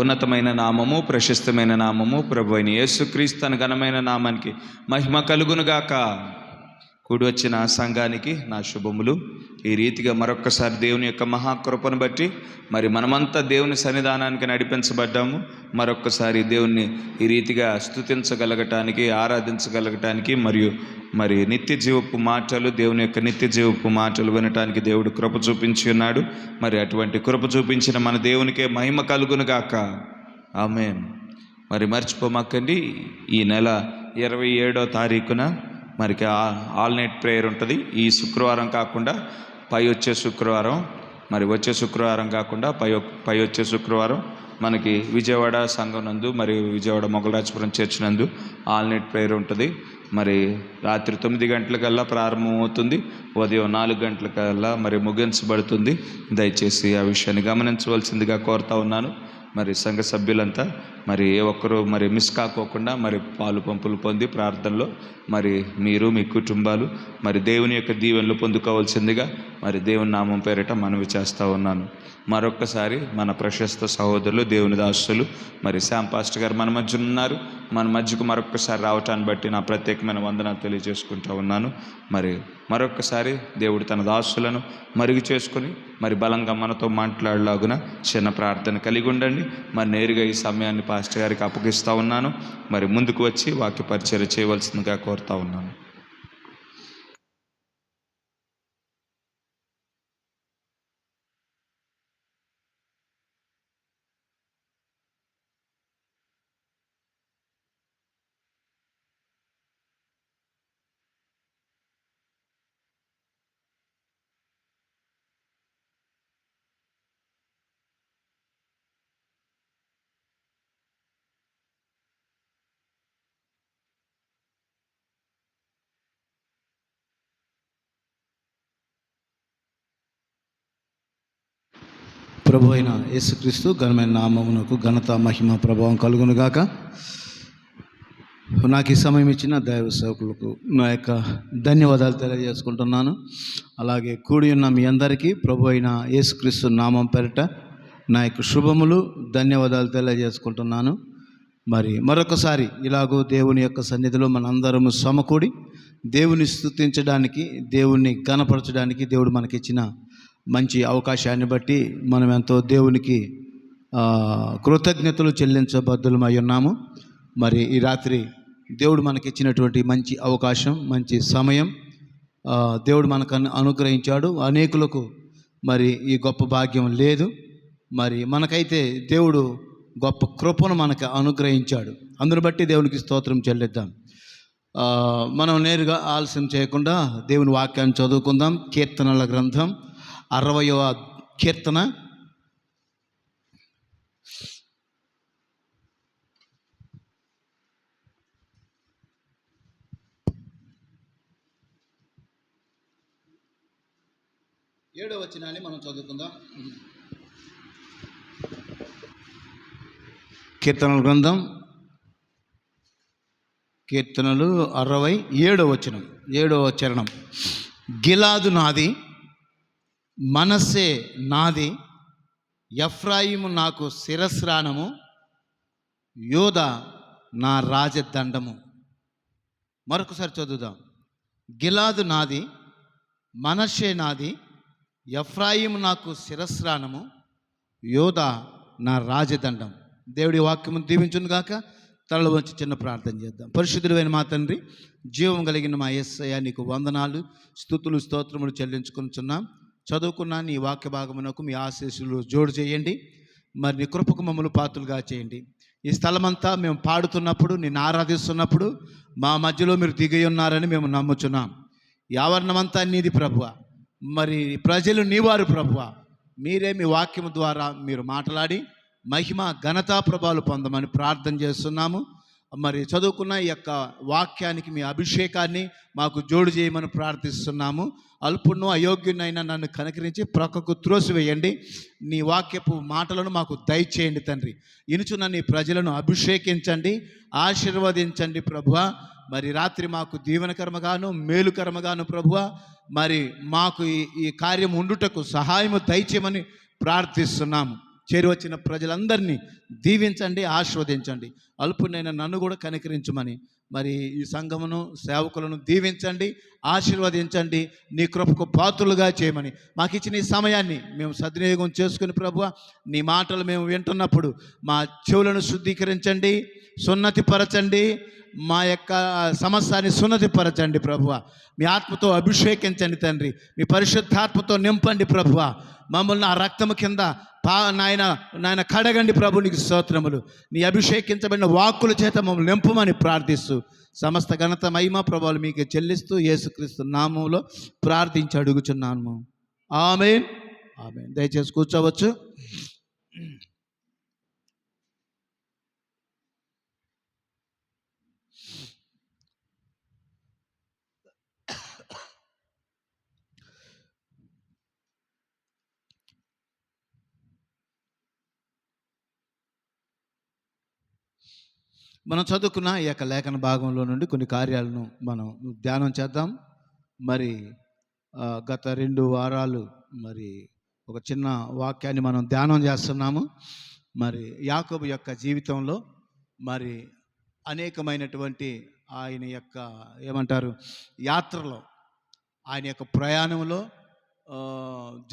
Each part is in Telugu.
ఉన్నతమైన నామము, ప్రశస్తమైన నామము ప్రభు అయిన యేసుక్రీస్తు అను ఘనమైన నామానికి మహిమ కలుగునుగాక. కూడి వచ్చిన సంఘానికి నా శుభములు. ఈ రీతిగా మరొక్కసారి దేవుని యొక్క మహాకృపను బట్టి మరి మనమంతా దేవుని సన్నిధానానికి నడిపించబడ్డాము. మరొక్కసారి దేవుణ్ణి ఈ రీతిగా స్తుతించగలగటానికి, ఆరాధించగలగటానికి మరి నిత్య జీవపు మాటలు, దేవుని యొక్క నిత్య జీవపు మాటలు వినటానికి దేవుడు కృప చూపించి ఉన్నాడు. మరి అటువంటి కృప చూపించిన మన దేవునికే మహిమ కలుగునుగాక. ఆమేన్. మరి మర్చిపోమాకండి, ఈ నెల 27వ తారీఖున మరి ఆల్ నైట్ ప్రేయర్ ఉంటుంది. ఈ శుక్రవారం కాకుండా వచ్చే శుక్రవారం, మరి వచ్చే శుక్రవారం కాకుండా పై వచ్చే శుక్రవారం మనకి విజయవాడ సంఘం నందు, మరి విజయవాడ మొగలరాజపురం చర్చ్ నందు ఆల్ నైట్ ప్రేయర్ ఉంటుంది. మరి రాత్రి 9 గంటలకల్లా ప్రారంభమవుతుంది, ఉదయం 4 గంటలకల్లా మరి ముగించబడుతుంది. దయచేసి ఆ విషయాన్ని గమనించవలసిందిగా కోరుతా ఉన్నాను. మరి సంఘ సభ్యులంతా మరి ఏ ఒక్కరూ మరి మిస్ కాకోకుండా మరి పాలు పంపులు పొంది ప్రార్థనలో మరి మీరు మీ కుటుంబాలు మరి దేవుని యొక్క దీవెనలు పొందుకోవాల్సిందిగా మరి దేవుని నామం పేరిట మనవి చేస్తూ ఉన్నాను. మరొక్కసారి మన ప్రశస్త సహోదరులు, దేవుని దాసులు మరి శ్యామ్ పాస్టర్ గారు మన మధ్య ఉన్నారు. మన మధ్యకు మరొక్కసారి రావటాన్ని బట్టి నా ప్రత్యేకమైన వందనాలు తెలియజేసుకుంటూ ఉన్నాను. మరి మరొక్కసారి దేవుడు తన దాసులను మరుగు చేసుకొని మరి బలంగా మనతో మాట్లాడలాగున చిన్న ప్రార్థన కలిగి ఉండండి. మరి నేరుగా ఈ సమయాన్ని పాస్టర్ గారికి అప్పగిస్తూ ఉన్నాను. మరి ముందుకు వచ్చి వాక్య పరిచర్య చేయవలసిందిగా కోరుతా ఉన్నాను. ప్రభు అయిన యేసుక్రీస్తు ఘనమైన నామమునకు ఘనత, మహిమ, ప్రభావం కలుగునుగాక. నాకు ఈ సమయం ఇచ్చిన దైవ సేవకులకు నా యొక్క ధన్యవాదాలు తెలియజేసుకుంటున్నాను. అలాగే కూడి ఉన్న మీ అందరికీ ప్రభు అయిన యేసుక్రీస్తు నామం పేరిట నా యొక్క శుభములు, ధన్యవాదాలు తెలియజేసుకుంటున్నాను. మరి మరొకసారి ఇలాగూ దేవుని యొక్క సన్నిధిలో మనందరము సమకూడి దేవుని స్తుతించడానికి, దేవుణ్ణి ఘనపరచడానికి దేవుడు మనకిచ్చిన మంచి అవకాశాన్ని బట్టి మనం ఎంతో దేవునికి కృతజ్ఞతలు చెల్లించబద్దులమై ఉన్నాము. మరి ఈ రాత్రి దేవుడు మనకిచ్చినటువంటి మంచి అవకాశం, మంచి సమయం దేవుడు మనకు అనుగ్రహించాడు. అనేకులకు మరి ఈ గొప్ప భాగ్యం లేదు. మరి మనకైతే దేవుడు గొప్ప కృపను మనకు అనుగ్రహించాడు. అందును బట్టి దేవునికి స్తోత్రం చెల్లిద్దాం. మనం నేరుగా ఆలస్యం చేయకుండా దేవుని వాక్యాన్ని చదువుకుందాం. కీర్తనల గ్రంథం 60వ కీర్తన. ఏడవ వచనాన్ని మనం చదువుకుందాం. కీర్తనల గ్రంథం కీర్తనలు 67వ వచనం, 7వ చరణం. గిలాదు నాది, మనస్సే నాది, ఎఫ్రాయిము నాకు శిరస్రాణము, యోధా నా రాజదండము. మరొకసారి చదువుదాం. గిలాదు నాది, మనస్సే నాది, ఎఫ్రాయిము నాకు శిరస్రాణము, యోధా నా రాజదండం. దేవుడి వాక్యము దీవించును గాక. తలలో వచ్చి చిన్న ప్రార్థన చేద్దాం. పరిశుద్ధుడైన మా తండ్రి, జీవం కలిగిన మా యేసయ్య, నీకు వందనాలు, స్తుతులు, స్తోత్రములు చెల్లించుకుంటున్నాం. చదువుకున్న నీ వాక్య భాగమునకు మీ ఆశీస్సులు జోడు చేయండి. మరి నీ కృపకు మమ్మల్ని పాత్రలుగా చేయండి. ఈ స్థలమంతా మేము పాడుతున్నప్పుడు, నిన్ను ఆరాధిస్తున్నప్పుడు మా మధ్యలో మీరు దిగి ఉన్నారని మేము నమ్ముచున్నాం. ఈ ఆవరణమంతా నీది ప్రభువా. మరి ప్రజలు నీవారు ప్రభువా. మీరే మీ వాక్యము ద్వారా మీరు మాట్లాడి మహిమ, ఘనతా, ప్రభావాలు పొందమని ప్రార్థన చేస్తున్నాము. మరి చదువుకున్న ఈ యొక్క వాక్యానికి మీ అభిషేకాన్ని మాకు జోడు చేయమని ప్రార్థిస్తున్నాము. అల్పును అయోగ్యునైనా నన్ను కనికరించి ప్రక్కకు త్రోసివేయండి. నీ వాక్యపు మాటలను మాకు దయచేయండి తండ్రి. ఇనుచున్న నీ ప్రజలను అభిషేకించండి, ఆశీర్వదించండి ప్రభువా. మరి రాత్రి మాకు దీవెనకరమగాను, మేలుకరమగాను ప్రభువా, మరి మాకు ఈ కార్యం ఉండుటకు సహాయము దయచేయమని ప్రార్థిస్తున్నాము. చేరి వచ్చిన ప్రజలందరినీ దీవించండి, ఆశీర్వదించండి. అల్పునైన నన్ను కూడా కనికరించమని మరి ఈ సంఘమును సేవకులను దీవించండి, ఆశీర్వదించండి, నీ కృపకు పాత్రులుగా చేయమని మాకు ఇచ్చిన ఈ సమయాన్ని మేము సద్వినియోగం చేసుకుని ప్రభువా, నీ మాటలు మేము వింటున్నప్పుడు మా చెవులను శుద్ధీకరించండి, సున్నతిపరచండి, మా యొక్క సమస్యని సున్నతిపరచండి ప్రభువా. మీ ఆత్మతో అభిషేకించండి తండ్రి, మీ పరిశుద్ధాత్మతో నింపండి ప్రభువా. మమ్మల్ని ఆ రక్తము కింద నాయన కడగండి ప్రభు. నీకు స్తోత్రములు. నీ అభిషేకించబడిన వాక్కుల చేత మమ్మల్ని నింపమని ప్రార్థిస్తూ సమస్త ఘనత మహిమ ప్రభువులు మీకు చెల్లిస్తూ యేసుక్రీస్తు నామములో ప్రార్థించి అడుగుచున్నాను. ఆమేన్, ఆమేన్. దయచేసి కూర్చోవచ్చు. మనం చదువుకున్న ఈ యొక్క లేఖన భాగంలో నుండి కొన్ని కార్యాలను మనం ధ్యానం చేద్దాం. మరి గత 2 వారాలు మరి ఒక చిన్న వాక్యాన్ని మనం ధ్యానం చేస్తున్నాము. మరి యాకోబు యొక్క జీవితంలో మరి అనేకమైనటువంటి ఆయన యొక్క ఏమంటారు యాత్రలో, ఆయన యొక్క ప్రయాణంలో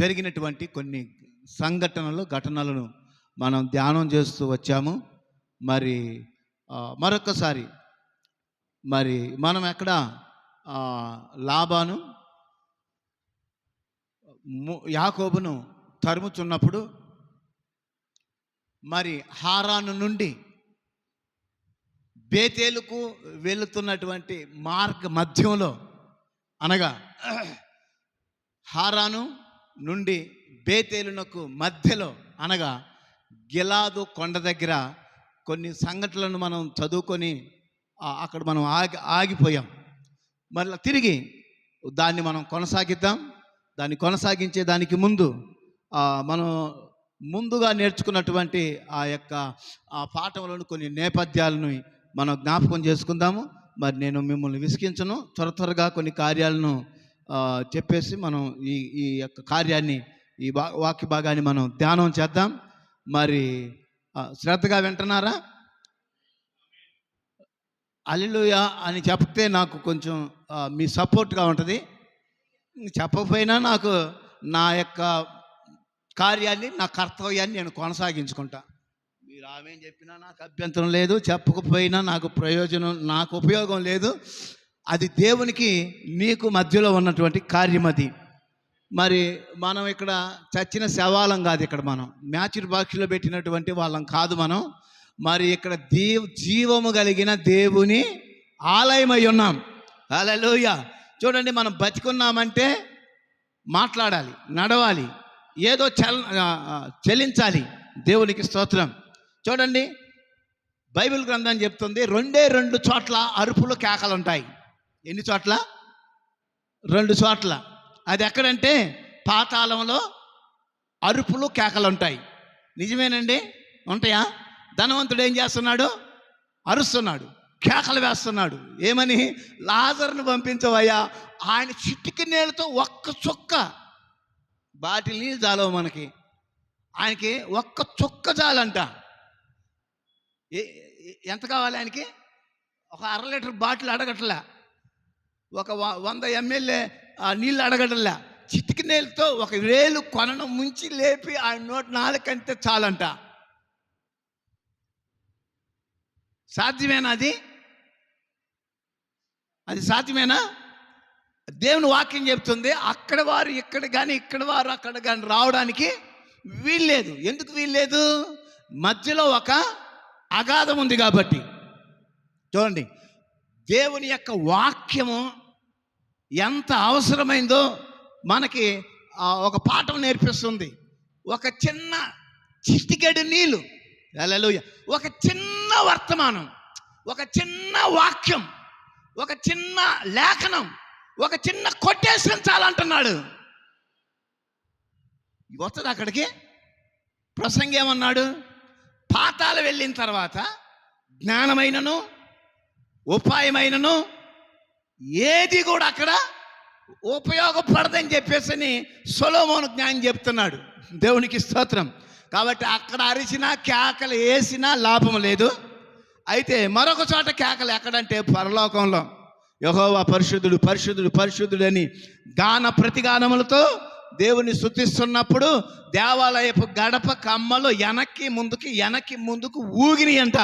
జరిగినటువంటి కొన్ని ఘటనలను మనం ధ్యానం చేస్తూ వచ్చాము. మరి మరొకసారి మరి మనం ఎక్కడ లాబాను యాకోబును తరుముచున్నప్పుడు మరి హారాను నుండి బేతేలుకు వెళుతున్నటువంటి మధ్యంలో, అనగా హారాను నుండి బేతేలునకు మధ్యలో, అనగా గిలాదు కొండ దగ్గర కొన్ని సంఘటనలను మనం చదువుకొని అక్కడ మనం ఆగిపోయాం. మళ్ళీ తిరిగి దాన్ని మనం కొనసాగిద్దాం. దాన్ని కొనసాగించే దానికి ముందు మనం ముందుగా నేర్చుకున్నటువంటి ఆ యొక్క పాఠంలోని కొన్ని నేపథ్యాలను మనం జ్ఞాపకం చేసుకుందాము. మరి నేను మిమ్మల్ని విసిగించను, త్వరగా కొన్ని కార్యాలను చెప్పేసి మనం ఈ యొక్క కార్యాన్ని, ఈ వాక్య భాగాన్ని మనం ధ్యానం చేద్దాం. మరి శ్రద్ధగా వింటున్నారా? హల్లెలూయా అని చెప్తే నాకు కొంచెం మీ సపోర్ట్గా ఉంటుంది. చెప్పకపోయినా నాకు నా యొక్క కార్యాన్ని, నా కర్తవ్యాన్ని నేను కొనసాగించుకుంటా. మీరు ఆమె చెప్పినా నాకు అభ్యంతరం లేదు, చెప్పకపోయినా నాకు ఉపయోగం లేదు. అది దేవునికి నీకు మధ్యలో ఉన్నటువంటి కార్యం అది. మరి మనం ఇక్కడ చచ్చిన శవాలం కాదు, ఇక్కడ మనం మ్యాచర్ బాక్స్లో పెట్టినటువంటి వాళ్ళం కాదు మనం. మరి ఇక్కడ జీవము కలిగిన దేవుని ఆలయమై ఉన్నాం. హల్లెలూయా. చూడండి, మనం బతికున్నామంటే మాట్లాడాలి, నడవాలి, ఏదో చెల్లించాలి. దేవునికి స్తోత్రం. చూడండి, బైబిల్ గ్రంథం చెప్తుంది 2 చోట్ల అరుపులు కేకలు ఉంటాయి. ఎన్ని చోట్ల? 2 చోట్ల. అది ఎక్కడంటే పాతాళంలో అరుపులు కేకలు ఉంటాయి. నిజమేనండి, ఉంటాయా? ధనవంతుడు ఏం చేస్తున్నాడు? అరుస్తున్నాడు, కేకలు వేస్తున్నాడు. ఏమని? లాజరును పంపించవయ్యా. ఆయన చిటికి నీళ్ళతో ఒక్క చుక్క, బాటిల్ నీళ్ళు చాలవు మనకి, ఆయనకి ఒక్క చుక్క చాలంట. ఎంత కావాలి ఆయనకి? ఒక 1/2 లీటర్ బాటిల్ అడగట్లే, ఒక 100 ml నీళ్ళు అడగటంలే. చిటికి నీళ్ళతో ఒక వేలు కొనను ముంచి లేపి ఆయన నోటి నాలుకంటే చాలంట. సాధ్యమేనా? అది సాధ్యమేనా? దేవుని వాక్యం చెప్తుంది అక్కడ వారు ఇక్కడ కానీ, ఇక్కడ వారు అక్కడ కానీ రావడానికి వీల్లేదు. ఎందుకు వీల్లేదు? మధ్యలో ఒక అగాధం ఉంది కాబట్టి. చూడండి, దేవుని యొక్క వాక్యము ఎంత అవసరమైందో మనకి ఒక పాఠం నేర్పిస్తుంది. ఒక చిన్న చిటికెడు నీళ్ళు, హల్లెలూయా, ఒక చిన్న వర్తమానం, ఒక చిన్న వాక్యం, ఒక చిన్న లేఖనం, ఒక చిన్న కొటేషన్ చాలంటున్నాడు. వస్తుంది అక్కడికి. ప్రసంగి ఏమన్నాడు? పాతాళ వెళ్ళిన తర్వాత జ్ఞానమైనను ఉపాయమైనను ఏది కూడా అక్కడ ఉపయోగపడదని చెప్పేసి సొలొమోను జ్ఞానం చెప్తున్నాడు. దేవునికి స్తోత్రం. కాబట్టి అక్కడ అరిచినా కేకలు వేసినా లాభం లేదు. అయితే మరొక చోట కేకలు ఎక్కడంటే పరలోకంలో యెహోవా పరిశుద్ధుడు పరిశుద్ధుడు పరిశుద్ధుడు అని గాన ప్రతిగానములతో దేవుని స్తుతిస్తున్నప్పుడు దేవాలయపు గడప కమ్మలు వెనక్కి ముందుకు ఊగిని అంట.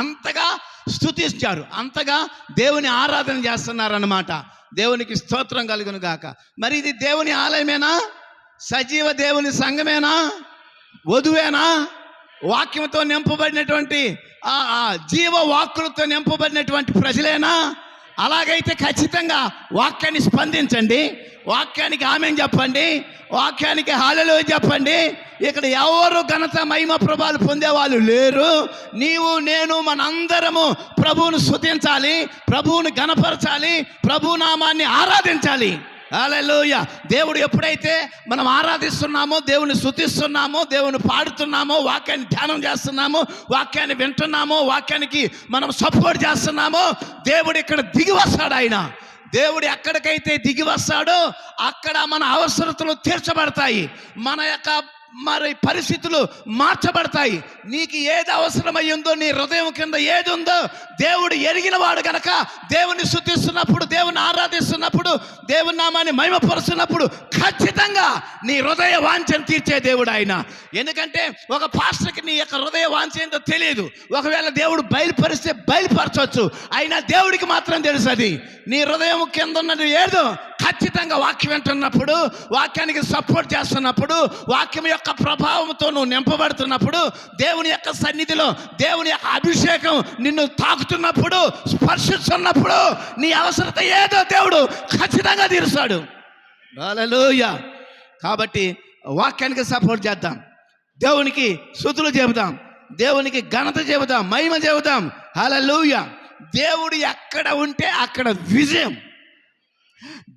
అంతగా స్తుతించారు, అంతగా దేవుని ఆరాధన చేస్తున్నారన్నమాట. దేవునికి స్తోత్రం కలుగును గాక. మరి ఇది దేవుని ఆలయమేనా? సజీవ దేవుని సంఘమేనా? వధువేనా? వాక్యంతో నింపబడినటువంటి జీవ వాక్కులతో నింపబడినటువంటి ప్రజలేనా? అలాగైతే ఖచ్చితంగా వాక్యాన్ని స్పందించండి, వాక్యానికి ఆమేన్ చెప్పండి, వాక్యానికి హల్లెలూయా చెప్పండి. ఇక్కడ ఎవరు ఘనత మహిమ ప్రభావాలు పొందేవాళ్ళు లేరు. నీవు నేను మనందరము ప్రభువును స్తుతించాలి, ప్రభువును ఘనపరచాలి, ప్రభు నామాన్ని ఆరాధించాలి. హల్లెలూయా. దేవుడు ఎప్పుడైతే మనం ఆరాధిస్తున్నామో, దేవుని స్తుతిస్తున్నామో, దేవుని పాడుతున్నామో, వాక్యాన్ని ధ్యానం చేస్తున్నామో, వాక్యాన్ని వింటున్నామో, వాక్యానికి మనం సపోర్ట్ చేస్తున్నామో, దేవుడు ఇక్కడ దిగి వస్తాడు. ఆయన దేవుడు ఎక్కడికైతే దిగి వస్తాడో అక్కడ మన అవసరతలు తీర్చబడతాయి, మన యొక్క మరి పరిస్థితులు మార్చబడతాయి. నీకు ఏది అవసరమయ్యిందో, నీ హృదయం కింద ఏది ఉందో దేవుడు ఎరిగిన వాడు గనక దేవుని స్తుతిస్తున్నప్పుడు, దేవుని ఆరాధిస్తున్నప్పుడు, దేవుని నామాన్ని మహిమపరుస్తున్నప్పుడు ఖచ్చితంగా నీ హృదయ వాంఛను తీర్చే దేవుడు ఆయన. ఎందుకంటే ఒక పాస్టర్కి నీ యొక్క హృదయ వాంఛ ఏంటో తెలియదు. ఒకవేళ దేవుడు బయలుపరిస్తే బయలుపరచవచ్చు, అయినా దేవుడికి మాత్రం తెలుసు. అది నీ హృదయం కింద ఉన్నది ఏదో ఖచ్చితంగా వాక్యం వింటున్నప్పుడు, వాక్యానికి సపోర్ట్ చేస్తున్నప్పుడు, వాక్యం యొక్క ప్రభావంతో నువ్వు నింపబడుతున్నప్పుడు, దేవుని యొక్క సన్నిధిలో దేవుని యొక్క అభిషేకం నిన్ను తాకుతున్నప్పుడు, స్పర్శిస్తున్నప్పుడు నీ అవసరత ఏదో దేవుడు ఖచ్చితంగా తీరుస్తాడు. హల్లెలూయా. కాబట్టి వాక్యానికి సపోర్ట్ చేద్దాం, దేవునికి స్తుతులు చెబుదాం, దేవునికి ఘనత చెబుదాం, మహిమ చెబుదాం. హల్లెలూయా. దేవుడు ఎక్కడ ఉంటే అక్కడ విజయం,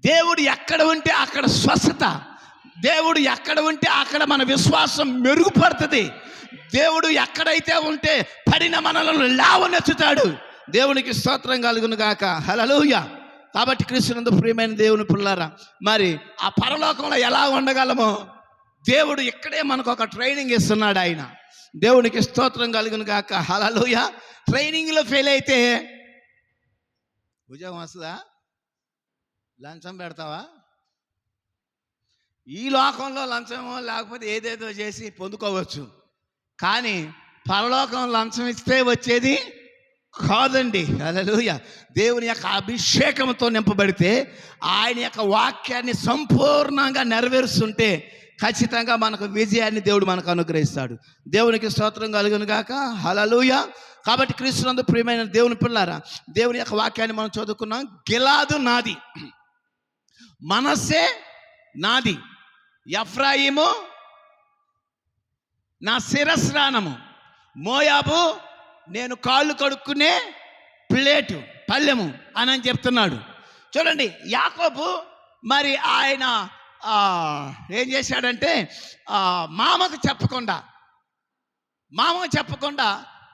దేవుడు ఎక్కడ ఉంటే అక్కడ స్వస్థత, దేవుడు ఎక్కడ ఉంటే అక్కడ మన విశ్వాసం మెరుగుపడుతుంది. దేవుడు ఎక్కడైతే ఉంటే పడిన మనలను లేవనెత్తుతాడు. దేవునికి స్తోత్రం కలుగును గాక. హల్లెలూయా. కాబట్టి క్రీస్తునందు ప్రియమైన దేవుని పిల్లారా, మరి ఆ పరలోకంలో ఎలా ఉండగలమో దేవుడు ఇక్కడే మనకు ఒక ట్రైనింగ్ ఇస్తున్నాడు. ఆయన దేవునికి స్తోత్రం కలుగును గాక. హల్లెలూయా. ట్రైనింగ్లో ఫెయిల్ అయితే ఉద్యోగం వస్తుందా? లంచం పెడతావా? ఈ లోకంలో లంచమో లేకపోతే ఏదేదో చేసి పొందుకోవచ్చు, కానీ పరలోకం లంచం ఇస్తే వచ్చేది కాదండి. హల్లెలూయా. దేవుని యొక్క అభిషేకంతో నింపబడితే, ఆయన యొక్క వాక్యాన్ని సంపూర్ణంగా నెరవేరుస్తుంటే ఖచ్చితంగా మనకు విజయాన్ని దేవుడు మనకు అనుగ్రహిస్తాడు. దేవునికి స్తోత్రం కలుగును గాక. హల్లెలూయా. కాబట్టి క్రీస్తునందు ప్రియమైన దేవుని పిల్లారా, దేవుని యొక్క వాక్యాన్ని మనం చదువుకున్నాం. గిలాదు నాది, మనస్సే నాది, ఎఫ్రాయిము నా శిరస్రానము, మోయాబు నేను కాళ్ళు కడుక్కునే పల్లెము అని చెప్తున్నాడు. చూడండి, యాకోబు మరి ఆయన ఏం చేశాడంటే మామకు చెప్పకుండా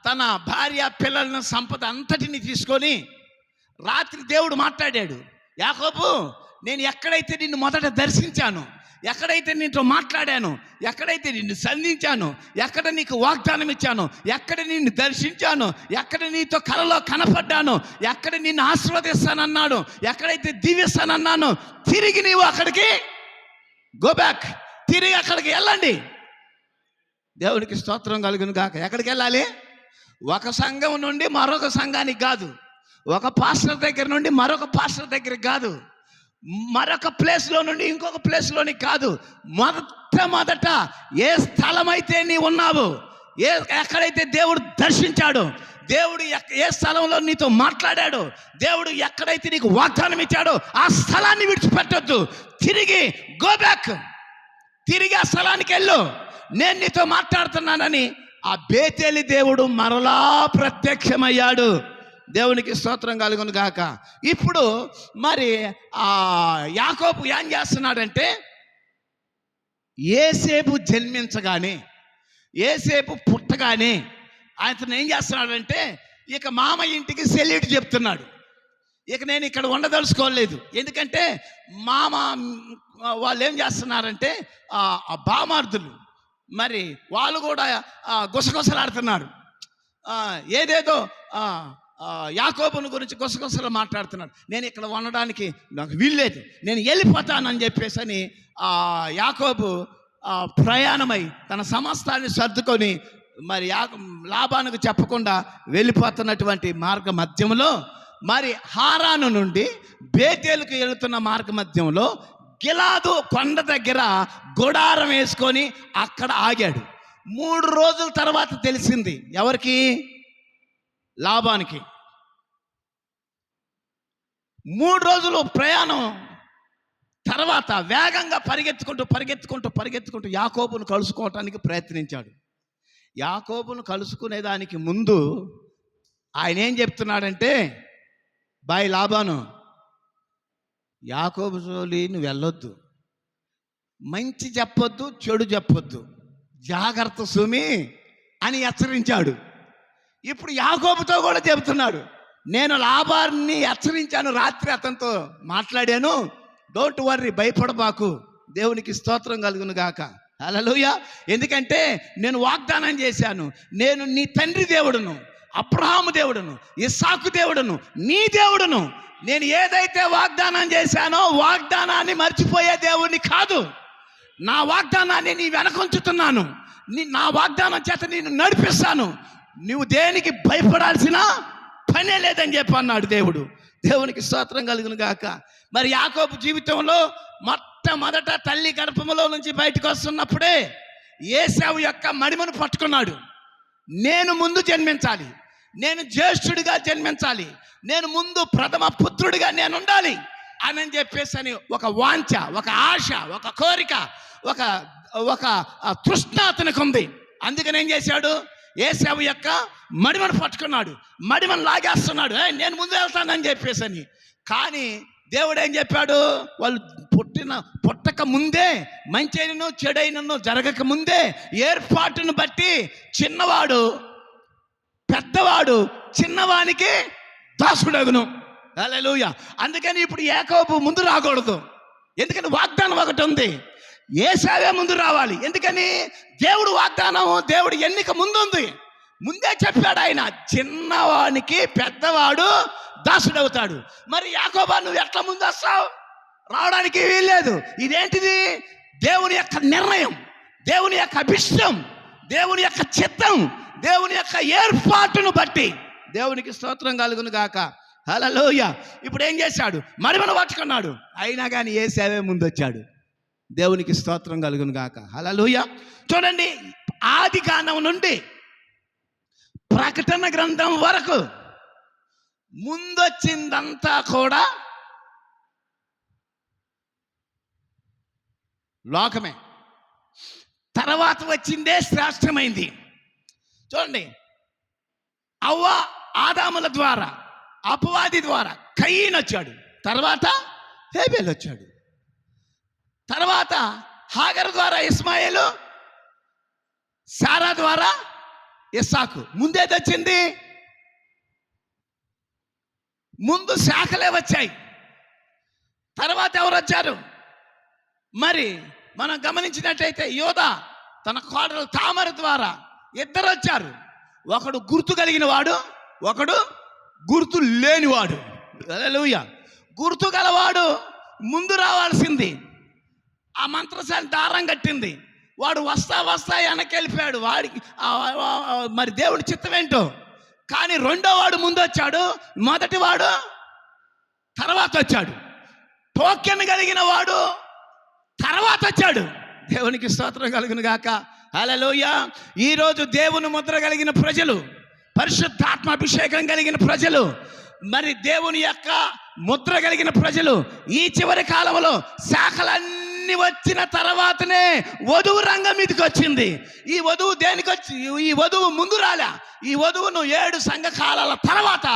తన భార్య పిల్లలను సంపద అంతటిని తీసుకొని రాత్రి దేవుడు మాట్లాడాడు. యాకోబు, నేను ఎక్కడైతే నిన్ను మొదట దర్శించాను, ఎక్కడైతే నీతో మాట్లాడాను, ఎక్కడైతే నిన్ను సంధించాను, ఎక్కడ నీకు వాగ్దానం ఇచ్చాను, ఎక్కడ నిన్ను దర్శించాను, ఎక్కడ నీతో కలలో కనపడ్డాను, ఎక్కడ నిన్ను ఆశీర్వదిస్తానన్నాడు, ఎక్కడైతే దీవిస్తానన్నాను, తిరిగి నీవు అక్కడికి గో బ్యాక్, తిరిగి అక్కడికి వెళ్ళండి. దేవునికి స్తోత్రం కలుగును గాక. ఎక్కడికి వెళ్ళాలి? ఒక సంఘం నుండి మరొక సంఘానికి కాదు, ఒక పాస్టర్ దగ్గర నుండి మరొక పాస్టర్ దగ్గరికి కాదు, మరొక ప్లేస్లో నుండి ఇంకొక ప్లేస్లోనికి కాదు. మొదట ఏ స్థలం అయితే నీ ఉన్నావు, ఎక్కడైతే దేవుడు దర్శించాడో, దేవుడు ఏ స్థలంలో నీతో మాట్లాడాడో, దేవుడు ఎక్కడైతే నీకు వాగ్దానం ఇచ్చాడో ఆ స్థలాన్ని విడిచిపెట్టొద్దు. తిరిగి గో బ్యాక్, తిరిగి ఆ స్థలానికి వెళ్ళు. నేను నీతో మాట్లాడుతున్నానని ఆ బేతేలి దేవుడు మరలా ప్రత్యక్షమయ్యాడు. దేవునికి స్తోత్రం కలుగును గాక. ఇప్పుడు మరి యాకోబు ఏం చేస్తున్నాడంటే, ఏసేపు జన్మించగానే, ఏసేపు పుట్టగానే అతను ఏం చేస్తున్నాడంటే, ఇక మామ ఇంటికి సెల్యూట్ చెప్తున్నాడు. ఇక నేను ఇక్కడ ఉండదలుచుకోలేదు. ఎందుకంటే మామ వాళ్ళు ఏం చేస్తున్నారంటే, ఆ బామార్దులు మరి వాళ్ళు కూడా గుసగుసలాడుతున్నారు. ఏదేదో యాకోబుని గురించి గుసగుసలు మాట్లాడుతున్నాడు. నేను ఇక్కడ ఉండడానికి నాకు వీల్లేదు, నేను వెళ్ళిపోతానని చెప్పేసి అని యాకోబు ప్రయాణమై తన సమస్తాన్ని సర్దుకొని మరి లాబానుకు చెప్పకుండా వెళ్ళిపోతున్నటువంటి మార్గ మధ్యంలో, మరి హారాను నుండి బేతేలుకు వెళుతున్న మార్గ మధ్యంలో గిలాదు కొండ దగ్గర గుడారం వేసుకొని అక్కడ ఆగాడు. 3 రోజుల తర్వాత తెలిసింది ఎవరికి? లాబానికి. 3 రోజులు ప్రయాణం తర్వాత వేగంగా పరిగెత్తుకుంటూ యాకోబును కలుసుకోవటానికి ప్రయత్నించాడు. యాకోబును కలుసుకునేదానికి ముందు ఆయన ఏం చెప్తున్నాడంటే, బాయ్ లాబాను, యాకోబు జోలి నువ్వు వెళ్ళొద్దు, మంచి చెప్పొద్దు, చెడు చెప్పొద్దు, జాగ్రత్త సుమి అని హెచ్చరించాడు. ఇప్పుడు యాకోబుతో కూడా చెబుతున్నాడు, నేను లాబాన్ని హెచ్చరించాను, రాత్రి అతనితో మాట్లాడాను, డోంట్ వర్రీ, భయపడబాకు, దేవునికి స్తోత్రం కలుగును గాక. హల్లెలూయా. ఎందుకంటే నేను వాగ్దానం చేశాను, నేను నీ తండ్రి దేవుడును, అబ్రహాము దేవుడును, ఇస్సాకు దేవుడును, నీ దేవుడును. నేను ఏదైతే వాగ్దానం చేశానో వాగ్దానాన్ని మర్చిపోయే దేవుడిని కాదు. నా వాగ్దానాన్ని నీ వెనకొంచుతున్నాను, నా వాగ్దానం చేత నేను నడిపిస్తాను, నువ్వు దేనికి భయపడాల్సిన పనే లేదని చెప్పి అన్నాడు దేవుడు. దేవునికి స్తోత్రం కలుగును గాక. మరి యాకోబు జీవితంలో మొట్టమొదట తల్లి గర్భములో నుంచి బయటకు వస్తున్నప్పుడే ఏశావు యొక్క మడిమను పట్టుకున్నాడు. నేను ముందు జన్మించాలి, నేను జ్యేష్ఠుడిగా జన్మించాలి, నేను ముందు ప్రథమ పుత్రుడిగా నేను ఉండాలి అని చెప్పేసి ఒక వాంఛ, ఒక ఆశ, ఒక కోరిక, ఒక తృష్ణ అతనికి ఉంది. అందుకని ఏం చేశాడు? ఏశావు యొక్క మడిమను పట్టుకున్నాడు, మడిమను లాగేస్తున్నాడు, నేను ముందు వెళ్తానని చెప్పేసి. కానీ దేవుడు ఏం చెప్పాడు? వాళ్ళు పుట్టక ముందే, మంచైనను చెడైనను జరగక ముందే ఏర్పాటును బట్టి చిన్నవాడు పెద్దవాడు చిన్నవానికి దాసుడగును. హల్లెలూయా. అందుకని ఇప్పుడు యాకోబు ముందు రాకూడదు, ఎందుకని వాగ్దానం ఒకటి ఉంది. ఏశావే ముందు రావాలి. ఎందుకని? దేవుడు వాగ్దానం, దేవుడు ఎన్నిక ముందుంది. ముందే చెప్పాడు ఆయన, చిన్నవానికి పెద్దవాడు దాసుడవుతాడు. మరి యాకోబా నువ్వు ఎట్లా ముందు వస్తావు? రావడానికి వీల్లేదు. ఇదేంటిది? దేవుని యొక్క నిర్ణయం, దేవుని యొక్క అభిష్టం, దేవుని యొక్క చిత్తం, దేవుని యొక్క ఏర్పాటును బట్టి. దేవునికి స్తోత్రం కలుగును గాక. హల్లెలూయా. ఇప్పుడు ఏం చేశాడు? మడిమను పట్టుకున్నాడు, అయినా కానీ ఏశావే ముందు వచ్చాడు. దేవునికి స్తోత్రం కలుగును గాక. హల్లెలూయా. చూడండి, ఆది కాండం నుండి ప్రకటన గ్రంథం వరకు ముందొచ్చిందంతా కూడా లోకమే, తర్వాత వచ్చిందే శ్రేష్టమైంది. చూడండి, అవ్వ ఆదాముల ద్వారా, అపవాది ద్వారా కయీన్ వచ్చాడు, తర్వాత హేబేలు వచ్చాడు, తర్వాత హాగరు ద్వారా ఇస్మాయేలు, సారా ద్వారా ఇస్సాకు. ముందేది వచ్చింది? ముందు శాఖలే వచ్చాయి, తర్వాత ఎవరు వచ్చారు? మరి మనం గమనించినట్టయితే యోధా తన కోడలు తామర ద్వారా ఇద్దరు వచ్చారు. ఒకడు గుర్తు కలిగిన వాడు, ఒకడు గుర్తు లేనివాడు. హల్లెలూయా. గుర్తు గలవాడు ముందు రావాల్సింది. ఆ మంత్రశాల దారం కట్టింది, వాడు వస్తా వెనక్కి వెళ్ళిపోయాడు. వాడికి మరి దేవుడి చిత్తం ఏంటో. కానీ రెండో వాడు ముందు వచ్చాడు, మొదటి వాడు తర్వాత వచ్చాడు. టోకెన్ కలిగిన వాడు తర్వాత వచ్చాడు. దేవునికి స్తోత్రం కలుగును గాక. హల్లెలూయా. ఈరోజు దేవుని ముద్ర కలిగిన ప్రజలు, పరిశుద్ధాత్మ అభిషేకం కలిగిన ప్రజలు, మరి దేవుని యొక్క ముద్ర కలిగిన ప్రజలు ఈ చివరి కాలంలో శాఖలన్నీ వచ్చిన తర్వాతనే వధువు రంగం మీదకి వచ్చింది. ఈ వధువు దేనికి వచ్చి? ఈ వధువు ముందు రాలే. ఈ వధువును 7 సంఘకాలాల తర్వాత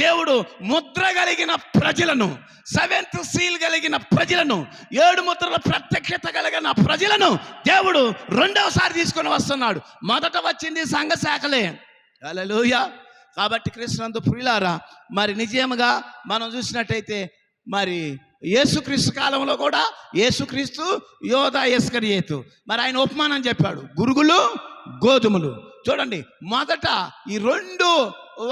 దేవుడు ముద్ర కలిగిన ప్రజలను, 7th సీల్ కలిగిన ప్రజలను, 7 ముద్రల ప్రత్యక్షత కలిగిన ప్రజలను దేవుడు రెండవసారి తీసుకొని వస్తున్నాడు. మొదట వచ్చింది సంఘ శాఖలే. హల్లెలూయా. కాబట్టి క్రీస్తునందు ప్రియులారా, మరి నిజంగా మనం చూసినట్టయితే మరి యేసుక్రీస్తు కాలంలో కూడా యేసుక్రీస్తు యోధా ఇస్కరియోతు, మరి ఆయన ఉపమానం చెప్పాడు, గురుగులు గోధుమలు. చూడండి, మొదట ఈ రెండు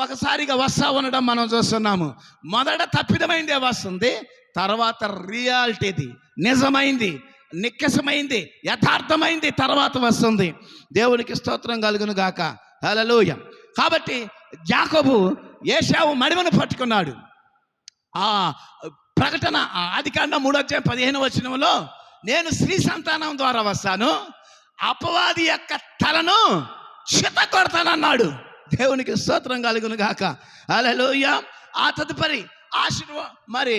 ఒకసారిగా వస్తా ఉండడం మనం చూస్తున్నాము. మొదట తప్పిదమైందే వస్తుంది, తర్వాత రియాలిటీది, నిజమైంది, నిక్కసమైంది, యథార్థమైంది తర్వాత వస్తుంది. దేవునికి స్తోత్రం కలుగును గాక. హల్లెలూయా. కాబట్టి యాకోబు ఏశావు మడిమను పట్టుకున్నాడు. ఆ ప్రకటన ఆదికాండం 3:15 నేను స్త్రీ సంతానం ద్వారా వస్తాను, అపవాది యొక్క తలను చిత కొడతానన్నాడు. దేవునికి స్తోత్రం కలుగును గాక. హల్లెలూయా. ఆ తదుపరి మరి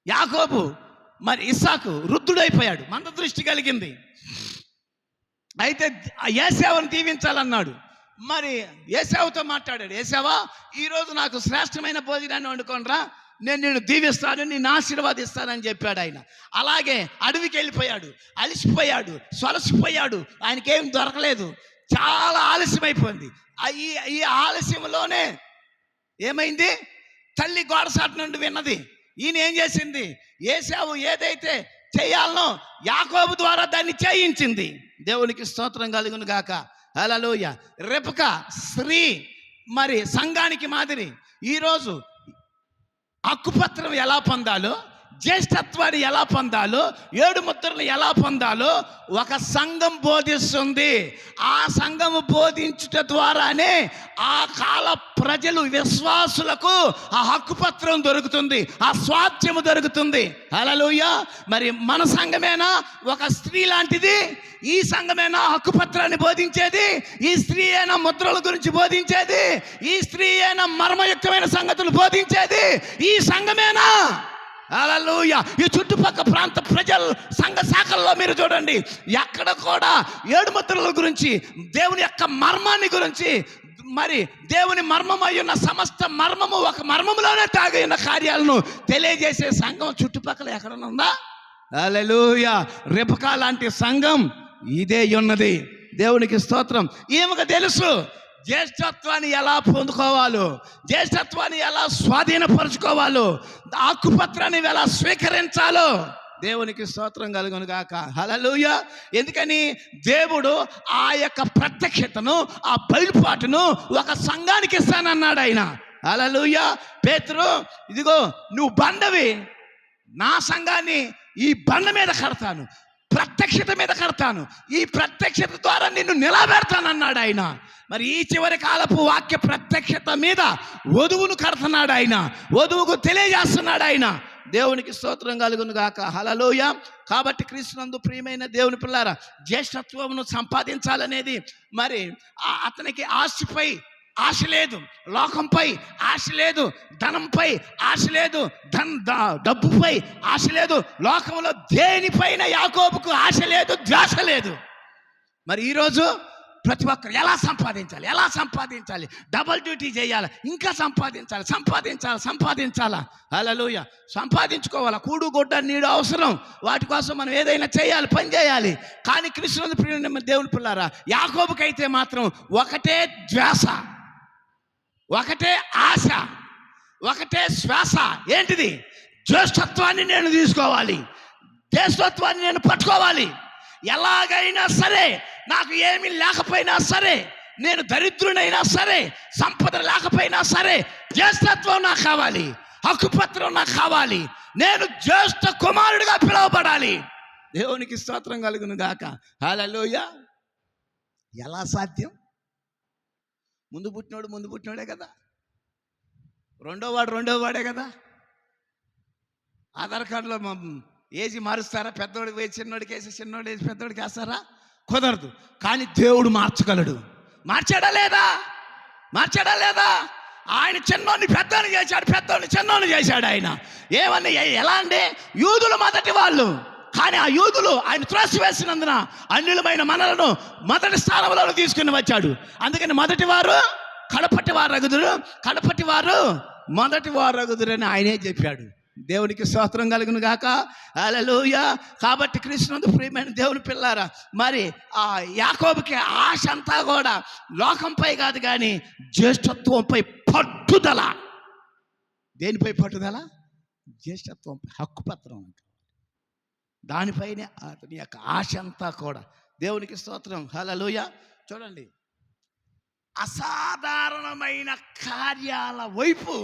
యాకోబు మరి ఇస్సాకు వృద్ధుడైపోయాడు, మందదృష్టి కలిగింది. అయితే ఏశావును దీవించాలన్నాడు. మరి ఏశావుతో మాట్లాడాడు, ఏశావా ఈరోజు నాకు శ్రేష్టమైన భోజనాన్ని వండుకోనరా, నేను నిన్ను దీవిస్తాను, నిన్ను ఆశీర్వాదిస్తానని చెప్పాడు ఆయన. అలాగే అడవికి వెళ్ళిపోయాడు, అలసిపోయాడు, సొలసిపోయాడు, ఆయనకేం దొరకలేదు, చాలా ఆలస్యమైపోయింది. ఈ ఆలస్యంలోనే ఏమైంది, తల్లి గోడసాటు నుండి విన్నది. ఈయన ఏం చేసింది, ఏశావు ఏదైతే చేయాలనో యాకోబు ద్వారా దాన్ని చేయించింది. దేవునికి స్తోత్రం కలుగును గాక. హల్లెలూయా. రెబెకా స్త్రీ మరి సంఘానికి మాదిరి. ఈరోజు హక్కుపత్రం ఎలా పొందాలో, జ్యేష్ఠత్వాన్ని ఎలా పొందాలో, 7 ముద్రలు ఎలా పొందాలో ఒక సంఘం బోధిస్తుంది. ఆ సంఘము బోధించుట ద్వారానే ఆ కాల ప్రజలు విశ్వాసులకు ఆ హక్కుపత్రం దొరుకుతుంది, ఆ స్వాస్థ్యము దొరుకుతుంది. హల్లెలూయా. మరి మన సంఘమేనా ఒక స్త్రీ లాంటిది? ఈ సంఘమేనా హక్కుపత్రాన్ని బోధించేది? ఈ స్త్రీ అయినా ముద్రల గురించి బోధించేది? ఈ స్త్రీ అయినా మర్మయుక్తమైన సంగతులు బోధించేది? ఈ సంఘమేనా? హల్లెలూయా. ఈ చుట్టుపక్కల ప్రాంత ప్రజల సంఘ శాఖల్లో మీరు చూడండి, ఎక్కడ కూడా 7 ముద్రల గురించి, దేవుని యొక్క మర్మాన్ని గురించి, మరి దేవుని మర్మమై ఉన్న సమస్త మర్మము ఒక మర్మములోనే తాగి ఉన్న కార్యాలను తెలియజేసే సంఘం చుట్టుపక్కల ఎక్కడన్నా ఉందా? హల్లెలూయా. రెబెకా లాంటి సంఘం ఇదే ఉన్నది. దేవునికి స్తోత్రం. ఈమెకు తెలుసు జ్యేష్ఠత్వాన్ని ఎలా పొందుకోవాలో, జ్యేష్ఠత్వాన్ని ఎలా స్వాధీనపరచుకోవాలో, హక్కుపత్రాన్ని ఎలా స్వీకరించాలో. దేవునికి స్తోత్రం కలుగును గాక. హల్లెలూయా. ఎందుకని దేవుడు ఆ యొక్క ప్రత్యక్షతను, ఆ బయలుపాటును ఒక సంఘానికి ఇస్తానన్నాడు ఆయన. హల్లెలూయా. పేతురు, ఇదిగో నువ్వు బండవి, నా సంఘాన్ని ఈ బండ మీద కడతాను, ప్రత్యక్షత మీద కడతాను, ఈ ప్రత్యక్షత ద్వారా నిన్ను నిలబెడతానన్నాడు ఆయన. మరి ఈ చివరి కాలపు వాక్య ప్రత్యక్షత మీద వధువును కడుతున్నాడు ఆయన, వధువుకు తెలియజేస్తున్నాడు ఆయన. దేవునికి స్తోత్రం కలుగును గాక. హల్లెలూయా. కాబట్టి క్రీస్తునందు ప్రియమైన దేవుని పిల్లారా, జ్యేష్ఠత్వమును సంపాదించాలనేది మరి అతనికి ఆశపై ఆశ లేదు, లోకంపై ఆశ లేదు, ధనంపై ఆశ లేదు, డబ్బుపై ఆశ లేదు, లోకంలో దేనిపైన యాకోబుకు ఆశ లేదు, ధ్యాస లేదు. మరి ఈరోజు ప్రతి ఒక్కరు ఎలా సంపాదించాలి, డబల్ డ్యూటీ చేయాలి, ఇంకా సంపాదించాలా. హల్లెలూయా. సంపాదించుకోవాలా, కూడు గుడ్డ నీడు అవసరం, వాటి కోసం మనం ఏదైనా చేయాలి, పని చేయాలి. కానీ క్రీస్తునందు ప్రియమైన దేవుని పిల్లారా, యాకోబుకైతే మాత్రం ఒకటే ధ్యాస, ఒకటే ఆశ, ఒకటే శ్వాస. ఏంటిది? జ్యేష్ఠత్వాన్ని నేను తీసుకోవాలి, జ్యేష్ఠత్వాన్ని నేను పట్టుకోవాలి. ఎలాగైనా సరే, నాకు ఏమీ లేకపోయినా సరే, నేను దరిద్రునైనా సరే, సంపద లేకపోయినా సరే, జ్యేష్ఠత్వం నాకు కావాలి, హక్కుపత్రం నాకు కావాలి, నేను జ్యేష్ఠ కుమారుడిగా పిలువబడాలి. దేవునికి స్తోత్రం కలుగును గాక. హల్లెలూయా. ఎలా సాధ్యం? ముందు పుట్టినోడే కదా, రెండో వాడే కదా. ఆధార్ కార్డులో ఏజీ మారుస్తారా? పెద్దోడికి వేసి చిన్నోడికి వేసి, చిన్నోడు వేసి పెద్దోడికి వేస్తారా? కుదరదు. కానీ దేవుడు మార్చగలడు. మార్చాడా లేదా? ఆయన చిన్నోడిని పెద్దోని చేశాడు, పెద్దోడిని చిన్నోని చేశాడు. ఆయన ఏమన్నా ఎలా అంటే, యూదులు మొదటి వాళ్ళు, కానీ ఆ యూదులు ఆయన త్రోసివేసినందున అన్యులమైన మనలను మొదటి స్థానంలో తీసుకుని వచ్చాడు. అందుకని మొదటి వారు కడపటి వారు రగుదురు, కడపటి వారు మొదటి వారు రగుదురు అని ఆయనే చెప్పాడు. దేవునికి స్తోత్రం కలుగును గాక. హల్లెలూయా. కాబట్టి క్రీస్తునందు ప్రియమైన దేవుని పిల్లారా, మరి ఆ యాకోబుకి ఆశ అంతా కూడా లోకంపై కాదు కానీ జ్యేష్ఠత్వంపై పట్టుదల. దేనిపై పట్టుదల? జ్యేష్ఠత్వంపై, హక్కుపత్రం అంటే దానిపైనే అతని యొక్క ఆశ అంతా కూడా. దేవునికి స్తోత్రం. హల్లెలూయా. చూడండి, అసాధారణమైన కార్యాల వైపు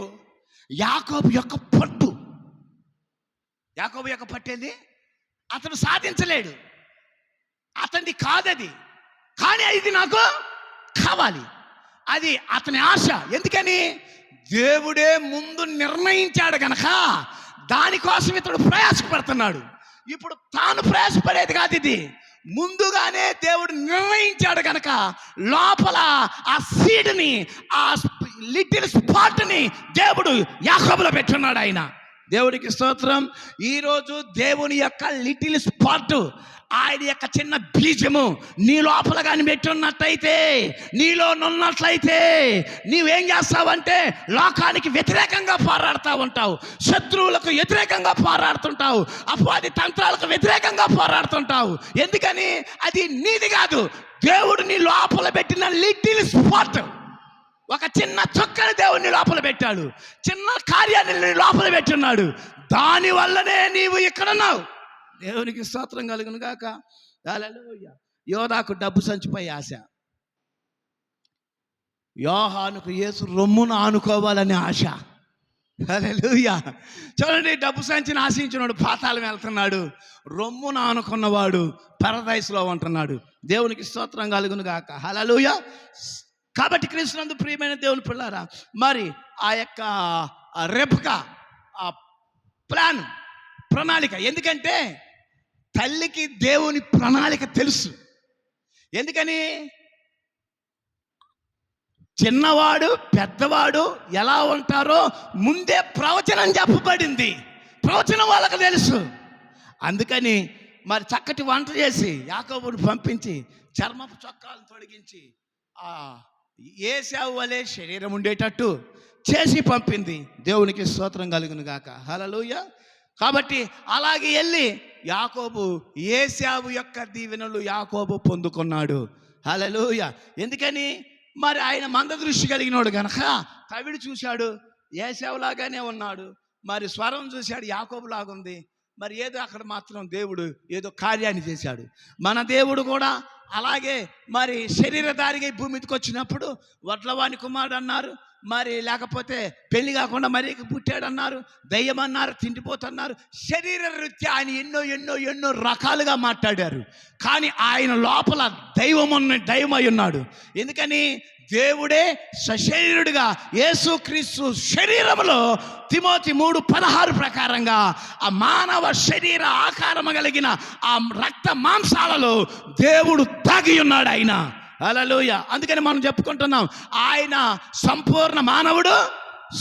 యాకోబు యొక్క పట్టు. యాకోబు యొక్క పట్టేది అతను సాధించలేడు, అతనిది కాదది, కానీ ఇది నాకు కావాలి. అది అతని ఆశ. ఎందుకని? దేవుడే ముందు నిర్ణయించాడు గనక దానికోసం ఇతడు ప్రయాసపడుతున్నాడు. ఇప్పుడు తాను ప్రయాసపడేది కాదు, ఇది ముందుగానే దేవుడు నిర్ణయించాడు గనక లోపల ఆ సీడ్ని, ఆ లిటిల్ స్పాట్ని దేవుడు యాకోబులో పెట్టున్నాడు ఆయన. దేవుడికి స్తోత్రం. ఈరోజు దేవుని యొక్క లిటిల్ స్పాట్, ఆయన యొక్క చిన్న బీజము నీ లోపల కానీ పెట్టున్నట్లయితే, నీలో ఉన్నట్లయితే నీవేం చేస్తావంటే లోకానికి వ్యతిరేకంగా పోరాడుతూ ఉంటావు, శత్రువులకు వ్యతిరేకంగా పోరాడుతుంటావు, అపవాది తంత్రాలకు వ్యతిరేకంగా పోరాడుతుంటావు. ఎందుకని? అది నీది కాదు, దేవుడు నీ లోపల పెట్టిన లిటిల్ స్పాట్. ఒక చిన్న చుక్కని దేవుడిని లోపల పెట్టాడు, చిన్న కార్యాన్ని నీ లోపల పెట్టున్నాడు. దానివల్లనే నీవు ఇక్కడున్నావు. దేవునికి స్తోత్రం కలుగును గాక. హల్లెలూయా. యోధాకు డబ్బు సంచిపై ఆశ, యోహానుకు యేసు రొమ్మును ఆనుకోవాలని ఆశ. హల్లెలూయా. చూడండి, డబ్బు సంచిని ఆశించినాడు పాతాళం వెళ్తున్నాడు, రొమ్మును ఆనుకున్నవాడు పరదైస్లో ఉంటున్నాడు. దేవునికి స్తోత్రం కలుగును గాక. హల్లెలూయా. కాబట్టి క్రీస్తునందు ప్రియమైన దేవుని పిల్లారా, మరి ఆ యొక్క రెబెకా ఆ ప్రణాళిక, ఎందుకంటే తల్లికి దేవుని ప్రణాళిక తెలుసు. ఎందుకని? చిన్నవాడు పెద్దవాడు ఎలా ఉంటారో ముందే ప్రవచనం చెప్పబడింది, ప్రవచనం వాళ్ళకి తెలుసు. అందుకని మరి చక్కటి వంట చేసి యాకోబుని పంపించి చర్మపు చొక్కాలను తొడిగించి ఆ ఏశావు వలె శరీరం ఉండేటట్టు చేసి పంపింది. దేవునికి స్తోత్రం కలుగును గాక. హల్లెలూయా. కాబట్టి అలాగే వెళ్ళి యాకోబు ఏశావు యొక్క దీవెనలు యాకోబు పొందుకున్నాడు. హల్లెలూయా. ఎందుకని? మరి ఆయన మందదృష్టి కలిగినోడు గనక కవిడు చూశాడు, ఏశావులాగానే ఉన్నాడు. మరి స్వరం చూశాడు, యాకోబు లాగుంది. మరి ఏదో అక్కడ మాత్రం దేవుడు ఏదో కార్యాన్ని చేశాడు. మన దేవుడు కూడా అలాగే మరి శరీరధారిగా భూమి మీదకి వచ్చినప్పుడు వడ్లవాని కుమారుడు అన్నారు, మరి లేకపోతే పెళ్లి కాకుండా మరి పుట్టాడు అన్నారు, దయ్యం అన్నారు, తిండిపోతున్నారు. శరీర రీత్యా ఆయన ఎన్నో ఎన్నో ఎన్నో రకాలుగా మాట్లాడారు. కానీ ఆయన లోపల దైవమై ఉన్నాడు. ఎందుకని? దేవుడే సశరీరుడిగా యేసుక్రీస్తు శరీరంలో తిమోతి 3:16 ప్రకారంగా ఆ మానవ శరీర ఆకారము కలిగిన ఆ రక్త మాంసాలలో దేవుడు దాగి ఉన్నాడు ఆయన. హల్లెలూయా. అందుకని మనం చెప్పుకుంటున్నాం, ఆయన సంపూర్ణ మానవుడు,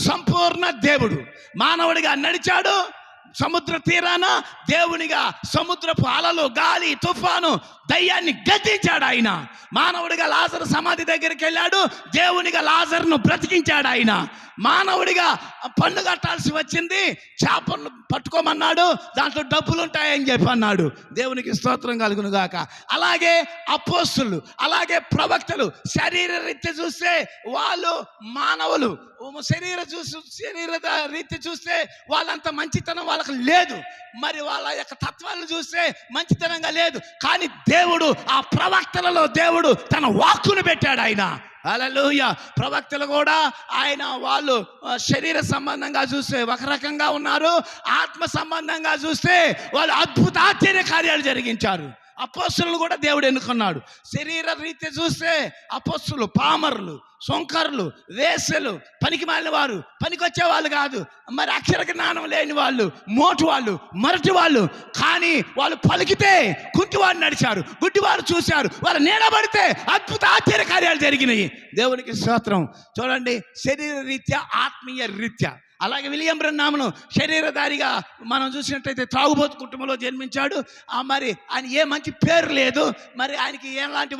సంపూర్ణ దేవుడు. మానవుడిగా నడిచాడు సముద్ర తీరాన, దేవునిగా సముద్రపు అలలు, గాలి, తుఫాను, దయ్యాన్ని గద్దించాడు ఆయన. మానవుడిగా లాజరు సమాధి దగ్గరికి వెళ్ళాడు, దేవునిగా లాజరును బ్రతికించాడు ఆయన. మానవుడిగా పన్ను కట్టాల్సి వచ్చింది, చేపను పట్టుకోమన్నాడు, దాంట్లో డబ్బులు ఉంటాయని చెప్పి అన్నాడు. దేవునికి స్తోత్రం కలుగును గాక. అలాగే అపోస్తులు, అలాగే ప్రవక్తలు శరీర రీత్యా చూస్తే వాళ్ళు మానవులు, శరీర రీతి చూస్తే వాళ్ళంత మంచితనం వాళ్ళకి లేదు, మరి వాళ్ళ యొక్క తత్వాలను చూస్తే మంచితనంగా లేదు. కానీ దేవుడు ఆ ప్రవక్తలలో దేవుడు తన వాక్కును పెట్టాడు ఆయన. హల్లెలూయా. ప్రవక్తలు కూడా ఆయన వాళ్ళు శరీర సంబంధంగా చూస్తే ఒక రకంగా ఉన్నారు, ఆత్మ సంబంధంగా చూస్తే వాళ్ళు అద్భుత ఆశ్చర్య కార్యాలు జరిగించారు. అపోస్తులను కూడా దేవుడు ఎన్నుకున్నాడు. శరీర రీతి చూస్తే అపోస్తులు పామరులు, సొంకర్లు, వేశ్యలు, పనికి మాలిన వారు, పనికొచ్చే వాళ్ళు కాదు, మరి అక్షర జ్ఞానం లేని వాళ్ళు, మోటు వాళ్ళు, మరటి వాళ్ళు. కానీ వాళ్ళు పలికితే కుంటివారు నడిచారు, గుడ్డివారు చూశారు, వాళ్ళు నీడబడితే అద్భుత ఆశ్చర్య కార్యాలు జరిగినాయి. దేవునికి స్తోత్రం. చూడండి, శరీర రీత్యా, ఆత్మీయ రీత్యా అలాగే విలియం బ్రన్నామును శరీరధారిగా మనం చూసినట్టయితే త్రాగుబోతు కుటుంబంలో జన్మించాడు. మరి ఆయన ఏ మంచి పేరు లేదు, మరి ఆయనకి ఎలాంటి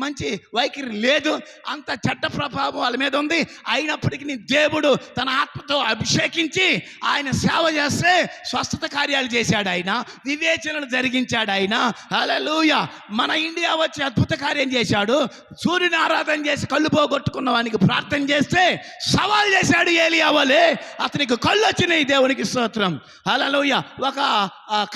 మంచి వైఖరి లేదు, అంత చెడ్డ ప్రభావం వాళ్ళ మీద ఉంది. అయినప్పటికీ దేవుడు తన ఆత్మతో అభిషేకించి ఆయన సేవ చేస్తే స్వస్థత కార్యాలు చేశాడు, ఆయన వివేచనలు జరిగించాడు ఆయన. హల్లెలూయా. మన ఇండియా వచ్చి అద్భుత కార్యం చేశాడు. సూర్యుని ఆరాధన చేసి కళ్ళు పోగొట్టుకున్న వానికి ప్రార్థన చేస్తే సవాల్ చేశాడు ఏలియా వలె, అతనికి కళ్ళు వచ్చినాయి. దేవునికి స్తోత్రం. హల్లెలూయా. ఒక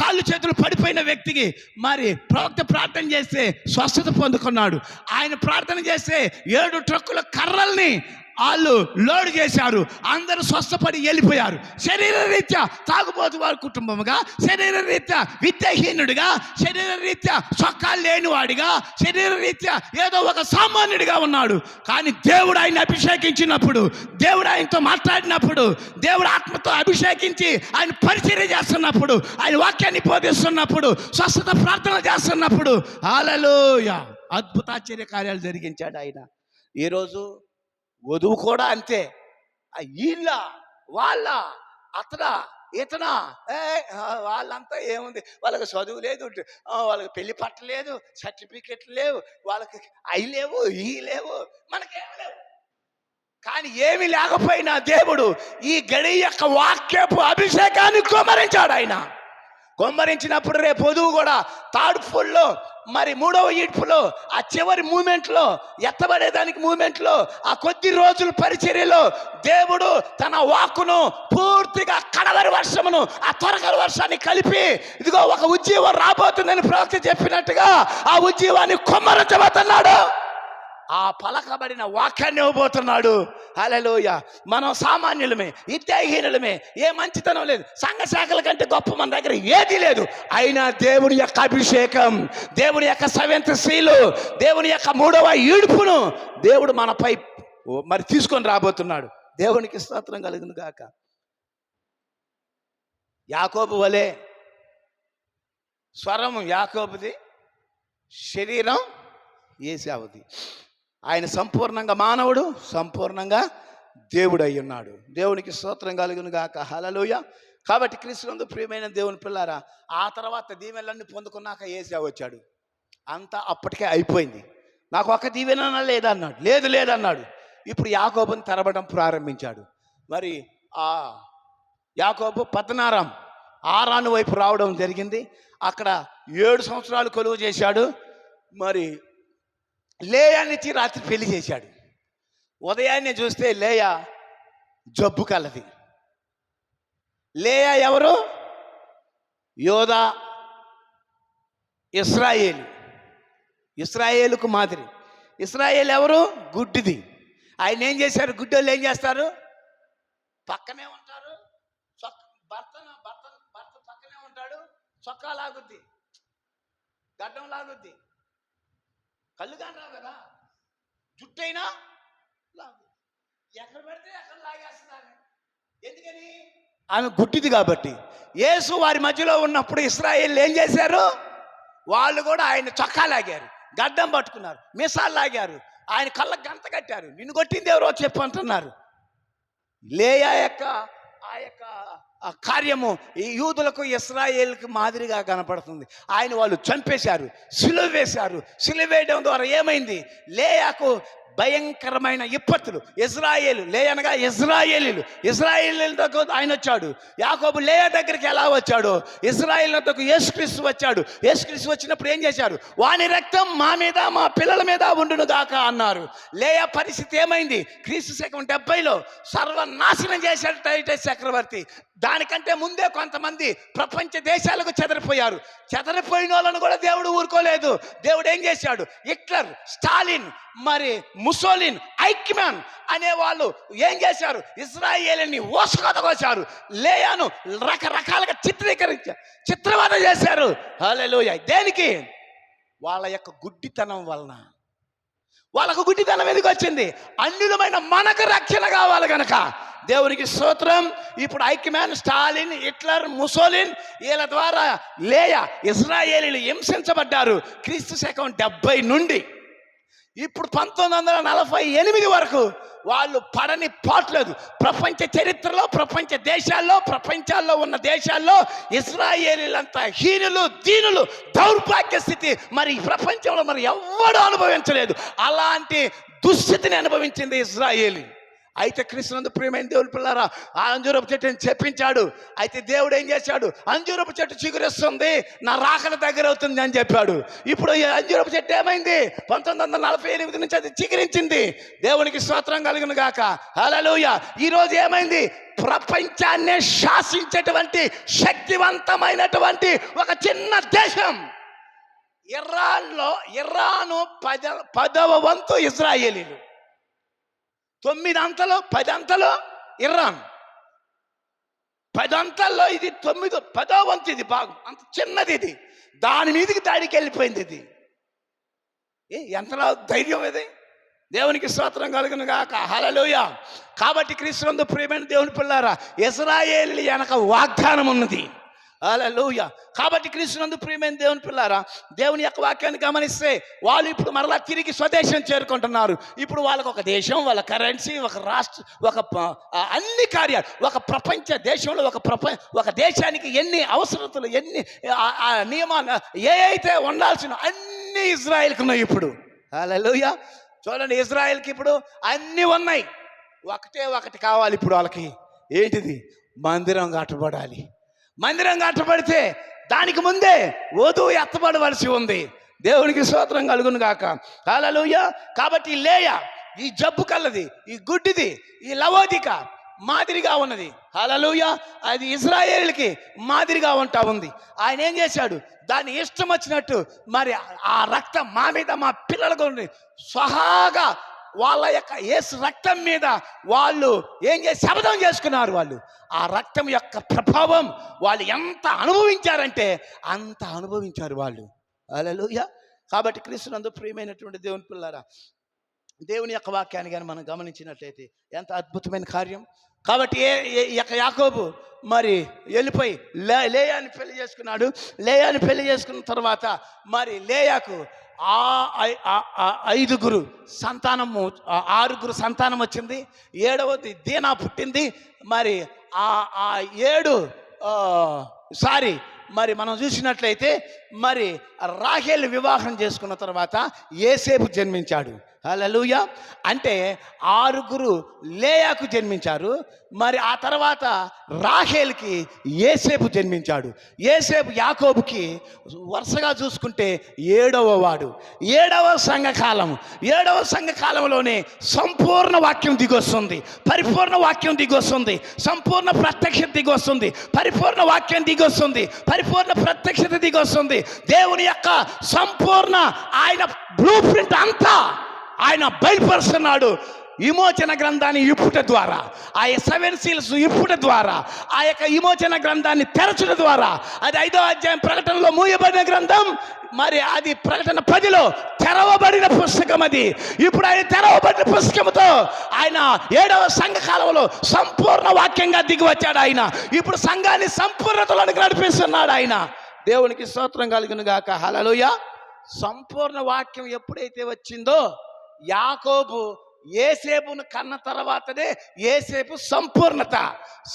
కాళ్ళు చేతులు పడిపోయిన వ్యక్తికి మరి ప్రవక్త ప్రార్థన చేస్తే స్వస్థత పొందుకున్నాడు. ఆయన ప్రార్థన చేస్తే 7 ట్రక్కుల కర్రల్ని వాళ్ళు లోడ్ చేశారు. అందరూ స్వస్థపడి వెళ్ళిపోయారు. శరీర రీత్యా తాగుబోతు వారి కుటుంబముగా, శరీర రీత్యా విద్యాహీనుడిగా, శరీర రీత్యా చొక్కాలు లేనివాడిగా, శరీర రీత్యా ఏదో ఒక సామాన్యుడిగా ఉన్నాడు. కానీ దేవుడు ఆయన అభిషేకించినప్పుడు, దేవుడు ఆయనతో మాట్లాడినప్పుడు, దేవుడు ఆత్మతో అభిషేకించి ఆయన పరిచర్య చేస్తున్నప్పుడు, ఆయన వాక్యాన్ని బోధిస్తున్నప్పుడు, స్వస్థత ప్రార్థన చేస్తున్నప్పుడు హల్లెలూయా అద్భుతాశ్చర్య కార్యాలు జరిగించాడు ఆయన. ఈరోజు వధువు కూడా అంతే. వీళ్ళ వాళ్ళ అతన ఇతన వాళ్ళంతా ఏముంది, వాళ్ళకి చదువు లేదు, వాళ్ళకి పెళ్లి పట్టలేదు, సర్టిఫికెట్లు లేవు, వాళ్ళకి అవి లేవు, ఈ లేవు, మనకేమి లేవు. కానీ ఏమి లేకపోయినా దేవుడు ఈ గడి యొక్క వాక్యపు అభిషేకాన్ని కుమ్మరించాడు. ఆయన కుమ్మరించినప్పుడు రేపు వధువు కూడా థర్డ్ ఫుల్లో మరి 3వ ఈడ్పులో ఆ చివరి మూమెంట్లో, ఎత్తబడేదానికి మూమెంట్లో, ఆ కొద్ది రోజుల పరిచర్యలో దేవుడు తన వాక్కును పూర్తిగా కడవరి వర్షమును ఆ త్వరగల వర్షాన్ని కలిపి ఇదిగో ఒక ఉజ్జీవం రాబోతుందని ప్రవక్త చెప్పినట్టుగా ఆ ఉజ్జీవాన్ని కుమ్మరించబోతున్నాడు. ఆ పలకబడిన వాక్యాన్ని ఇవ్వబోతున్నాడు. హల్లెలూయా. మనం సామాన్యులమే, విద్యాహీనులమే, ఏ మంచితనం లేదు, సంఘ శాఖల కంటే గొప్ప మన దగ్గర ఏది లేదు. అయినా దేవుని యొక్క అభిషేకం, దేవుని యొక్క 7th సీలు, దేవుని యొక్క 3వ ఈడ్పును దేవుడు మనపై మరి తీసుకొని రాబోతున్నాడు. దేవునికి స్తోత్రం కలుగును గాక. యాకోబు వలె స్వరం యాకోబుది, శరీరం ఏశావుది. ఆయన సంపూర్ణంగా మానవుడు, సంపూర్ణంగా దేవుడు అయి ఉన్నాడు. దేవునికి స్తోత్రం కలుగును గాక. హల్లెలూయా. కాబట్టి క్రీస్తునందు ప్రియమైన దేవుని పిల్లారా, ఆ తర్వాత దీవెనలన్నీ పొందుకున్నాక ఏశావు వచ్చాడు. అంతా అప్పటికే అయిపోయింది. నాకు ఒక దీవెన లేదన్నాడు, లేదన్నాడు. ఇప్పుడు యాకోబుని తరబడం ప్రారంభించాడు. మరి ఆ యాకోబు ఆరాను వైపు రావడం జరిగింది. అక్కడ 7 సంవత్సరాలు కొలువు చేశాడు. మరి లేయానిచ్చి రాత్రి పెళ్లి చేశాడు. ఉదయాన్నే చూస్తే లేయా జబ్బు కలది. లేయా ఎవరు? యోధా, ఇశ్రాయేలుకు మాదిరి. ఇశ్రాయేల్ ఎవరు? గుడ్డిది. ఆయన ఏం చేశారు? గుడ్డోళ్ళు ఏం చేస్తారు? పక్కనే ఉంటారు. భర్త పక్కనే ఉంటాడు. చొక్కా లాగుద్ది, గడ్డం లాగుద్ది, కళ్ళు కానరావు కదా, జుట్టైనా లాగు, ఎక్కడ పెడితే ఎక్కడ లాగేస్తున్నారు. ఎందుకని? ఆమె గుడ్డిది కాబట్టి. యేసు వారి మధ్యలో ఉన్నప్పుడు ఇశ్రాయేలు ఏం చేశారు? వాళ్ళు కూడా ఆయన చొక్కా లాగారు, గడ్డం పట్టుకున్నారు, మీసాలు లాగారు, ఆయన కళ్ళకు గంత కట్టారు. నిన్ను కొట్టింది ఎవరో చెప్పు అంటున్నారు. లేయా యొక్క ఆ యొక్క కార్యము ఈ యూదులకు ఇశ్రాయేలుకి మాదిరిగా కనపడుతుంది. ఆయన వాళ్ళు చంపేశారు, సిలువ వేశారు. సిలువ వేయడం ద్వారా ఏమైంది? లేయాకు భయంకరమైన విపత్తులు. లేయనగా ఇశ్రాయేలీలతో ఆయన వచ్చాడు. యాకోబు లేయా దగ్గరికి ఎలా వచ్చాడో ఇశ్రాయేలీలతో యేసుక్రీస్తు వచ్చాడు. యేసుక్రీస్తు వచ్చినప్పుడు ఏం చేశారు? వాని రక్తం మా మీద మా పిల్లల మీద ఉండును గాక అన్నారు. లేయా పరిస్థితి ఏమైంది? క్రీస్తు శకం 70లో సర్వనాశనం చేశాడు టైటస్ చక్రవర్తి. దానికంటే ముందే కొంతమంది ప్రపంచ దేశాలకు చెదరిపోయారు. చెదరిపోయిన వాళ్ళను కూడా దేవుడు ఊరుకోలేదు. దేవుడు ఏం చేశాడు? హిట్లర్, స్టాలిన్, మరి ముసోలిన్, ఐక్యమాన్ అనేవాళ్ళు ఏం చేశారు? ఇశ్రాయేలుని ఓసుకొచ్చారు. లేయాను రకరకాలుగా చిత్రవద చేశారు. హల్లెలూయా. దేనికి? వాళ్ళ యొక్క గుడ్డితనం వలన. వాళ్ళకు గుడ్డితనం ఎందుకు వచ్చింది? అన్యులమైన మనకు రక్షణ కావాలి కనుక. దేవునికి స్తోత్రం. ఇప్పుడు ఐక్యమాన్, స్టాలిన్, హిట్లర్, ముసోలిన్ వీళ్ళ ద్వారా లేయా ఇశ్రాయేలీలు హింసించబడ్డారు. క్రీస్తు శకం 70 నుండి ఇప్పుడు 1948 వరకు వాళ్ళు పడని పాట్లేదు. ప్రపంచ చరిత్రలో, ప్రపంచ దేశాల్లో, ప్రపంచాల్లో ఉన్న దేశాల్లో ఇశ్రాయేలీలంతా హీనులు, దీనులు, దౌర్భాగ్య స్థితి మరి ఈ ప్రపంచంలో మరి ఎవ్వడూ అనుభవించలేదు. అలాంటి దుస్థితిని అనుభవించింది ఇశ్రాయేలీ. అయితే క్రీస్తునందు ప్రియమైన దేవుని పిల్లారా, ఆ అంజూరపు చెట్టుని చెప్పించాడు. అయితే దేవుడు ఏం చేశాడు? అంజూరపు చెట్టు చిగురిస్తుంది, నా రాకడ దగ్గర అవుతుంది అని చెప్పాడు. ఇప్పుడు ఈ అంజూరపు చెట్టు ఏమైంది? 1948 నుంచి అది చిగురించింది. దేవునికి స్తోత్రం కలుగును గాక. హల్లెలూయా. ఈరోజు ఏమైంది? ప్రపంచాన్ని శాసించేటువంటి శక్తివంతమైనటువంటి ఒక చిన్న దేశం ఇరాను 10వ వంతు ఇజ్రాయేలీలు, 9 అంతలు 10 అంతలు ఇరాన్, 10 అంతల్లో ఇది 10వ వంతు. ఇది బాగు అంత చిన్నది, ఇది దాని మీదకి దాడికి వెళ్ళిపోయింది. ఇది ఎంతలో ధైర్యం ఇది! దేవునికి స్తోత్రం కలుగును గాక. హల్లెలూయా. కాబట్టి క్రీస్తునందు ప్రియమైన దేవుని పిల్లారా, ఇశ్రాయేలు వెనక వాగ్దానం ఉన్నది. హల్లెలూయా. కాబట్టి క్రీస్తునందు ప్రియమైన దేవుని పిల్లారా, దేవుని యొక్క వాక్యాన్ని గమనిస్తే వాళ్ళు ఇప్పుడు మరలా తిరిగి స్వదేశం చేరుకుంటున్నారు. ఇప్పుడు వాళ్ళకు ఒక దేశం, వాళ్ళ కరెన్సీ, ఒక రాష్ట్ర, ఒక అన్ని కార్యాలు, ఒక ప్రపంచ దేశంలో ఒక దేశానికి ఎన్ని అవసరతలు, ఎన్ని నియమాలు, ఏ అయితే ఉండాల్సిన అన్ని ఇజ్రాయెల్కి ఉన్నాయి ఇప్పుడు. హల్లెలూయా. చూడండి, ఇజ్రాయెల్కి ఇప్పుడు అన్నీ ఉన్నాయి. ఒకటి కావాలి ఇప్పుడు వాళ్ళకి. ఏంటిది? మందిరం కట్టబడాలి. మందిరం కట్టబడితే దానికి ముందే వధువు ఎత్తబడవలసి ఉంది. దేవునికి స్తోత్రం కలుగును గాక. హల్లెలూయా. కాబట్టి లేయా ఈ జబ్బు కల్లది, ఈ గుడ్డిది, ఈ లవోదిక మాదిరిగా ఉన్నది. హల్లెలూయా. అది ఇశ్రాయేలుకి మాదిరిగా ఉంటా ఉంది. ఆయన ఏం చేశాడు? దాన్ని ఇష్టం వచ్చినట్టు మరి ఆ రక్తం మా మీద, మా పిల్లలకు స్వహాగా వాళ్ళ యొక్క యేసు రక్తం మీద వాళ్ళు ఏం చేసి శపథం చేసుకున్నారు. వాళ్ళు ఆ రక్తం యొక్క ప్రభావం వాళ్ళు ఎంత అనుభవించారంటే అంత అనుభవించారు వాళ్ళు. హల్లెలూయా. కాబట్టి క్రీస్తునందు ప్రియమైనటువంటి దేవుని పిల్లారా, దేవుని యొక్క వాక్యాన్ని కానీ మనం గమనించినట్లయితే ఎంత అద్భుతమైన కార్యం. కాబట్టి యాకోబు మరి వెళ్ళిపోయి లేయాని పెళ్లి చేసుకున్నాడు. లేయాని పెళ్లి చేసుకున్న తర్వాత మరి లేయాకు 6 సంతానం వచ్చింది. 7వది దీనా పుట్టింది. మరి మరి మనం చూసినట్లయితే మరి రాహేలు వివాహం చేసుకున్న తర్వాత యోసేపు జన్మించాడు. హల్లెలూయా. అంటే 6 లేయాకు జన్మించారు. మరి ఆ తర్వాత రాహేల్కి యోసేపు జన్మించాడు. యోసేపు యాకోబుకి వరుసగా చూసుకుంటే 7వ వాడు. 7వ సంఘకాలంలోనే సంపూర్ణ వాక్యం దిగొస్తుంది, పరిపూర్ణ వాక్యం దిగొస్తుంది, సంపూర్ణ ప్రత్యక్షత దిగొస్తుంది, పరిపూర్ణ వాక్యం దిగొస్తుంది, పరిపూర్ణ ప్రత్యక్షత దిగొస్తుంది. దేవుని యొక్క సంపూర్ణ ఆయన బ్లూ ప్రింట్ అంతా ఆయన బయలుపరుస్తున్నాడు. విమోచన గ్రంథాన్ని ఇప్పుట ద్వారా, ఆ 7 సీల్స్ ఇప్పుట ద్వారా, ఆ యొక్క విమోచన గ్రంథాన్ని తెరచడం ద్వారా, అది 5వ అధ్యాయం ప్రకటనలో మూయబడిన గ్రంథం, మరి అది ప్రకటన 10లో తెరవబడిన పుస్తకం. అది ఇప్పుడు ఆయన తెరవబడిన పుస్తకంతో ఆయన 7వ సంఘకాలంలో సంపూర్ణ వాక్యంగా దిగి వచ్చాడు. ఆయన ఇప్పుడు సంఘాన్ని సంపూర్ణతలోనికి నడిపిస్తున్నాడు. ఆయన దేవునికి స్తోత్రం కలుగును గాక. హల్లెలూయా. సంపూర్ణ వాక్యం ఎప్పుడైతే వచ్చిందో యాకోబు యోసేపును కన్న తర్వాతనే యోసేపు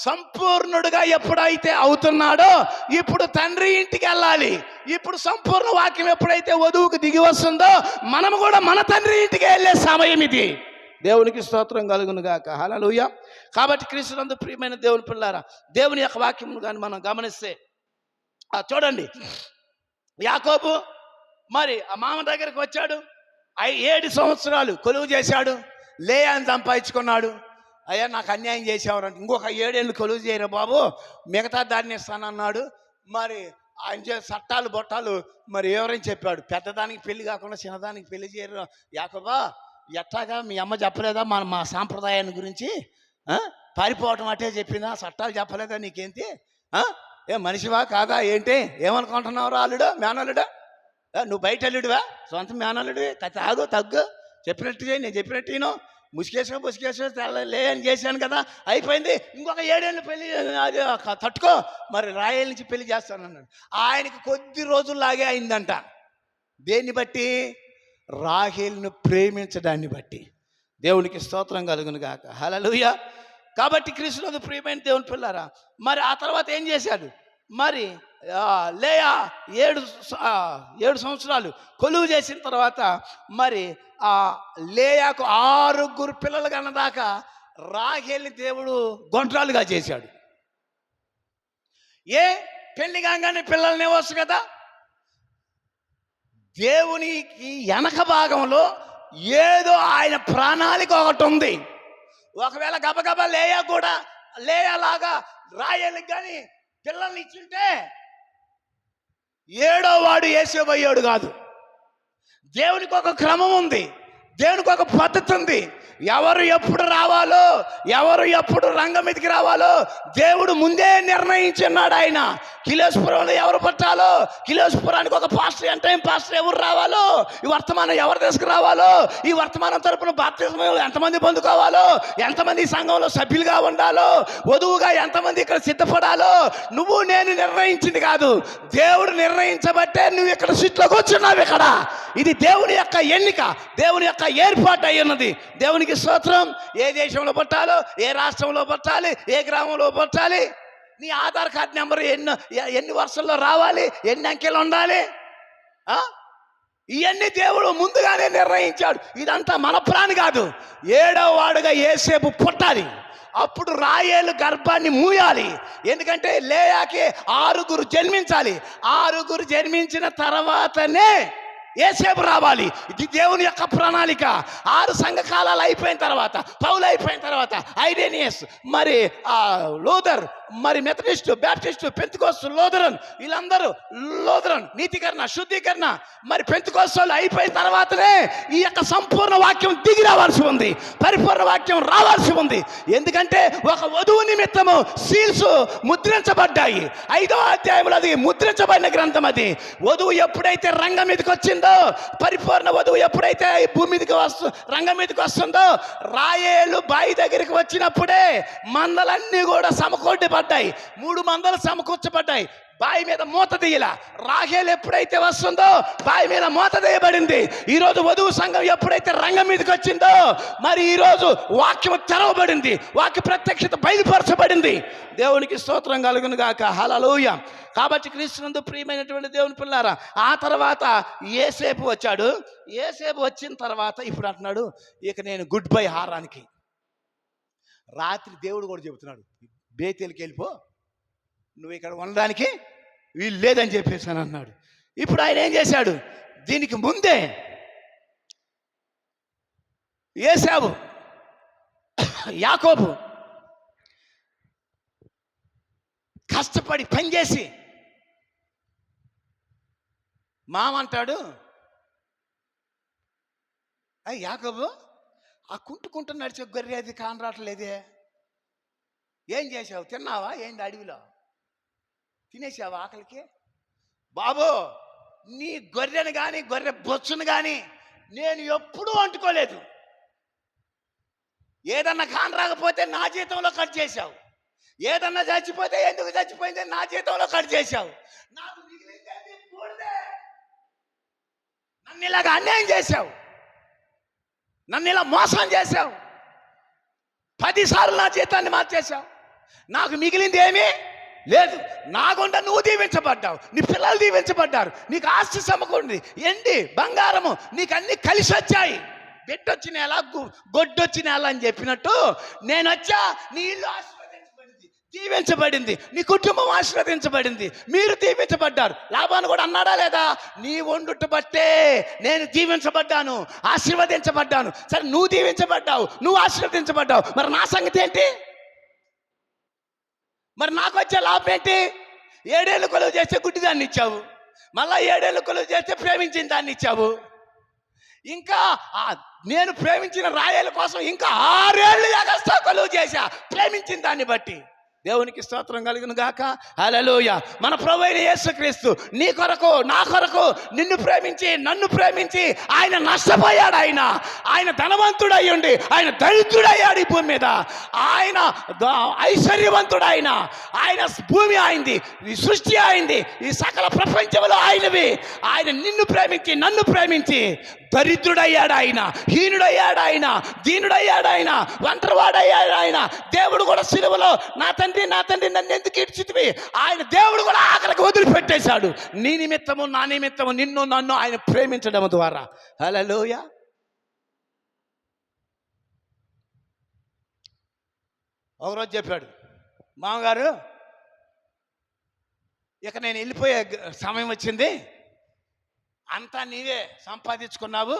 సంపూర్ణుడుగా ఎప్పుడైతే అవుతున్నాడో ఇప్పుడు తండ్రి ఇంటికి వెళ్ళాలి. ఇప్పుడు సంపూర్ణ వాక్యం ఎప్పుడైతే వధువుకు దిగి వస్తుందో మనము కూడా మన తండ్రి ఇంటికి వెళ్ళే సమయం ఇది. దేవునికి స్తోత్రం కలుగును గాక. హల్లెలూయా. కాబట్టి క్రీస్తునందు ప్రియమైన దేవుని పిల్లారా, దేవుని యొక్క వాక్యమును కానీ మనం గమనిస్తే చూడండి, యాకోబు మరి ఆ మామ దగ్గరికి వచ్చాడు. 7 సంవత్సరాలు కొలువు చేశాడు. లేయాని సంపాదించుకున్నాడు. అయ్యా నాకు అన్యాయం చేసేవారంటే ఇంకొక 7 ఏళ్ళు కొలువు చేయరా బాబు, మిగతా దాన్ని ఇస్తానన్నాడు. మరి ఆయన చట్టాలు బొట్టాలు మరి ఎవరైనా చెప్పాడు, పెద్దదానికి పెళ్లి కాకుండా చిన్నదానికి పెళ్లి చేయరు. యాకోబా ఎట్లాగా మీ అమ్మ చెప్పలేదా మా సాంప్రదాయాన్ని గురించి? పారిపోవటం అట్టే చెప్పిందా? చట్టాలు చెప్పలేదా నీకేంటి? మనిషివా కాదా ఏంటి? ఏమనుకుంటున్నావు? అల్లుడా, మేనల్లుడా? నువ్వు బయట అల్లుడివా? సొంత మేనల్లుడివి? ఆగు, తగ్గు, చెప్పినట్టు చేయి, నేను చెప్పినట్టు నేను ముసుకేసో లేని చేశాను కదా, అయిపోయింది. ఇంకొక 7 ఏళ్ళు పెళ్లి అది తట్టుకో, మరి రాయల నుంచి పెళ్లి చేస్తానన్నాడు. ఆయనకి కొద్ది రోజుల్లాగే అయిందంట. దేన్ని బట్టి? రాహేలును ప్రేమించడాన్ని బట్టి. దేవునికి స్తోత్రం కలుగును గాక. హల్లెలూయా. కాబట్టి క్రీస్తునందు ప్రియమైన దేవుని పిల్లారా, మరి ఆ తర్వాత ఏం చేశాడు? మరి లేయా 7 సంవత్సరాలు కొలువు చేసిన తర్వాత మరి ఆ లేయాకు 6 పిల్లలు కన్నదాకా రాహేల్ని దేవుడు గొంట్రాలుగా చేశాడు. పెళ్లి కాగానే పిల్లల్ని ఇవ్వచ్చు కదా. దేవునికి వెనక భాగంలో ఏదో ఆయన ప్రణాళిక ఒకటి ఉంది. ఒకవేళ గబగబా లేయాలాగా రాయేలికి కానీ పిల్లల్ని ఇచ్చుంటే 7వ వాడు యేసేబయ్యాడు కాదు. దేవునికి ఒక క్రమం ఉంది, దేవునికి ఒక పద్ధతి ఉంది. ఎవరు ఎప్పుడు రావాలో, ఎవరు ఎప్పుడు రంగం మీదకి రావాలో దేవుడు ముందే నిర్ణయించున్నాడు. ఆయన కిలేశ్పురంలో ఎవరు పట్టాలో, కిలేశ్పురానికి ఒక పాస్టర్, ఎంటైం పాస్టర్ ఎవరు రావాలో, ఈ వర్తమానం ఎవరు తీసుకురావాలో, ఈ వర్తమానం తరపున బాప్తిజం ఎంతమంది పొందుకోవాలో, ఎంతమంది సంఘంలో సభ్యులుగా ఉండాలో, వధువుగా ఎంతమంది ఇక్కడ సిద్ధపడాలో నువ్వు నేను నిర్ణయించింది కాదు. దేవుడు నిర్ణయించబట్టే నువ్వు ఇక్కడ సీట్లోకి వచ్చున్నావు. ఇక్కడ ఇది దేవుని యొక్క ఎన్నిక, దేవుని యొక్క ఏర్పాటు అయి ఉన్నది. దేవునికి స్తోత్రం. ఏ దేశంలో పట్టాలో, ఏ రాష్ట్రంలో పట్టాలి, ఏ గ్రామంలో పట్టాలి, నీ ఆధార్ కార్డు నెంబర్ ఎన్ని వర్షాల్లో రావాలి, ఎన్ని అంకెలు ఉండాలి, ఇవన్నీ దేవుడు ముందుగానే నిర్ణయించాడు. ఇదంతా మన ప్రాణి కాదు. 7వ వాడుగా యేసేపు పుట్టాలి. అప్పుడు రాయేలు గర్భాన్ని మూయాలి. ఎందుకంటే లేయాకి 6 జన్మించాలి. 6 జన్మించిన తర్వాతనే యేసేపు రావాలి. ఇది దేవుని యొక్క ప్రణాళిక. 6 సంఘకాలాలు అయిపోయిన తర్వాత, పౌలు అయిపోయిన తర్వాత, ఐరేనియస్, మరి లూథర్, మరి మెథడిస్టు, బ్యాప్టిస్టు, పెంతెకోస్తు, లూథరన్, వీళ్ళందరూ లూథరన్ నీతికరణ, శుద్ధీకరణ, మరి పెంతెకోస్తు అయిపోయిన తర్వాతనే ఈ యొక్క సంపూర్ణ వాక్యం దిగి రావాల్సి ఉంది, పరిపూర్ణ వాక్యం రావాల్సి ఉంది. ఎందుకంటే ఒక వధువు నిమిత్తము సీల్స్ ముద్రించబడ్డాయి. 5వ అధ్యాయంలో అది ముద్రించబడిన గ్రంథం. అది వధువు ఎప్పుడైతే రంగం మీదకి వచ్చిందో, పరిపూర్ణ వధువు ఎప్పుడైతే భూమి మీదకి రంగం మీదకి వస్తుందో, రాయేలు బాయి దగ్గరికి వచ్చినప్పుడే మందలన్నీ కూడా సమకూర్చబడ్డాయి. 3 మందలు సమకూర్చబడ్డాయి. బావి మీద మూత తీయల. రాహేలు ఎప్పుడైతే వస్తుందో బావి మీద మూత తీయబడింది. ఈరోజు వధువు సంఘం ఎప్పుడైతే రంగం మీదకి వచ్చిందో, మరి ఈరోజు వాక్యం తెరవబడింది, వాక్య ప్రత్యక్షత బయలుపరచబడింది. దేవునికి స్తోత్రం కలుగును గాక. హల్లెలూయా. కాబట్టి క్రీస్తునందు ప్రియమైనటువంటి దేవుని పిల్లారా, ఆ తర్వాత యేసేపు వచ్చాడు. యేసేపు వచ్చిన తర్వాత ఇప్పుడు అంటున్నాడు, ఇక నేను గుడ్ బై హారానికి. రాత్రి దేవుడు కూడా చెబుతున్నాడు, బేతేలుకి వెళ్ళిపో, నువ్వు ఇక్కడ ఉండడానికి వీలు లేదని చెప్పేసాను అన్నాడు. ఇప్పుడు ఆయన ఏం చేశాడు? దీనికి ముందే ఏశావు, యాకోబు కష్టపడి పనిచేసి మామంటాడు, యాకోబు ఆ కుంటుకుంటూ నడిచే గొర్రె అది కానరాట్లేదే, ఏం చేసావు? తిన్నావా ఏంది? అడవిలో తినేసావా ఆకలికి? బాబు, నీ గొర్రెను కానీ గొర్రె బొచ్చును కానీ నేను ఎప్పుడూ అంటుకోలేదు. ఏదన్నా కాని రాకపోతే నా జీతంలో కట్ చేశావు, ఏదన్నా చచ్చిపోతే ఎందుకు చచ్చిపోయింది నా జీతంలో కట్ చేశావు. నాకు మిగిలింది కూడదే. నన్ను ఇలాగ అన్యాయం చేశావు, నన్ను ఇలా మోసం చేశావు, 10 సార్లు నా జీతాన్ని మార్చేశావు, నాకు మిగిలింది ఏమీ లేదు. నాగుండా నువ్వు దీవించబడ్డావు, నీ పిల్లలు దీవించబడ్డారు, నీకు ఆస్తి సమకూరింది, ఎండి బంగారము నీకు అన్ని కలిసి వచ్చాయి. బిడ్డొచ్చిన ఎలా గొడ్డొచ్చిన ఎలా అని చెప్పినట్టు నేను వచ్చా, నీ ఇల్లు ఆశీర్వదించబడింది, దీవించబడింది, నీ కుటుంబం ఆశీర్వదించబడింది, మీరు దీవించబడ్డారు. లాభాన్ని కూడా అన్నాడా లేదా? నీ వండుట బట్టే నేను దీవించబడ్డాను, ఆశీర్వదించబడ్డాను. సరే, నువ్వు దీవించబడ్డావు, నువ్వు ఆశీర్వదించబడ్డావు, మరి నా సంగతి ఏంటి? మరి నాకు వచ్చే లాభం ఏంటి? 7 ఏళ్ళు కొలువు చేస్తే గుడ్డి దాన్ని ఇచ్చావు, మళ్ళా 7 ఏళ్ళు కొలువు చేస్తే ప్రేమించిన దాన్ని ఇచ్చావు. ఇంకా నేను ప్రేమించిన రాయేల కోసం ఇంకా 6 ఏళ్ళు ఎగస్ట్రా కొలువు చేశా ప్రేమించిన దాన్ని బట్టి. దేవునికి స్తోత్రం కలుగును గాక. హల్లెలూయా. మన ప్రభువైన యేసుక్రీస్తు నీ కొరకు నా కొరకు నిన్ను ప్రేమించి నన్ను ప్రేమించి ఆయన నష్టపోయాడు. ఆయన ధనవంతుడయ్యుండి ఆయన దరిద్రుడయ్యాడు ఈ భూమి మీద. ఆయన ఐశ్వర్యవంతుడు. ఆయన భూమి అయింది, ఈ సృష్టి అయింది, ఈ సకల ప్రపంచంలో ఆయనవి. ఆయన నిన్ను ప్రేమించి నన్ను ప్రేమించి దరిద్రుడయ్యాడు. ఆయన హీనుడయ్యాడు. ఆయన దీనుడయ్యాడు. ఆయన ఒంటరివాడయ్యాడు. ఆయన దేవుడు కూడా సిలువలో నా తండ్రి నన్ను ఎందుకు ఇడ్చితివి, ఆయన దేవుడు కూడా ఆఖరికి వదిలిపెట్టేశాడు. నీ నిమిత్తము నా నిమిత్తము నిన్ను నన్ను ఆయన ప్రేమించడం ద్వారా. హల్లెలూయా. ఒకరోజు చెప్పాడు, మామగారు ఇక నేను వెళ్ళిపోయే సమయం వచ్చింది, అంతా నీవే సంపాదించుకున్నావు,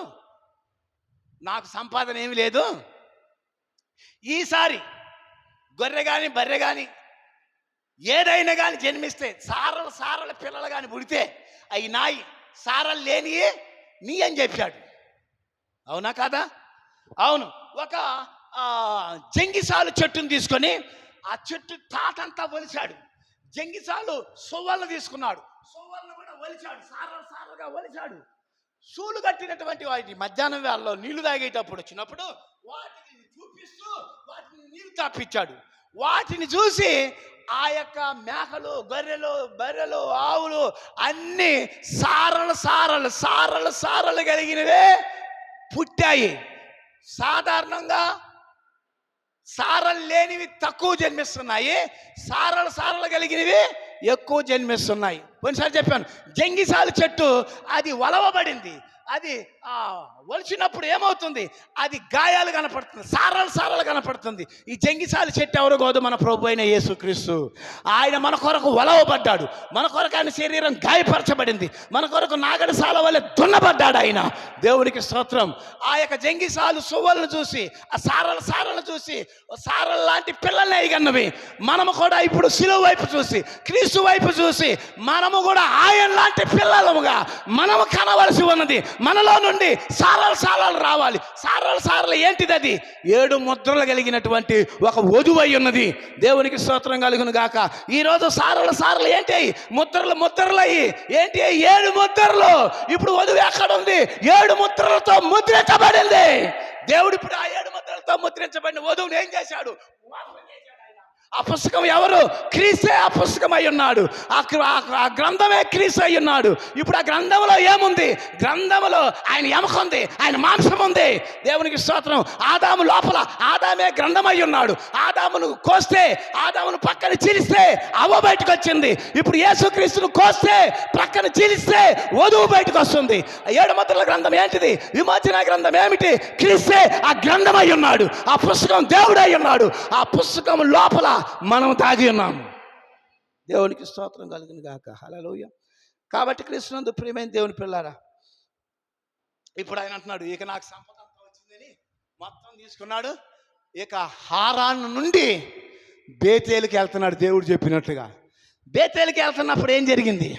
నాకు సంపాదన ఏమి లేదు. ఈసారి గొర్రె కానీ బర్రె కానీ ఏదైనా కానీ జన్మిస్తే సారల పిల్లలు కానీ పుడితే అవి నాయి, సారలు లేని నీ అని చెప్పాడు. అవునా కాదా? అవును. ఒక జంగిసాలు చెట్టును తీసుకొని ఆ చెట్టు తాటంతా ఒలిచాడు. జంగిసాలు సొవ్వలను తీసుకున్నాడు, సొవ్వలను కూడా ఒలిచాడు, సారలుగా ఒలిచాడు. సూలు కట్టినటువంటి వాటిని మధ్యాహ్నం వేళలో నీళ్లు తాగేటప్పుడు వచ్చినప్పుడు వాటిని చూపిస్తూ వాటిని నీళ్లు తాపించాడు. వాటిని చూసి ఆ యొక్క మేకలు గొర్రెలు బర్రెలు ఆవులు అన్నీ సారలు కలిగినవే పుట్టాయి. సాధారణంగా సారలు లేనివి తక్కువ జన్మిస్తున్నాయి, సారలు కలిగినవి ఎక్కువ జన్మిస్తున్నాయి. కొన్నిసార్లు చెప్పాను, జంగిసాలు చెట్టు అది వలవబడింది. అది ఒలిచినప్పుడు ఏమవుతుంది, అది గాయాలు కనపడుతుంది, సారలు కనపడుతుంది. ఈ జంగిసాలు చెట్టు ఎవరు కాదు, మన ప్రభు అయిన యేసుక్రీస్తు. ఆయన మన కొరకు వలవబడ్డాడు, మన కొరకు ఆయన శరీరం గాయపరచబడింది, మన కొరకు నాగడసాల వల్ల దున్నబడ్డాడు ఆయన. దేవునికి స్తోత్రం. ఆ యొక్క జంగిసాలు సువ్వలను చూసి ఆ సారలు చూసి సారలు లాంటి పిల్లల్ని అయ్యగన్నవి. మనము కూడా ఇప్పుడు శిలువ వైపు చూసి క్రీస్తు వైపు చూసి మనము కూడా ఆయన లాంటి పిల్లలముగా మనము కనవలసి ఉన్నది. మనలో నుండి సారలు రావాలి. సారలు ఏంటిది? అది 7 ముద్రలు కలిగినటువంటి ఒక వధువు అయి ఉన్నది. దేవునికి స్తోత్రం కలుగును గాక. ఈరోజు సారలు ఏంటి? ముద్రలు అయ్యి ఏంటి? 7 ముద్రలు. ఇప్పుడు వధువు ఎక్కడ ఉంది? 7 ముద్రలతో ముద్రించబడింది. దేవుడు ఇప్పుడు ఆ 7 ముద్రలతో ముద్రించబడిన వధువుని ఏం చేశాడు? ఆ పుస్తకం ఎవరు? క్రీస్తే ఆ పుస్తకం అయి ఉన్నాడు. ఆ గ్రంథమే క్రీస్తు అయి ఉన్నాడు. ఇప్పుడు ఆ గ్రంథంలో ఏముంది? గ్రంథంలో ఆయన ఎముక ఉంది, ఆయన మాంసం ఉంది. దేవునికి స్తోత్రం. ఆదాము లోపల ఆదామే గ్రంథం అయి ఉన్నాడు. ఆదామును కోస్తే, ఆదామును పక్కన చీలిస్తే అవ్వ బయటకు వచ్చింది. ఇప్పుడు యేసుక్రీస్తును కోస్తే పక్కన చీలిస్తే వధువు బయటకు వస్తుంది. 7 ముద్రల గ్రంథం ఏంటిది? విమోచన గ్రంథం ఏమిటి? క్రీస్తే ఆ గ్రంథం అయి ఉన్నాడు. ఆ పుస్తకం దేవుడు అయి ఉన్నాడు. ఆ పుస్తకం లోపల మనం తాగి ఉన్నాము. దేవునికి స్తోత్రం కలిగిన గాక. హల్లెలూయా. కాబట్టి క్రీస్తునందు ప్రియమైన దేవుని పిల్లారా, ఇప్పుడు ఆయన అంటున్నాడు, ఇక నాకు సంపద వచ్చిందని మొత్తం తీసుకున్నాడు. ఇక హారాను నుండి బేతేలుకి వెళ్తున్నాడు. దేవుడు చెప్పినట్లుగా బేతేలుకి వెళ్తున్నప్పుడు ఏం జరిగింది?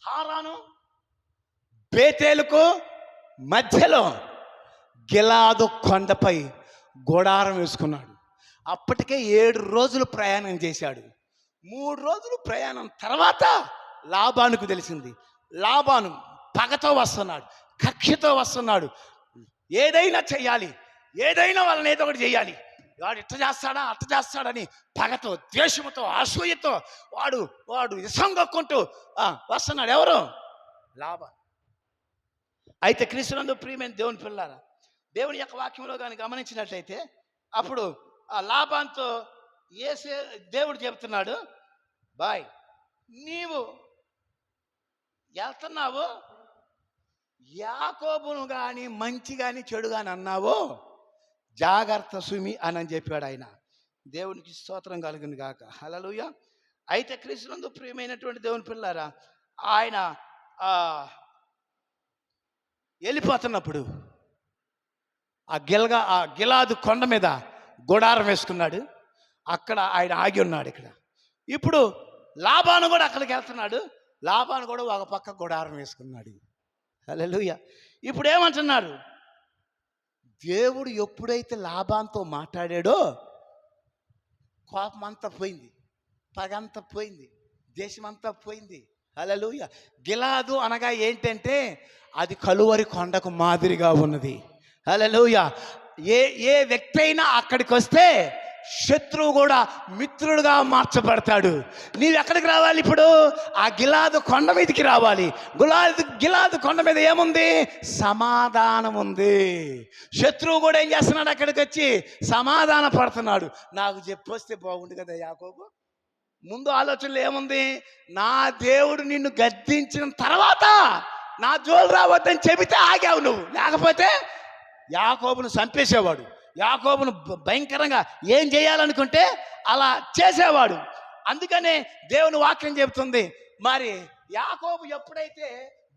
హారాను బేతేలుకు మధ్యలో గిలాదు కొండపై గుడారం వేసుకున్నాడు. అప్పటికే 7 రోజులు ప్రయాణం చేశాడు. 3 రోజులు ప్రయాణం తర్వాత లాబానుకు తెలిసింది. లాబాను పగతో వస్తున్నాడు, కక్షతో వస్తున్నాడు. ఏదైనా చెయ్యాలి, ఏదైనా వాళ్ళని ఏదో ఒకటి చేయాలి. వాడు ఇట్ట చేస్తాడా అట్ట చేస్తాడని పగతో, ద్వేషముతో, అసూయతో వాడు ఇసంగొక్కుంటూ వస్తున్నాడు. ఎవరు? లాబాను. అయితే క్రీస్తునందు ప్రియమైన దేవుని పిల్లారా, దేవుని యొక్క వాక్యంలో కానీ గమనించినట్లయితే అప్పుడు ఆ లాబానుతో దేవుడు చెప్తున్నాడు, బాయ్ నీవు వెళ్తున్నావు, యాకోబును కానీ మంచి కానీ చెడు కానీ అన్నావో జాగ్రత్త సుమి అని చెప్పాడు ఆయన. దేవునికి స్తోత్రం కలుగును గాక. హల్లెలూయా. అయితే క్రీస్తునందు ప్రియమైనటువంటి దేవుని పిల్లారా, ఆయన వెళ్ళిపోతున్నప్పుడు ఆ గిలాదు కొండ మీద గుడారం వేసుకున్నాడు. అక్కడ ఆయన ఆగి ఉన్నాడు. ఇక్కడ ఇప్పుడు లాబాను కూడా అక్కడికి వెళ్తున్నాడు. లాబాను కూడా ఒక పక్క గుడారం వేసుకున్నాడు. హల్లెలూయా. ఇప్పుడు ఏమంటున్నారు? దేవుడు ఎప్పుడైతే లాబానుతో మాట్లాడాడో కోపం అంతా పోయింది, పగంతా పోయింది, దేశమంతా పోయింది. హల్లెలూయా. గిలాదు అనగా ఏంటంటే అది కలువరి కొండకు మాదిరిగా ఉన్నది. హల్లెలూయా. ఏ వ్యక్తి అయినా అక్కడికి వస్తే శత్రువు కూడా మిత్రుడుగా మార్చబడతాడు. నీవు ఎక్కడికి రావాలి? ఇప్పుడు ఆ గిలాదు కొండ మీదకి రావాలి. గిలాదు కొండ మీద ఏముంది? సమాధానం ఉంది. శత్రువు కూడా ఏం చేస్తున్నాడు? అక్కడికి వచ్చి సమాధాన పడుతున్నాడు. నాకు చెప్పొస్తే బాగుండు కదా యాకోబు. ముందు ఆలోచనలో ఏముంది? నా దేవుడు నిన్ను గద్దించిన తర్వాత నా జోలు రావద్దని చెబితే ఆగావు నువ్వు, లేకపోతే యాకోబును చంపేసేవాడు. యాకోబును భయంకరంగా ఏం చేయాలనుకుంటే అలా చేసేవాడు. అందుకనే దేవుని వాక్యం చెబుతుంది. మరి యాకోబు ఎప్పుడైతే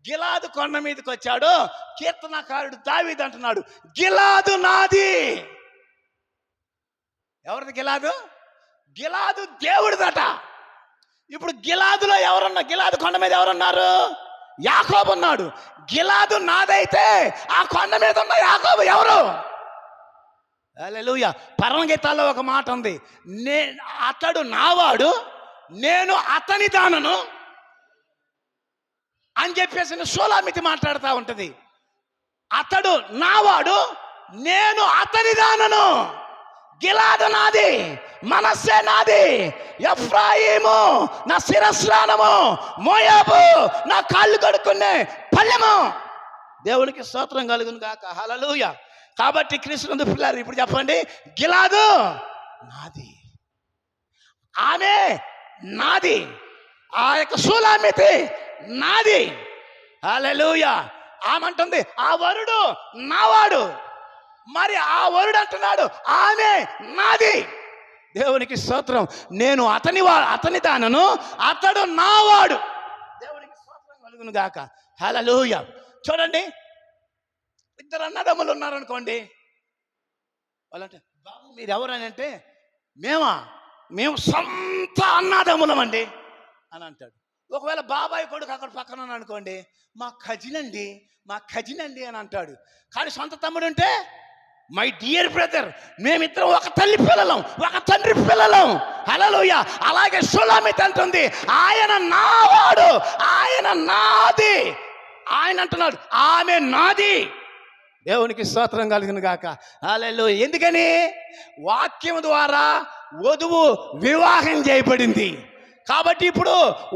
గిలాదు కొండ మీదకి వచ్చాడో కీర్తనకారుడు దావీదు అంటున్నాడు, గిలాదు నాది. ఎవరిది గిలాదు? గిలాదు దేవుడిదట. ఇప్పుడు గిలాదులో ఎవరున్నా? గిలాదు కొండ మీద ఎవరున్నారు? యాకోబు ఉన్నాడు. గిలాదు నాదైతే ఆ కొండ మీద ఉన్న యాకోబు ఎవరు? హల్లెలూయా. పరమగీతాల్లో ఒక మాట ఉంది, అతడు నావాడు, నేను అతని దానను అని చెప్పేసి షూలామితి మాట్లాడుతూ ఉంటుంది. అతడు నావాడు, నేను అతని దానను. గిలాదు నాది, మనస్సే నాది, ఎఫ్రాయిము నా శిరస్నానము, మోయాబు నా కాళ్ళు కడుక్కునే పల్లెము. దేవునికి స్తోత్రం కలుగును గాక. హల్లెలూయా. కాబట్టి క్రీస్తునందు పిల్లలు ఇప్పుడు చెప్పండి, గిలాదు నాది, ఆమె నాది, ఆ యొక్క షూలామితి నాది. హల్లెలూయా. ఆమంటుంది ఆ వరుడు నావాడు. మరి ఆ వరుడు అంటున్నాడు ఆమె నాది. దేవునికి స్తోత్రం. నేను అతని దానను, అతడు నావాడు. దేవునికి స్తోత్రం కలుగును గాక. హల్లెలూయా. చూడండి, ఇద్దరు అన్నదమ్ములు ఉన్నారనుకోండి. వాళ్ళంటే బాబు మీరు ఎవరని అంటే మేము సొంత అన్నదమ్ములమండి అని అంటాడు. ఒకవేళ బాబాయ్ కొడుకు అక్కడ పక్కన అనుకోండి, మా కజిన్ అండి అని అంటాడు. కానీ సొంత తమ్ముడు ఉంటే మై డియర్ బ్రదర్, మేమిద్దరం ఒక తల్లి పిల్లలం, ఒక తండ్రి పిల్లలం. హల్లెలూయా. అలాగే షూలామితి అంటుంది ఆయన నావాడు, ఆయన నాది. ఆయన అంటున్నాడు ఆమె నాది. దేవునికి స్తోత్రం కలుగును గాక. హల్లెలూయా. ఎందుకని? వాక్యం ద్వారా వధువు వివాహం చేయబడింది. కాబట్టి ఇప్పుడు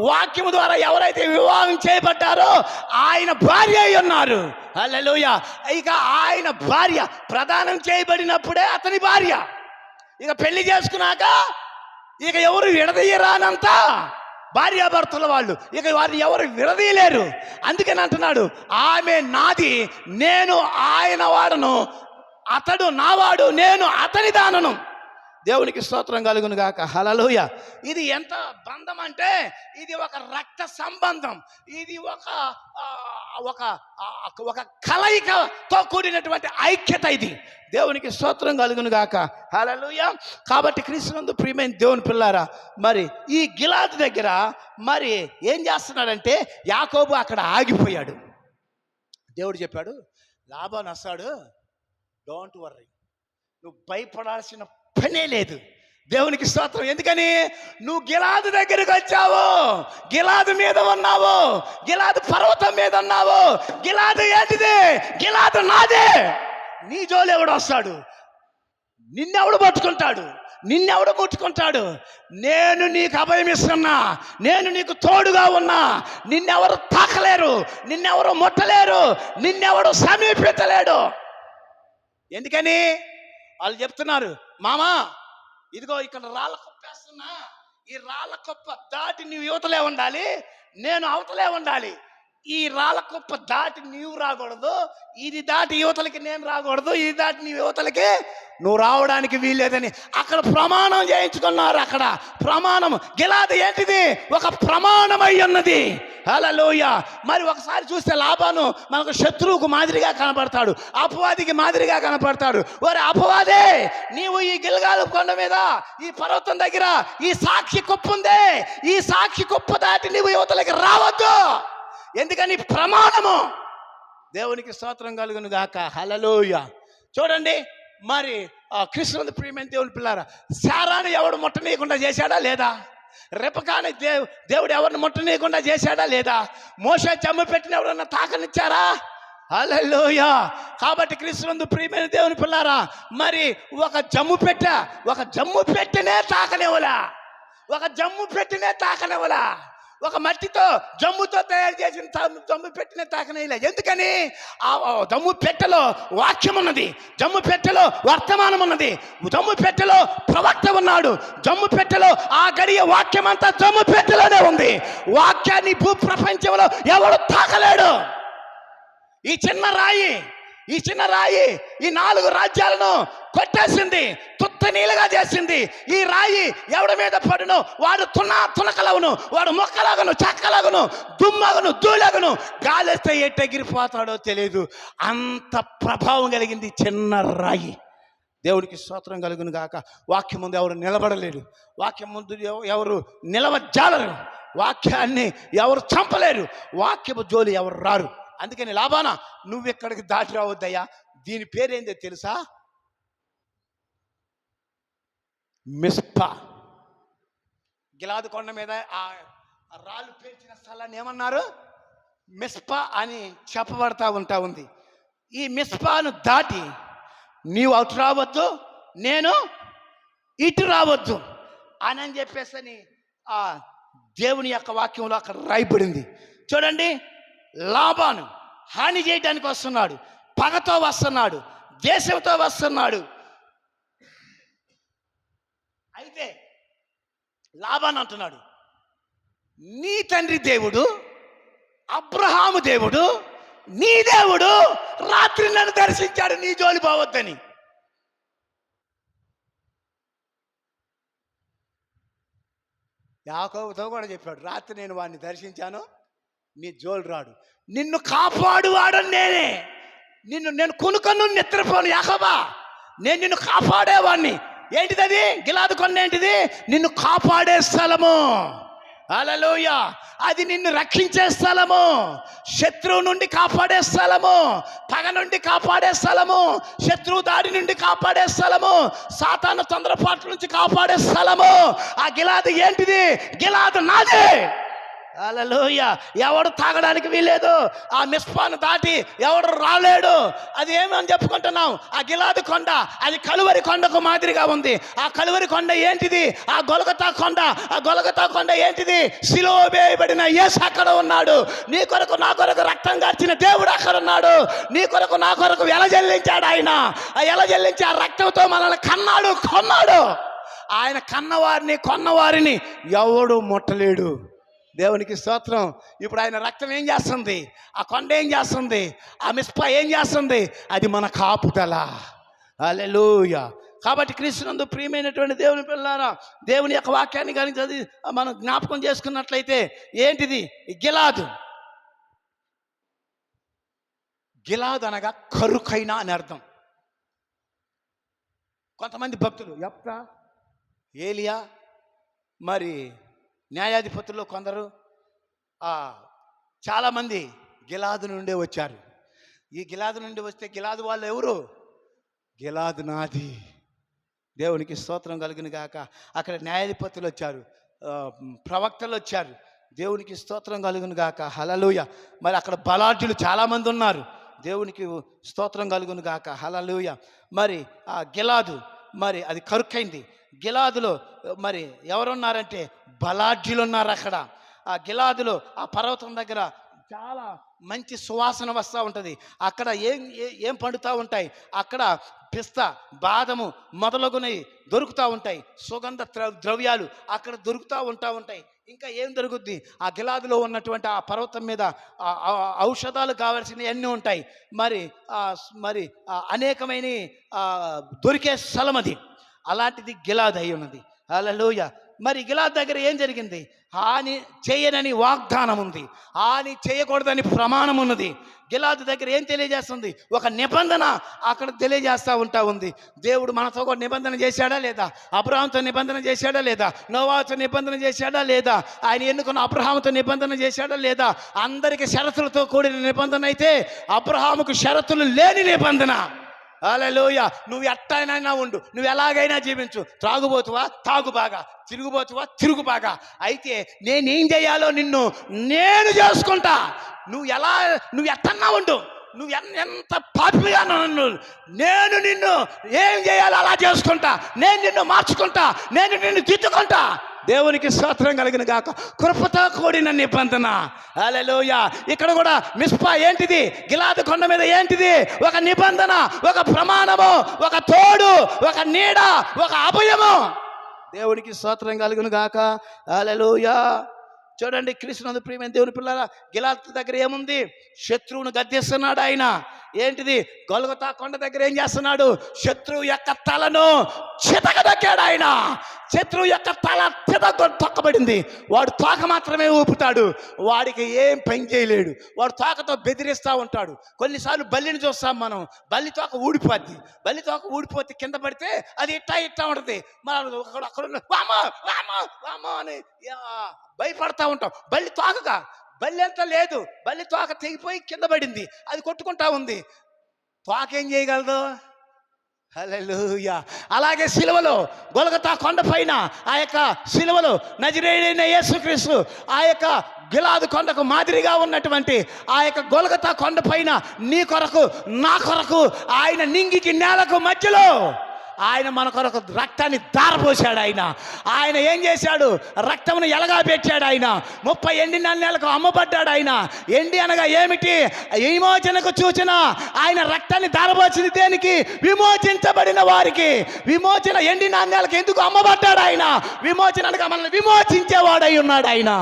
వాక్యం ద్వారా ఎవరైతే వివాహం చేయబడ్డారో ఆయన భార్య అయి ఉన్నారు. హల్లెలూయా. ఇక ఆయన భార్య ప్రదానం చేయబడినప్పుడే అతని భార్య. ఇక పెళ్లి చేసుకున్నాక ఇక ఎవరు విడదీయరానంత భార్యాభర్తల వాళ్ళు, ఇక వారిని ఎవరు విడదీయలేరు. అందుకని అంటున్నాడు ఆమె నాది, నేను ఆయన వాడను, అతడు నావాడు, నేను అతని దానను. దేవునికి స్తోత్రం కలుగును గాక. హల్లెలూయా. ఇది ఎంత బంధం అంటే ఇది ఒక రక్త సంబంధం. ఇది ఒక కలయికతో కూడినటువంటి ఐక్యత. ఇది దేవునికి స్తోత్రం కలుగును గాక. హల్లెలూయా. కాబట్టి క్రీస్తునందు ప్రియమైన దేవుని పిల్లారా, మరి ఈ గిలాదు దగ్గర మరి ఏం చేస్తున్నాడంటే యాకోబు అక్కడ ఆగిపోయాడు. దేవుడు చెప్పాడు లాబాను వస్తాడు, డోంట్ వర్రీ, నువ్వు భయపడాల్సిన పనే లేదు. దేవునికి స్తోత్రం. ఎందుకని? నువ్వు గిలాదు దగ్గరికి వచ్చావు, గిలాదు మీద ఉన్నావు, గిలాదు పర్వతం మీద ఉన్నావు. గిలాదు ఏంటిది? గిలాదు నాదే. నీ జోలు ఎవడు వస్తాడు? నిన్నెవడు పట్టుకుంటాడు? నిన్నెవడు ముట్టుకుంటాడు? నేను నీకు అభయం ఇస్తున్నా, నేను నీకు తోడుగా ఉన్నా. నిన్నెవరు తాకలేరు, నిన్నెవరు ముట్టలేరు, నిన్నెవడు సమీపించలేడు. ఎందుకని? వాళ్ళు చెప్తున్నారు మామా ఇదిగో ఇక్కడ రాళ్ళ కుప్ప వేస్తున్నా, ఈ రాళ్ళ కుప్ప దాటి నీవు యువతలే ఉండాలి, నేను అవతలే ఉండాలి. ఈ రాళ్ళ కుప్ప దాటి నీవు రాకూడదు, ఇది దాటి యువతలకి నేను రాకూడదు, ఇది దాటి నీ యువతలకి నువ్వు రావడానికి వీల్లేదని అక్కడ ప్రమాణం చేయించుకున్నారు. అక్కడ ప్రమాణం. గిలాదు ఏంటిది? ఒక ప్రమాణం అయి ఉన్నది. హల్లెలూయా. మరి ఒకసారి చూస్తే లాబాను మనకు శత్రువుకు మాదిరిగా కనపడతాడు, అపవాదికి మాదిరిగా కనపడతాడు. ఒరే అపవాదే, నీవు ఈ గిల్గాలు కొండ మీద ఈ పర్వతం దగ్గర ఈ సాక్షి కుప్ప ఉందే, ఈ సాక్షి కుప్ప దాటి నీవు యువతలకి రావద్దు. ఎందుకని? ప్రమాణము. దేవునికి స్తోత్రం కలుగును గాక. హల్లెలూయా. చూడండి, మరి కృష్ణుని ప్రియమైన దేవుని పిల్లారా, శారాను ఎవడు ముట్టనీయకుండా చేశాడా లేదా? రెపకాని దేవుడు ఎవరిని ముట్టనీయకుండా చేశాడా లేదా? మోషే జమ్ము పెట్టిన ఎవరన్నా తాకనిచ్చారా? హల్లెలూయా. కాబట్టి కృష్ణుని ప్రియమైన దేవుని పిల్లారా, మరి ఒక జమ్ము పెట్టినే తాకనివ్వలా, ఒక జమ్ము పెట్టినే తాకనివ్వలా, ఒక మట్టితో జమ్ముతో తయారు చేసిన జమ్ము పెట్టిన తాకనేలా. ఎందుకని? ఆ జమ్ము పెట్టెలో వాక్యం ఉన్నది, జమ్ము పెట్టెలో వర్తమానం ఉన్నది, జమ్ము పెట్టెలో ప్రవక్త ఉన్నాడు, జమ్ము పెట్టెలో ఆ గడియ వాక్యం అంతా జమ్ము పెట్టెలోనే ఉంది. వాక్యాన్ని భూ ప్రపంచంలో ఎవడు తాకలేడు. ఈ చిన్న రాయి ఈ 4 రాజ్యాలను కొట్టేసింది, తుత్త నీలుగా చేసింది. ఈ రాయి ఎవడి మీద పడును వాడు తునకలగును, వాడు మొక్కలాగను, చెక్కలాగను, దుమ్మగును, ధూళగును, గాలిస్తే ఎట్టెగిరిపోతాడో తెలియదు. అంత ప్రభావం కలిగింది చిన్న రాయి. దేవుడికి స్తోత్రం కలుగును గాక. వాక్యం ముందు ఎవరు నిలబడలేరు, వాక్యం ముందు ఎవరు నిలవజాలరు, వాక్యాన్ని ఎవరు చంపలేరు, వాక్యపు జోలి ఎవరు రారు. అందుకని లాబానా, నువ్వెక్కడికి దాటి రావద్దయ్యా. దీని పేరేందో తెలుసా? మిస్పా. గిలాదు కొండ మీద ఆ రాళ్ళు పేర్చిన స్థలాన్ని ఏమన్నారు? మిస్పా అని చెప్పబడతా ఉంది. ఈ మిస్పాను దాటి నీవు అటు రావద్దు, నేను ఇటు రావద్దు అని చెప్పేసి ఆ దేవుని యొక్క వాక్యంలో అక్కడ రాయబడింది. చూడండి, లాబాను హాని చేయడానికి వస్తున్నాడు, పగతో వస్తున్నాడు, దేశంతో వస్తున్నాడు. అయితే లాబాను అంటున్నాడు, నీ తండ్రి దేవుడు అబ్రహాము దేవుడు, నీ దేవుడు రాత్రి నన్ను దర్శించాడు, నీ జోలి పోవద్దని. యాకోబుతో కూడా చెప్పాడు, రాత్రి నేను వాడిని దర్శించాను, నీ జోలు రాడు, నిన్ను కాపాడువాడు నేనే, నేను కొనుకొను నిద్రపోను యాకోబా, నేను నిన్ను కాపాడేవాడిని. ఏంటిది? గిలాదు కొండ ఏంటిది? నిన్ను కాపాడే స్థలము. హల్లెలూయా. అది నిన్ను రక్షించే స్థలము, శత్రువు నుండి కాపాడే స్థలము, పగ నుండి కాపాడే స్థలము, శత్రువు దాడి నుండి కాపాడే స్థలము, సాతాను తొందరపాట్ల నుంచి కాపాడే స్థలము. ఆ గిలాదు ఏంటిది? గిలాదు నాదే. హల్లెలూయా. ఎవడు తాగడానికి వీలేదు, ఆ మిస్పాను దాటి ఎవడు రాలేడు. అది ఏమని చెప్పుకుంటున్నాం? ఆ గిలాదు కొండ అది కలువరి కొండకు మాదిరిగా ఉంది. ఆ కలువరి కొండ ఏంటిది? ఆ గొలగతా కొండ. ఆ గొలగతా కొండ ఏంటిది? సిలువ వేయబడిన యేసు అక్కడ ఉన్నాడు. నీ కొరకు నా కొరకు రక్తం కార్చిన దేవుడు అక్కడ ఉన్నాడు. నీ కొరకు నా కొరకు ఎలా చెల్లించాడు ఆయన. ఆ ఎలా చెల్లించి ఆ రక్తంతో మనల్ని కొన్నాడు. ఆయన కన్నవారిని కొన్నవారిని ఎవడు ముట్టలేడు. దేవునికి స్తోత్రం. ఇప్పుడు ఆయన రక్తం ఏం చేస్తుంది? ఆ కొండ ఏం చేస్తుంది? ఆ మిస్పా ఏం చేస్తుంది? అది మన కాపుదల. హల్లెలూయా. కాబట్టి క్రీస్తునందు ప్రియమైనటువంటి దేవుని పిల్లారా, దేవుని యొక్క వాక్యాన్ని కానీ చదివి మనం జ్ఞాపకం చేసుకున్నట్లయితే ఏంటిది? గిలాదు. గిలాదు అనగా కరుకైన అని అర్థం. కొంతమంది భక్తులు యెఫ్తా, ఏలియా, మరి న్యాయాధిపతుల్లో కొందరు చాలామంది గిలాదు నుండే వచ్చారు. ఈ గిలాదు నుండి వస్తే గిలాదు వాళ్ళు ఎవరు? గిలాదు నాది. దేవునికి స్తోత్రం కలుగును గాక. అక్కడ న్యాయాధిపతులు వచ్చారు, ప్రవక్తలు వచ్చారు. దేవునికి స్తోత్రం కలుగును గాక. హల్లెలూయా. మరి అక్కడ బలాఢ్యులు చాలామంది ఉన్నారు. దేవునికి స్తోత్రం కలుగును గాక. హల్లెలూయా. మరి ఆ గిలాదు మరి అది కరుకైంది. గిలాదులో మరి ఎవరున్నారంటే బలాఢ్యులు ఉన్నారు. అక్కడ ఆ గిలాదులో ఆ పర్వతం దగ్గర చాలా మంచి సువాసన వస్తూ ఉంటుంది. అక్కడ ఏం పండుతూ ఉంటాయి? అక్కడ పిస్తా, బాదము మొదలగునవి దొరుకుతూ ఉంటాయి. సుగంధ ద్రవ్యాలు అక్కడ దొరుకుతూ ఉంటాయి. ఇంకా ఏం దొరుకుద్ది? ఆ గిలాదులో ఉన్నటువంటి ఆ పర్వతం మీద ఔషధాలు కావాల్సినవి అన్నీ ఉంటాయి. మరి అనేకమైన దొరికే స్థలం అది. అలాంటిది గిలాదు అయి ఉన్నది. హల్లెలూయా. మరి గిలాదు దగ్గర ఏం జరిగింది? హాని చేయనని వాగ్దానం ఉంది, హాని చేయకూడదని ప్రమాణం ఉన్నది. గిలాదు దగ్గర ఏం తెలియజేస్తుంది? ఒక నిబంధన అక్కడ తెలియజేస్తూ ఉంది. దేవుడు మనతో కూడా నిబంధన చేశాడా లేదా? అబ్రహాముతో నిబంధన చేశాడా లేదా? నోవాతో నిబంధన చేశాడా లేదా? ఆయన ఎన్నుకున్న అబ్రహాముతో నిబంధన చేశాడా లేదా? అందరికీ షరతులతో కూడిన నిబంధన అయితే అబ్రహాముకు షరతులు లేని నిబంధన. హల్లెలూయా. నువ్వు ఎట్టైనా ఉండు, నువ్వు ఎలాగైనా జీవించు. త్రాగుబోతువా, తాగు బాగా. తిరుగుబోతువా, తిరుగు బాగా. అయితే నేనేం చేయాలో నేను చేసుకుంటా. నువ్వు ఎట్టన్నా ఉండు, నువ్వు ఎంత పాపిగా నన్ను, నేను నిన్ను ఏం చేయాలో అలా చేసుకుంటా. నేను నిన్ను మార్చుకుంటా, నేను నిన్ను దిద్దుకుంటా. దేవునికి స్తోత్రం కలిగిన గాక. కృపతో కూడిన నిబంధన. హల్లెలూయా. ఇక్కడ కూడా మిస్పా ఏంటిది? గిలాదు కొండ మీద ఏంటిది? ఒక నిబంధన, ఒక ప్రమాణము, ఒక తోడు, ఒక నీడ, ఒక అభయము. దేవునికి స్తోత్రం కలుగును గాక. హల్లెలూయా. చూడండి, క్రీస్తునందు ప్రియమైన దేవుని పిల్లల, గిలాదు దగ్గర ఏముంది? శత్రువును గద్దిస్తున్నాడు ఆయన. ఏంటిది? గొల్గొతా కొండ దగ్గర ఏం చేస్తున్నాడు? శత్రువు యొక్క తలను చితకదొక్కాడు ఆయన. శత్రువు యొక్క తల తొక్కబడింది. వాడు తోక మాత్రమే ఊపుతాడు, వాడికి ఏం పని చేయలేడు. వాడు తోకతో బెదిరిస్తూ ఉంటాడు. కొన్నిసార్లు బల్లిని చూస్తాం మనం, బల్లి తోక ఊడిపోద్ది. బల్లి తోక ఊడిపోతే కింద పడితే అది ఇట్టా ఉంటుంది. మనం అక్కడ వామో అని భయపడతా ఉంటాం. బల్లి అంతా లేదు, బల్లి తోక తెగిపోయి కింద పడింది, అది కొట్టుకుంటా ఉంది. తోక ఏం చేయగలదు? హల్లెలూయా. అలాగే సిలువలో, గొల్గొతా కొండ పైన ఆ యొక్క సిలువలో నజరేయుడైన యేసుక్రీస్తు ఆ యొక్క గిలాదు కొండకు మాదిరిగా ఉన్నటువంటి ఆ యొక్క గొల్గొతా కొండ పైన నీ కొరకు, నా కొరకు ఆయన నింగికి నేలకు మధ్యలో ఆయన మన కొరకు రక్తాన్ని దారపోసాడు. ఆయన ఏం చేశాడు? రక్తమును ఎలగా పెట్టాడు. ఆయన 30 ఎండిన నెలకు అమ్మబడ్డాడు. ఆయన ఎండి అనగా ఏమిటి? విమోచనకు సూచన. ఆయన రక్తాన్ని దారపోసింది దేనికి? విమోచించబడిన వారికి. విమోచన ఎండిన నెలకు ఎందుకు అమ్మబడ్డాడు? ఆయన విమోచన అనగా మనల్ని విమోచించేవాడై ఉన్నాడు ఆయన.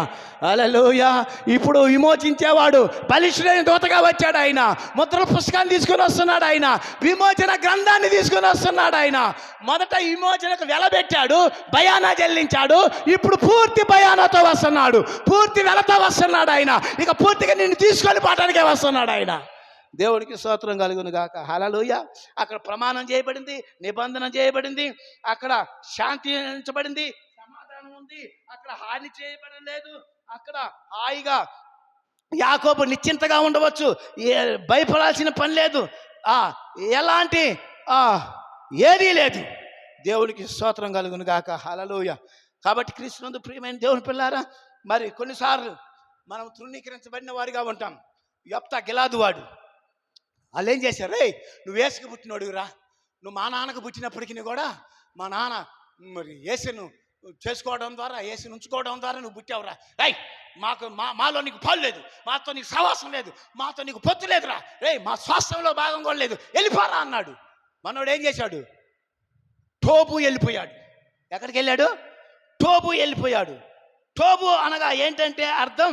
హల్లెలూయా. ఇప్పుడు విమోచించేవాడు బలిష్ఠుడైన దూతగా వచ్చాడు. ఆయన ముద్రల పుస్తకాన్ని తీసుకుని వస్తున్నాడు. ఆయన విమోచన గ్రంథాన్ని తీసుకుని వస్తున్నాడు. ఆయన మొదట విమోచనకు వెలబెట్టాడు, భయానా చెల్లించాడు. ఇప్పుడు పూర్తి భయానాతో వస్తున్నాడు, పూర్తి వెలతో వస్తున్నాడు. ఆయన ఇక పూర్తిగా నిన్ను తీసుకొని పోవడానికే వస్తున్నాడు ఆయన. దేవునికి స్తోత్రం కలుగును గాక. హల్లెలూయా. అక్కడ ప్రమాణం చేయబడింది, నిబంధన చేయబడింది, అక్కడ శాంతి ఉంచబడింది, సమాధానం ఉంది, అక్కడ హాని చేయబడలేదు. అక్కడ హాయిగా యాకోబు నిశ్చింతగా ఉండవచ్చు, భయపడాల్సిన పని లేదు, ఎలాంటి ఏదీ లేదు. దేవునికి స్తోత్రం కలుగును గాక. హల్లెలూయా. కాబట్టి క్రీస్తునందు ప్రియమైన దేవుని పిల్లారా, మరి కొన్నిసార్లు మనం తృణీకరించబడిన వారిగా ఉంటాం. యెఫ్తా గిలాదు వాడు, వాళ్ళు ఏం చేశారు? రే, నువ్వు యేసుకు పుట్టినోడురా, నువ్వు మా నాన్నకు పుట్టినప్పటికీ కూడా మా నాన్న మరి యేసును చేసుకోవడం ద్వారా, యేసును ఉంచుకోవడం ద్వారా నువ్వు పుట్టావురా. రేయ్, మాలో నీకు పాలు లేదు, మాతో నీకు సహవాసం లేదు, మాతో నీకు పొత్తు లేదురా. రే, మా స్వాస్థ్యంలో భాగం కూడా లేదు, వెళ్ళిపోరా అన్నాడు. మనోడు ఏం చేశాడు? టోబు వెళ్ళిపోయాడు. ఎక్కడికి వెళ్ళాడు? టోబు వెళ్ళిపోయాడు. టోబు అనగా ఏంటంటే అర్థం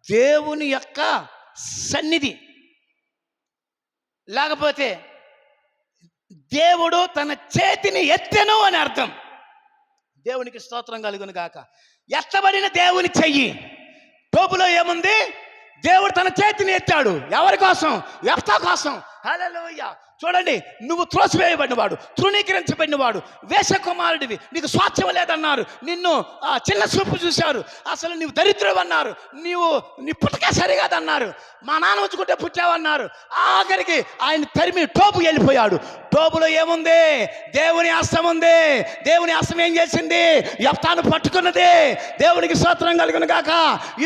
దేవుని యొక్క సన్నిధి, లేకపోతే దేవుడు తన చేతిని ఎత్తెను అని అర్థం. దేవునికి స్తోత్రం కలుగును గాక. ఎత్తబడిన దేవుని చెయ్యి. టోబులో ఏముంది? దేవుడు తన చేతిని ఎత్తాడు. ఎవరి కోసం? యెఫ్తా కోసం. హల్లెలూయా. చూడండి, నువ్వు త్రోసివేయబడినవాడు, తృణీకరించబడినవాడు, వేషకుమారుడివి, నీకు స్వాస్థ్యం లేదన్నారు, నిన్ను చిన్న చూపు చూశారు, అసలు నీవు దరిద్రుడు అన్నారు, నీ పుట్టక సరిగాదన్నారు, మా నాన్న వచ్చుకుంటే పుట్టావన్నారు. ఆఖరికి ఆయన తరిమి టోబు వెళ్ళిపోయాడు. టోబులో ఏముంది? దేవుని హస్తం ఉంది. దేవుని హస్తం ఏం చేసింది? యెఫ్తాను పట్టుకున్నది. దేవునికి స్తోత్రం కలుగును గాక.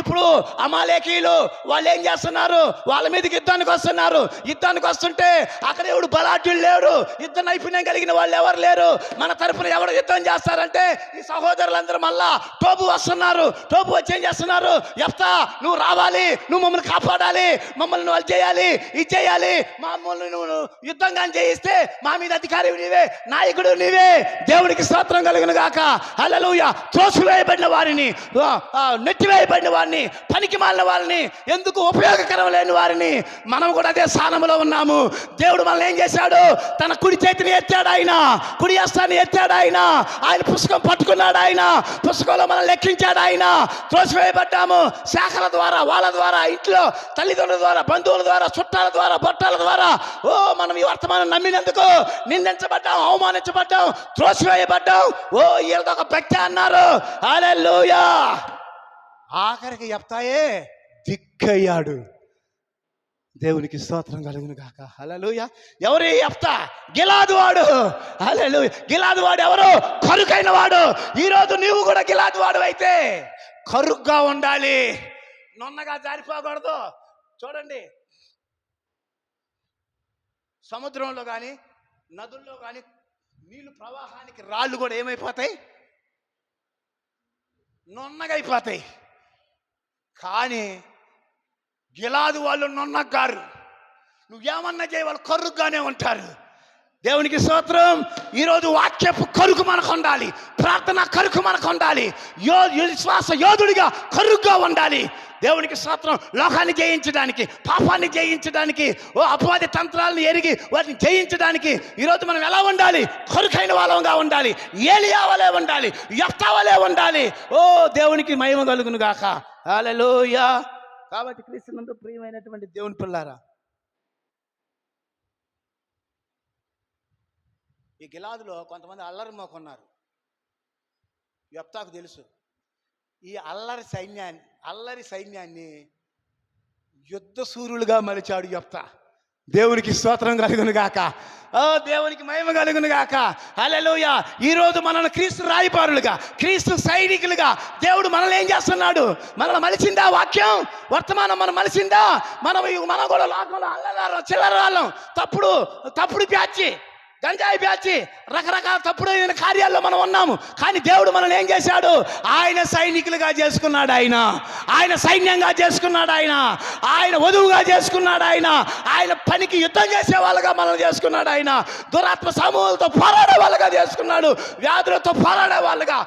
ఇప్పుడు అమాలేకీయులు వాళ్ళు ఏం చేస్తున్నారు? వాళ్ళ మీదకి యుద్ధానికి వస్తున్నారు. యుద్ధానికి వస్తుంటే అక్కడ ఎవడు బలాఢ్యులు లేరు, యుద్ధ నైపుణ్యం కలిగిన వాళ్ళు ఎవరు లేరు. మన తరపున ఎవరు యుద్ధం చేస్తారంటే ఈ సహోదరులందరూ మళ్ళా టోబు వస్తున్నారు. టోబు వచ్చి ఏం చేస్తున్నారు? యెఫ్తా, నువ్వు రావాలి, నువ్వు మమ్మల్ని కాపాడాలి, మమ్మల్ని నువ్వు చేయాలి, ఇది చేయాలి, మమ్మల్ని నువ్వు యుద్ధంగా చేయిస్తే మా మీద అధికారి నీవే, నాయకుడు నీవే. దేవునికి స్తోత్రం కలుగును గాక. హల్లెలూయా. త్రోసివేయబడిన వారిని, నెట్టివేయబడిన వారిని, పనికి మాలిన వారిని, ఎందుకు ఉపయోగకరం లేని వారిని, మనం కూడా అదే స్థానంలో ఉన్నాము. దేవుడు మనల్ని ఏం చేశాడు? తన కుడి చేతిని ఎత్తాడు. ఆయన కుడి హస్తాన్ని ఎత్తాడు. ఆయన పుస్తకం పట్టుకున్నాడు. ఆయన పుస్తకంలో మనం లెక్కించాడు. ఆయన త్రోసివేయబడ్డాము. శాఖల ద్వారా, వాళ్ళ ద్వారా, ఇంట్లో తల్లిదండ్రుల ద్వారా, బంధువుల ద్వారా, చుట్టాల ద్వారా, బట్టాల ద్వారా, మనం ఈ వర్తమానం నమ్మినందుకు నిందించబడ్డాం, అవమానించబడ్డాం, త్రోసివేయబడ్డాం. వీళ్ళతో ఒక భక్తి అన్నారు. హల్లెలూయా. ఆఖరికి యెఫ్తాయే దిక్కయ్యాడు. దేవునికి స్తోత్రం కలుగును గాక. హల్లెలూయా. ఎవరు యెఫ్తా? గిలాదు వాడు. హల్లెలూయా. గిలాదు వాడు ఎవరు? కరుకైన వాడు. ఈరోజు నీవు కూడా గిలాదు వాడు అయితే కరుగ్గా ఉండాలి, నున్నగా జారిపోకూడదు. చూడండి, సముద్రంలో కానీ నదుల్లో కానీ నీళ్ళు ప్రవాహానికి రాళ్ళు కూడా ఏమైపోతాయి? నున్నగా అయిపోతాయి. కానీ గిలాదు వాళ్ళు నున్నగారు. నువ్వేమన్నా చేయ వాళ్ళు కరుగ్గానే ఉంటారు. దేవునికి స్తోత్రం. ఈరోజు వాక్యపు కరుకు మనకు ఉండాలి, ప్రార్థన కరుకు మనకు ఉండాలి, విశ్వాస యోధుడిగా కరుగ్గా ఉండాలి. దేవునికి స్తోత్రం. లోకాన్ని జయించడానికి, పాపాన్ని జయించడానికి, అపవాది తంత్రాలను ఎరిగి వాటిని జయించడానికి ఈరోజు మనం ఎలా ఉండాలి? కరుకైన వాళ్ళంగా ఉండాలి, ఏలియా వలె ఉండాలి, యెఫ్తా వలె ఉండాలి. దేవునికి మహిమ కలుగును గాక. హల్లెలూయా. కాబట్టి క్రీస్తునందు ప్రియమైనటువంటి దేవుని పిల్లారా, ఈ గిలాదులో కొంతమంది అల్లరి మోకున్నారు. యెఫ్తాకు తెలుసు ఈ అల్లరి సైన్యాన్ని యుద్ధ సూర్యులుగా మలిచాడు యెఫ్తా. దేవునికి స్తోత్రం కలుగును గాక. దేవునికి మహిమ కలుగును గాక. హల్లెలూయా. ఈరోజు మనల్ని క్రీస్తు రాయబారులుగా, క్రీస్తు సైనికులుగా దేవుడు మనల్ని ఏం చేస్తున్నాడు? మనల్ని మలిచిందా వాక్యం? వర్తమానం మనం మలిచిందా? మనం కూడా లోకంలో అల్లరాళ్ళం, చిల్లరాళ్ళం, తప్పుడు బ్యాచి, గంజాయి బ్యాచి, రకరకాల తప్పుడైన కార్యాల్లో మనం ఉన్నాము. కానీ దేవుడు మనల్ని ఏం చేశాడు? ఆయన సైనికులుగా చేసుకున్నాడు. ఆయన సైన్యంగా చేసుకున్నాడు. ఆయన వధువుగా చేసుకున్నాడు. ఆయన పనికి యుద్ధం చేసే వాళ్ళగా మనల్ని చేసుకున్నాడు. దురాత్మ సమూహాలతో పోరాడే వాళ్ళగా చేసుకున్నాడు. వ్యాధులతో పోరాడే వాళ్ళగా,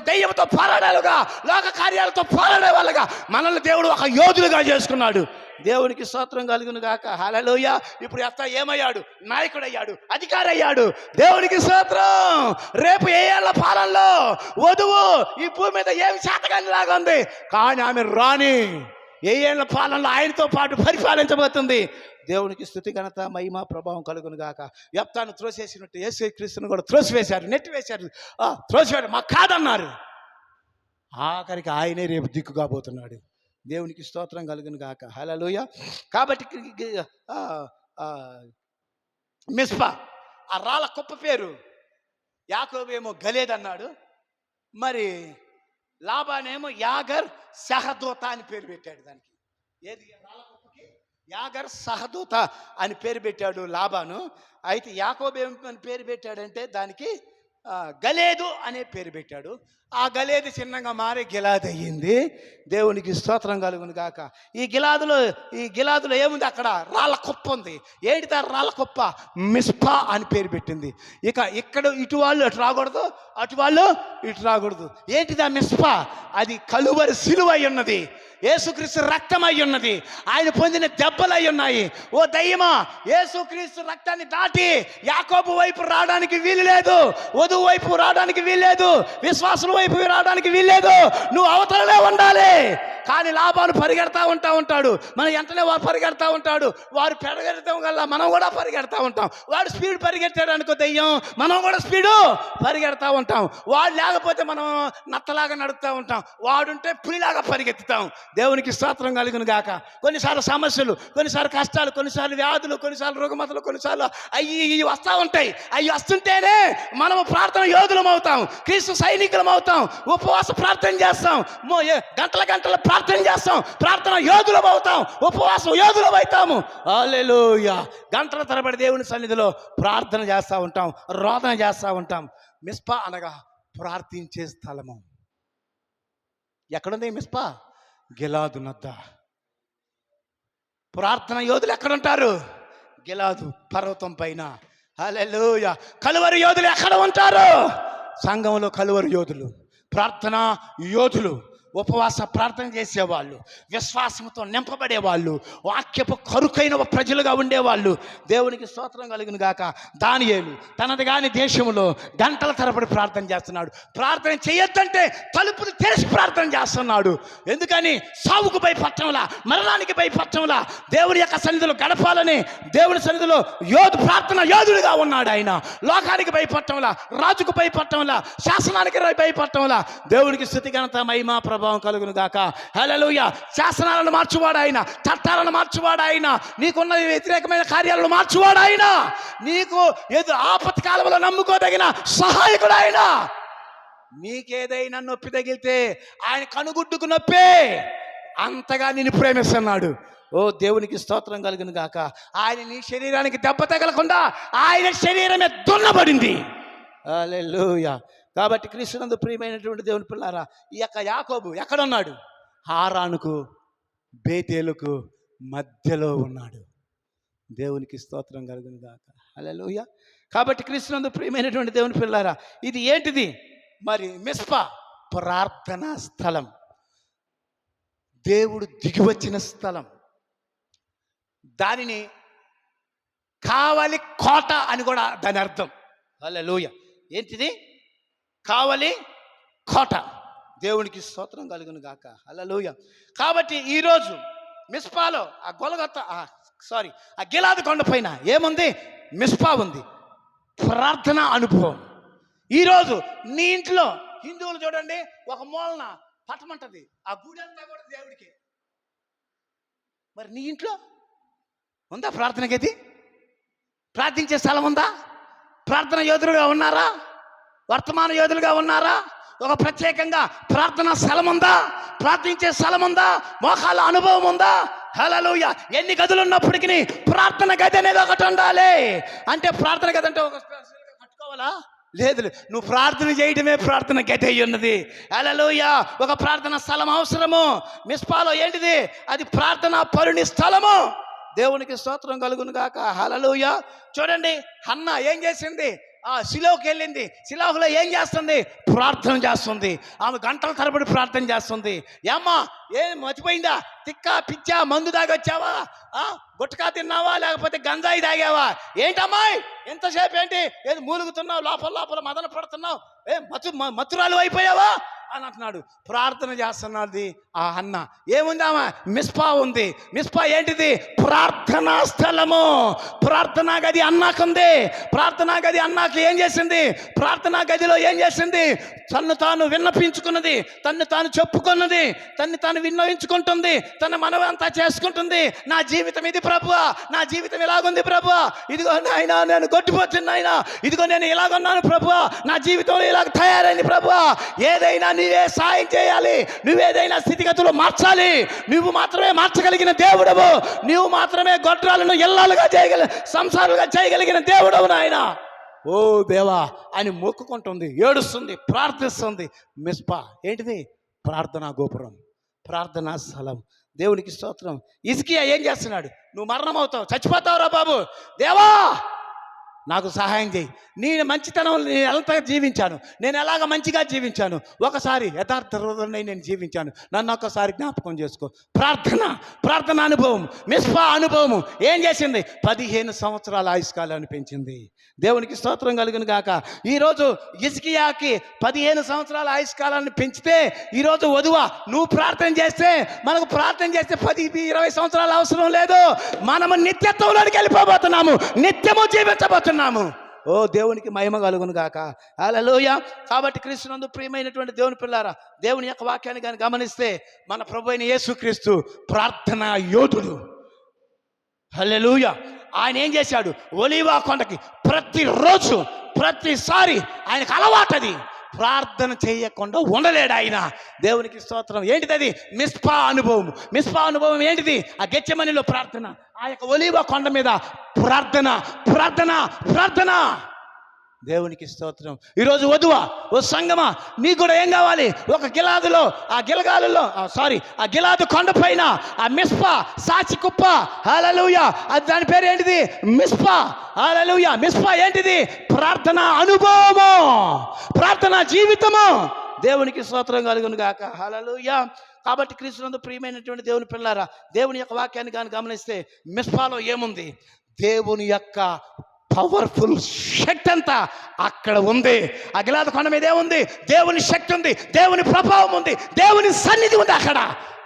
దెయ్యంతో పోరాడేలుగా, లోక కార్యాలతో పోరాడే వాళ్ళగా మనల్ని దేవుడు ఒక యోధులుగా చేసుకున్నాడు. దేవునికి స్తోత్రం కలుగును గాక. హల్లెలూయా. ఇప్పుడు యెఫ్తా ఏమయ్యాడు? నాయకుడయ్యాడు, అధికారి అయ్యాడు. దేవునికి స్తోత్రం. రేపు ఏ ఏళ్ల పాలనలో వధువు ఈ భూమి మీద ఏమి శాతకానిలాగా ఉంది, కానీ ఆమె రాణి ఏ ఏళ్ల పాలనలో ఆయనతో పాటు పరిపాలించబోతుంది. దేవునికి స్తుతి, ఘనత, మహిమ, ప్రభావం కలుగును గాక. యెఫ్తాను త్రోసేసినట్టు యేసుక్రీస్తును కూడా త్రోసివేశారు, నెట్టివేశారు, త్రోసివేశారు. మాకు కాదన్నారు. ఆఖరికి ఆయనే రేపు దిక్కుగా పోతున్నాడు. దేవునికి స్తోత్రం కలుగును గాక. హల్లెలూయా. కాబట్టి మిస్పా, ఆ రాళ్ళ కుప్ప పేరు యాకోబేమో గలేద్ అన్నాడు, మరి లాబానేమో యాగర్ సహదూత అని పేరు పెట్టాడు. దానికి ఏది? రాళ్ళ కుప్పకి యాగర్ సహదూత అని పేరు పెట్టాడు లాబాను. అయితే యాకోబేమని పేరు పెట్టాడంటే దానికి గలేదు అనే పేరు పెట్టాడు. ఆ గలేదు చిన్నగా మారి గిలాదు అయ్యింది. దేవునికి స్తోత్రం కలుగును గాక. ఈ గిలాదులో ఏముంది? అక్కడ రాళ్ళ కుప్ప ఉంది. ఏంటిది ఆ రాళ్ళ కుప్ప? మిస్పా అని పేరు పెట్టింది. ఇక్కడ ఇటు వాళ్ళు అటు రాకూడదు, అటు వాళ్ళు ఇటు రాకూడదు. ఏంటిది ఆ మిస్పా? అది కలువరి సిలువ అయి ఉన్నది, యేసుక్రీస్తు రక్తం అయి ఉన్నది, ఆయన పొందిన దెబ్బలు అయి ఉన్నాయి. ఓ దయ్యమా, యేసుక్రీస్తు రక్తాన్ని దాటి యాకోబు వైపు రావడానికి వీలు లేదు, వధువు వైపు రావడానికి వీలు లేదు, విశ్వాసుల వైపు రావడానికి వీలు లేదు. నువ్వు అవతలనే ఉండాలి. కానీ లాభాలు పరిగెడతా ఉంటాడు. మనం వెంటనే వారు పరిగెడతా ఉంటాడు. వారు పరిగెడతాం వల్ల మనం కూడా పరిగెడతా ఉంటాం. వాడు స్పీడ్ పరిగెట్టాడు అనుకో దయ్యం, మనం కూడా స్పీడు పరిగెడతా ఉంటాం. వాడు లేకపోతే మనం నత్తలాగా నడుపుతూ ఉంటాం, వాడుంటే పులిలాగా పరిగెత్తుతాం. దేవునికి స్తోత్రం కలుగును గాక. కొన్నిసార్లు సమస్యలు, కొన్నిసార్లు కష్టాలు, కొన్నిసార్లు వ్యాధులు, కొన్నిసార్లు రుగ్మతలు, కొన్నిసార్లు అవి వస్తూ ఉంటాయి. అవి వస్తుంటేనే మనము ప్రార్థన యోధులం అవుతాం, క్రీస్తు సైనికులం అవుతాం, ఉపవాస ప్రార్థన చేస్తాం, గంటల ప్రార్థన చేస్తాం, ప్రార్థన యోధులం అవుతాం, ఉపవాసం యోధులం అవుతాము. హల్లెలూయా. గంటల తరబడి దేవుని సన్నిధిలో ప్రార్థన చేస్తూ ఉంటాం, రోదన చేస్తూ ఉంటాం. మిస్పా అనగా ప్రార్థించే స్థలము. ఎక్కడుంది మిస్పా? గిలాదు నద్ద. ప్రార్థన యోధులు ఎక్కడుంటారు? గిలాదు పర్వతం పైన. హల్లెలూయా. కలువరి యోధులు ఎక్కడ ఉంటారు? సంఘంలో కలువరి యోధులు, ప్రార్థనా యోధులు, ఉపవాస ప్రార్థన చేసేవాళ్ళు, విశ్వాసంతో నింపబడేవాళ్ళు, వాక్యపు కరుకైన ప్రజలుగా ఉండేవాళ్ళు. దేవునికి స్తోత్రం కలుగును గాక. దానియేలు తనది కాని దేశంలో గంటల తరబడి ప్రార్థన చేస్తున్నాడు. ప్రార్థన చేయొద్దంటే తలుపులు తెరిచి ప్రార్థన చేస్తున్నాడు. ఎందుకని? సావుకు భయపడటంలా, మరణానికి భయపడటంలా, దేవుని యొక్క సన్నిధిలో గడపాలని దేవుని సన్నిధిలో ప్రార్థన యోధుడిగా ఉన్నాడు. ఆయన లోకానికి భయపడటంలా, రాజుకు భయపడటంలా, శాసనానికి భయపడటంలా. దేవునికి స్తుతి, ఘనత, మహిమ, ప్రభావం కలుగును గాక. హల్లెలూయా. శాసనాలను మార్చువాడు ఆయన, చట్టాలను మార్చువాడు ఆయన, నీకున్న వ్యతిరేకమైన కార్యాలను మార్చువాడు ఆయన, నీకు ఆపత్తి కాలంలో నమ్ముకోదగిన సహాయకుడు ఆయన. నీకేదైనా నొప్పి తగిలితే ఆయన కనుగుడ్డుకు నొప్పే, అంతగా నిన్ను ప్రేమిస్తున్నాడు. ఓ దేవునికి స్తోత్రం కలుగును గాక. ఆయన నీ శరీరానికి దెబ్బ తగలకుండా ఆయన శరీరమే దున్నబడింది. హల్లెలూయా. కాబట్టి క్రీస్తునందు ప్రియమైనటువంటి దేవుని పిల్లారా, ఈ యొక్క యాకోబు ఎక్కడున్నాడు? హారానుకు బేతేలుకు మధ్యలో ఉన్నాడు. దేవునికి స్తోత్రం కలుగును గాక. హల్లెలూయా. కాబట్టి క్రీస్తునందు ప్రియమైనటువంటి దేవుని పిల్లారా, ఇది ఏంటిది? మరి మిస్పా ప్రార్థనా స్థలం, దేవుడు దిగివచ్చిన స్థలం. దానిని కావలి కోట అని కూడా దాని అర్థం. హల్లెలూయా. ఏంటిది? కావలి కోట. దేవునికి స్తోత్రం కలుగును గాక. హల్లెలూయా. కాబట్టి ఈరోజు మిస్పాలో ఆ గిలాదు కొండ పైన ఏముంది? మిస్పా ఉంది, ప్రార్థన అనుభవం. ఈరోజు నీ ఇంట్లో హిందువులు చూడండి, ఒక మూలన పట్టమంటది, ఆ గుడి అంతా కూడా దేవుడికి. మరి నీ ఇంట్లో ఉందా ప్రార్థన గది? ప్రార్థించే స్థలం ఉందా? ప్రార్థన యోధులుగా ఉన్నారా? వర్తమాన యోధులుగా ఉన్నారా? ఒక ప్రత్యేకంగా ప్రార్థనా స్థలం ఉందా? ప్రార్థించే స్థలం ఉందా? మోకాళ్ళ అనుభవం ఉందా? హల్లెలూయా. ఎన్ని గదులు ఉన్నప్పటికీ ప్రార్థన గది అనేది ఒకటి ఉండాలి. అంటే ప్రార్థన గది అంటే ఒక కట్టుకోవాలా? లేదు, నువ్వు ప్రార్థన చేయడమే ప్రార్థన గది అయి ఉన్నది. హల్లెలూయా. ఒక ప్రార్థన స్థలం అవసరము. మిస్పాలో ఏంటిది? అది ప్రార్థనా పరుని స్థలము. దేవునికి స్తోత్రం కలుగును గాక. హల్లెలూయా. చూడండి, హన్నా ఏం చేసింది? శిలోకి వెళ్ళింది. శిలోహులో ఏం చేస్తుంది? ప్రార్థన చేస్తుంది. ఆమె గంటల తరబడి ప్రార్థన చేస్తుంది. ఏమ్మా, ఏం మర్చిపోయిందా? తిక్కా పిచ్చా, మందు తాగొచ్చావా? గుట్కా తిన్నావా? లేకపోతే గంజాయి తాగావా? ఏంటమ్మాయి ఎంతసేపు? ఏంటి ఏది మూలుగుతున్నావు? లోపల మదన పడుతున్నావు? మత్తురాలు అయిపోయావా అని అంటున్నాడు. ప్రార్థన చేస్తున్నది ఆ అన్న. ఏముంది? ఆమె మిస్పా ఉంది. మిస్పా ఏంటిది? ప్రార్థనా స్థలము. ప్రార్థనా గది అన్నాకుంది. ప్రార్థనా గది అన్నాకి ఏం చేసింది? ప్రార్థనా గదిలో ఏం చేసింది? తన్ను తాను విన్నపించుకున్నది, తన్ను తాను చెప్పుకున్నది, తన్ను తాను విన్నవించుకుంటుంది, తన మనవి అంతా చేసుకుంటుంది. నా జీవితం ఇది ప్రభువా, నా జీవితం ఇలాగుంది ప్రభువా, ఇదిగో నాయనా నేను కొట్టిపోతున్నా నాయనా, ఇదిగో నేను ఇలాగున్నాను ప్రభువా, నా జీవితంలో ఇలాగ తయారైంది ప్రభువా. ఏదైనా నీవే సాయం చేయాలి, నువ్వేదైనా స్థితిగతులు మార్చాలి. నువ్వు మాత్రమే మార్చగలిగిన దేవుడవు. నువ్వు మాత్రమే గొడ్రాలను ఇల్లాలుగా సంసారాలుగా చేయగలిగిన దేవుడవు నాయన. ఓ దేవా అని మొక్కుకుంటుంది, ఏడుస్తుంది, ప్రార్థిస్తుంది. మిస్పా ఏంటిది? ప్రార్థనా గోపురం, ప్రార్థనా స్థలం. దేవునికి స్తోత్రం. హిజ్కియా ఏం చేస్తున్నాడు? నువ్వు మరణం అవుతావు, చచ్చిపోతావురా బాబు, దేవా నాకు సహాయం చేయి. నేను మంచితనం ఎంత జీవించాను, నేను ఎలాగ మంచిగా జీవించాను, ఒకసారి యథార్థ హృదయాన్ని నేను జీవించాను, నన్ను ఒక్కసారి జ్ఞాపకం చేసుకో. ప్రార్థన అనుభవం. మిస్పా అనుభవము ఏం చేసింది? 15 సంవత్సరాల ఆయుష్కాలాన్ని పెంచింది. దేవునికి స్తోత్రం కలుగును గాక. ఈరోజు హిజ్కియాకి 15 సంవత్సరాల ఆయుష్కాలాన్ని పెంచితే, ఈరోజు వధువా నువ్వు ప్రార్థన చేస్తే, మనకు ప్రార్థన చేస్తే 10-20 సంవత్సరాలు అవసరం లేదు. మనము నిత్యత్వంలోకి వెళ్ళిపోబోతున్నాము, నిత్యము జీవించబోతున్నాము. ఓ దేవునికి మహిమ కలుగును గాక. హల్లెలూయా. కాబట్టి క్రీస్తునందు ప్రియమైనటువంటి దేవుని పిల్లారా, దేవుని యొక్క వాక్యాన్ని కానీ గమనిస్తే, మన ప్రభు అయిన యేసుక్రీస్తు ప్రార్థనా యోధుడు. హల్లెలూయా. ఆయన ఏం చేశాడు? ఒలీవా కొండకి ప్రతిరోజు ప్రతిసారి ఆయనకు అలవాటది, ప్రార్థన చేయకుండా ఉండలేడు ఆయన. దేవునికి స్తోత్రం. ఏంటిది అది? మిస్పా అనుభవం. మిస్పా అనుభవం ఏంటిది? ఆ గెత్సెమనీలో ప్రార్థన, ఆ యొక్క ఒలీవా కొండ మీద ప్రార్థన. దేవునికి స్తోత్రం. ఈరోజు వధువా, ఓ సంగమా, నీకు కూడా ఏం కావాలి? ఒక గిలాదులో, ఆ గిలాదు కొండ పైన ఆ మిస్పా సాచి కుప్ప. హల్లెలూయా. అది దాని పేరు ఏంటిది? మిస్పా. హల్లెలూయా. మిస్పా ఏంటిది? ప్రార్థన అనుభవము, ప్రార్థన జీవితము. దేవునికి స్తోత్రం కలుగును గాక. హల్లెలూయా. కాబట్టి క్రీస్తునందు ప్రియమైనటువంటి దేవుని పిల్లారా, దేవుని యొక్క వాక్యాన్ని కానీ గమనిస్తే, మిస్పాలో ఏముంది? దేవుని యొక్క పవర్ఫుల్ శక్తి అంతా అక్కడ ఉంది. ఆ గిలాదు కొండ మీద ఏముంది? దేవుని శక్తి ఉంది, దేవుని ప్రభావం ఉంది, దేవుని సన్నిధి ఉంది అక్కడ.